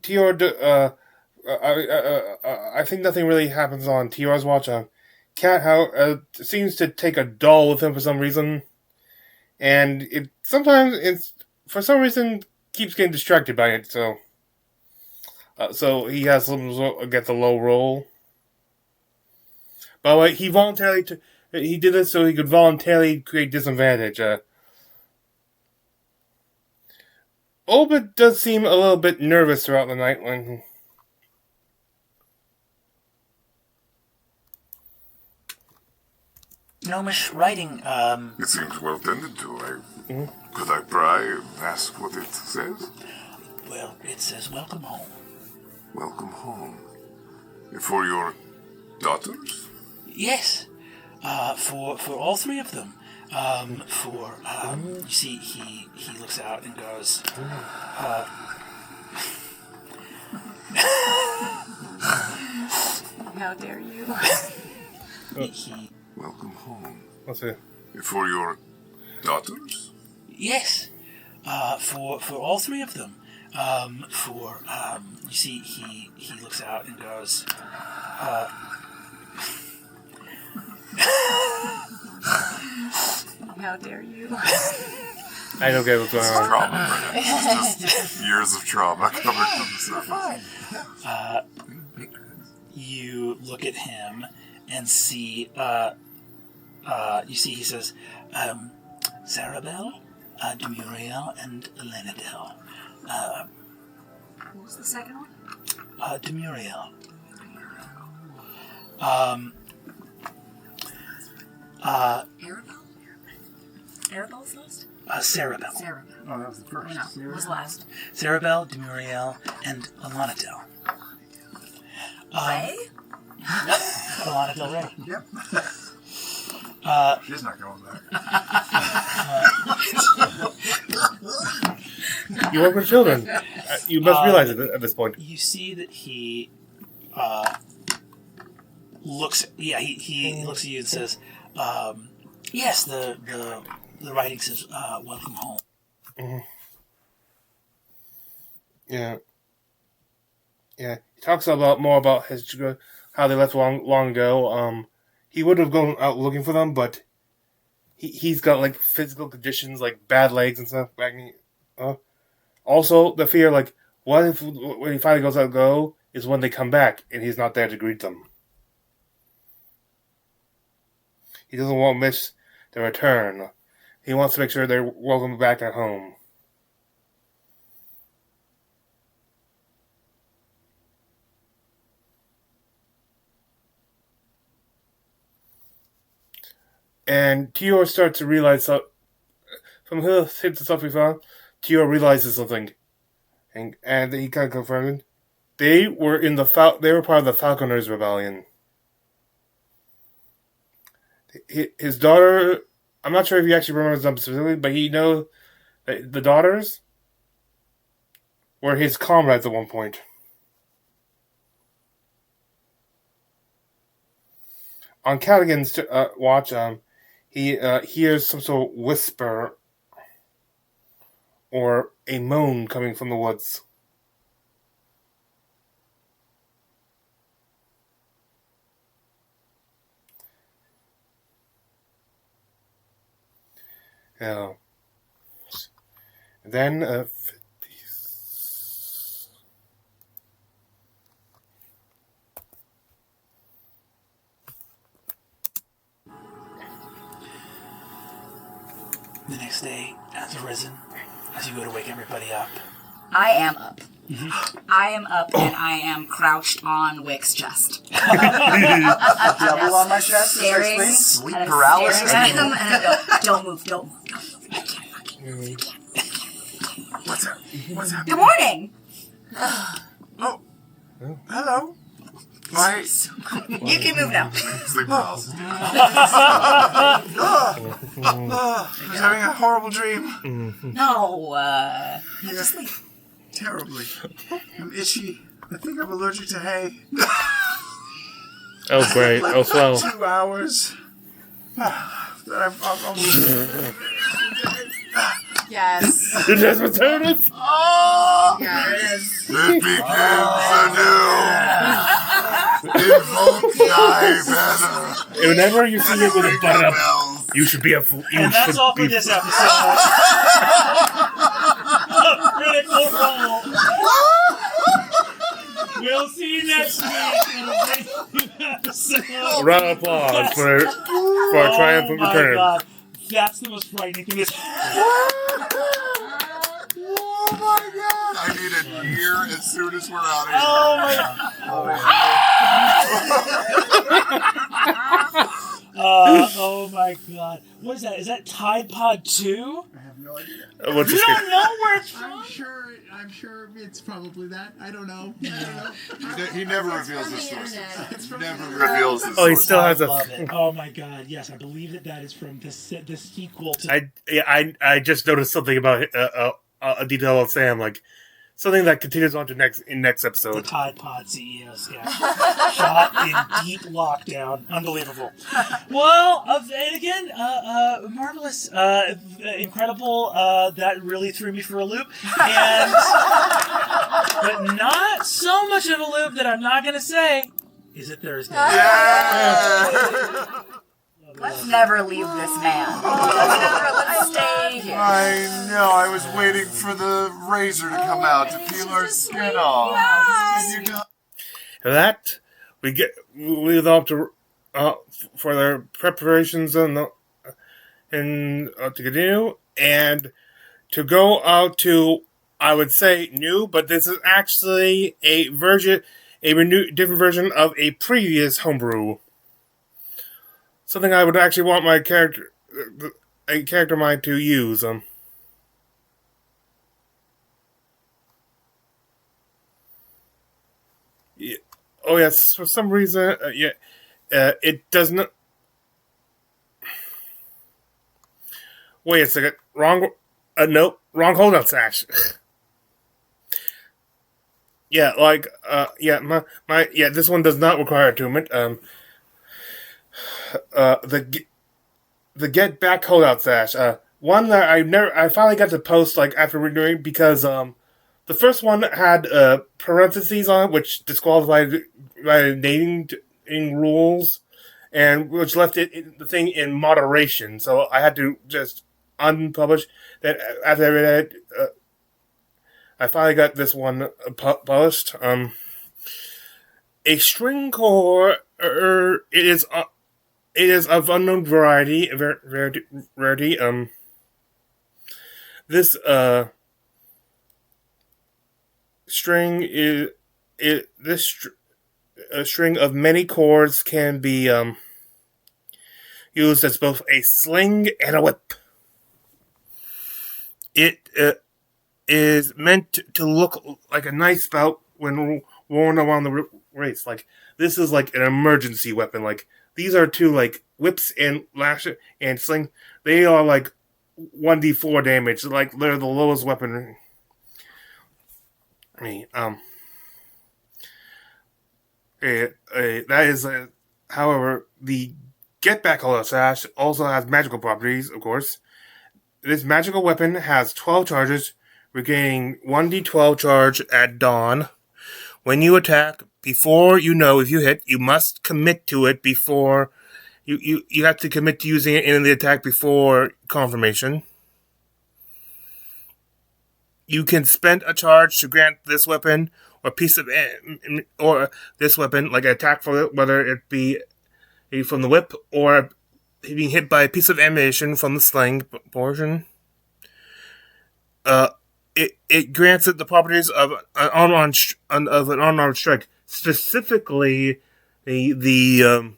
Tior, I think nothing really happens on Tior's watch. Kat seems to take a doll with him for some reason, and for some reason keeps getting distracted by it. So he has gets a low roll. But he did this so he could voluntarily create disadvantage. Obed does seem a little bit nervous throughout the night when. Gnomish writing. It seems well tended to. Could I pry and ask what it says? Well, it says welcome home. Welcome home. For your daughters? Yes. For all three of them. You see, he looks out and goes, How dare you? Welcome home. What's it? For your daughters? Yes. For all three of them. You see, he looks out and goes, How dare you? I don't get what's going on. Trauma, perhaps. Just years of trauma coming from the surface. You look at him and see, he says, Sarabelle, Demuriel, and Elenadel. What was the second one? Arabelle's last? Cerebel. Oh, that was the first. No, it was last. Cerebel, Demuriel, and Alana Del. Ray? Alana Del Rey. Yep. She's not going back. You work with children. You must realize it at this point. You see that he looks. Yeah, he looks at you and says, "Yes, the writing says welcome home." Mm-hmm. Yeah. He talks more about how they left long ago. He would have gone out looking for them, but he's got like physical conditions like bad legs and stuff. Also, the fear what if when he finally goes out is when they come back and he's not there to greet them. He doesn't want to miss their return. He wants to make sure they're welcome back at home. And Tior starts to realize from the hints and stuff we found, Tior realizes something, and he kind of confirmed they were they were part of the Falconers Rebellion. His daughter, I'm not sure if he actually remembers them specifically, but he knows that the daughters were his comrades at one point. On Callaghan's watch, he hears some sort of whisper or a moan coming from the woods. Yeah. Then, the next day, as arisen, as you go to wake everybody up. I am up. Mm-hmm. I am up and I am crouched on Wick's chest. Double on my chest as I sleep. Sleep paralysis. And I go, don't move. What's up? Good morning. Oh, hello. Why? You can move now. Sleep paralysis. I was having a horrible dream. No, just sleep. Terribly. I'm itchy. I think I'm allergic to hay. Oh, great. Oh, swell. 2 hours. Yes. You just returned it? Oh! Yes. It begins anew. Invoke thy banner. Whenever you see it with a button up, you should be a fool. And that's all for this episode. Critical Role. We'll see you next week in a brand new episode. A round of applause for a triumphant return. God. That's the most frightening thing. Oh my god! I need a year as soon as we're out of here. Oh my god. What is that? Is that Tide Pod 2? I have no idea. You don't know where it's from? I'm sure it's probably that. I don't know. He never reveals his sources. He still has a. Oh my god! Yes, I believe that is from the sequel to. I just noticed something about a detail of Sam, something that continues on to next episode. The Tide Pod CEO sketch. Shot in deep lockdown. Unbelievable. Well, and again, marvelous, incredible. That really threw me for a loop. But not so much of a loop that I'm not going to say. Is it Thursday? Yeah! Let's never leave this man. Let's stay here. I know. I was waiting for the razor to come out to peel our skin off. And you got That we leave them up to for their preparations to continue and to go out to, I would say, new, but this is actually a different version of a previous homebrew. something I would actually want my a character mine to use. Yeah. Oh yes, for some reason, it does not. Wait a second. Wrong. Nope. Wrong holdout sash. Yeah, like, yeah, this one does not require attunement. The Get-Back Holdout Sash. One that I finally got to post, like, after renewing, because, the first one had, parentheses on it, which disqualified naming rules, and which left the thing in moderation, so I had to just unpublish that after I read it. I finally got this one published. A string core, it is of unknown rarity. This string a string of many chords can be used as both a sling and a whip. It is meant to look like a nice belt when worn around the waist. Like, this is like an emergency weapon. Like, these are two, like, whips and lash and sling. They are like 1d4 damage. Like, they're the lowest weapon. That is, however, the Get-Back Holdout Sash also has magical properties, of course. This magical weapon has 12 charges, regaining 1d12 charge at dawn. When you attack, before you know if you hit, you must commit to it before... You have to commit to using it in the attack before confirmation. You can spend a charge to grant this weapon or piece of... or this weapon, like an attack for it, whether it be from the whip or being hit by a piece of ammunition from the sling portion. It grants it the properties of an unarmed strike, specifically the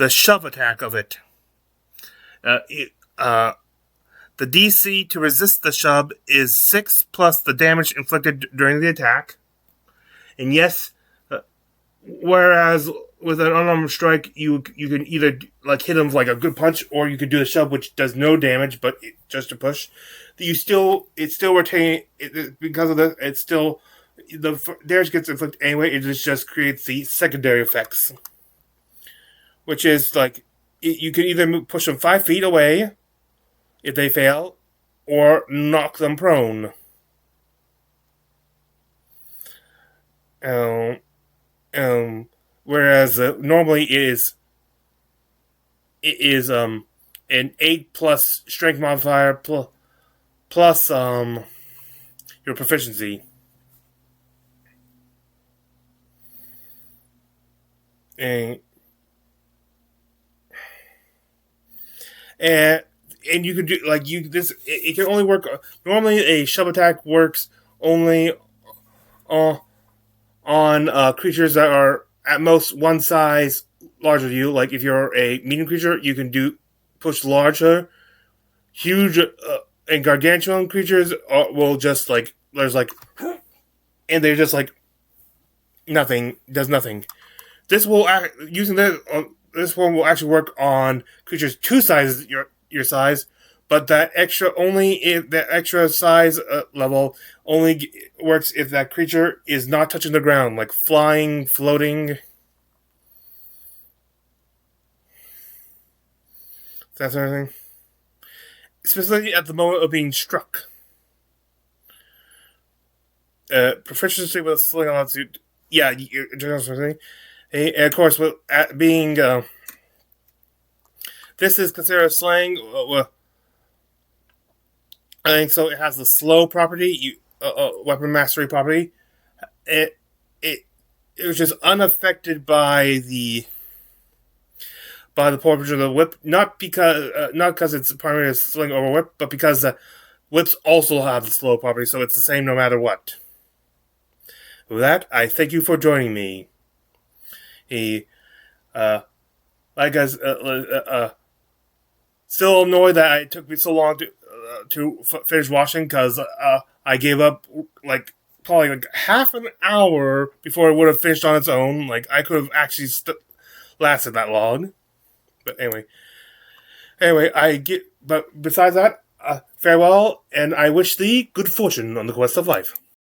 shove attack of it. The DC to resist the shove is 6 plus the damage inflicted during the attack, and yes, whereas with an unarmed strike, you can either like hit him like a good punch, or you could do the shove, which does no damage, but just a push. It still retain because of this. It's still the damage gets inflicted anyway. It just creates the secondary effects, which is like you can either push them 5 feet away if they fail, or knock them prone. Whereas normally it is an 8 plus strength modifier plus your proficiency. And you could do like it can only work normally. A shove attack works only on creatures that are at most one size larger than you. Like, if you're a medium creature, you can push larger. Huge and gargantuan creatures will just like and they're just like nothing, does nothing. This will this one will actually work on creatures 2 sizes your size, but that extra size level only works if that creature is not touching the ground, like flying, floating. That sort of thing. Specifically at the moment of being struck. Proficiency with a sling on suit. Yeah, and of course, with being this is considered a slang. I think so. It has the slow property, weapon mastery property. It was just unaffected by the property of the whip, not because it's primarily a sling over whip, but because the whips also have the slow property, so it's the same no matter what. With that, I thank you for joining me. I guess still annoyed that it took me so long to finish watching because I gave up like probably like half an hour before it would have finished on its own. Like I could have actually lasted that long. But anyway, But besides that, farewell, and I wish thee good fortune on the quest of life.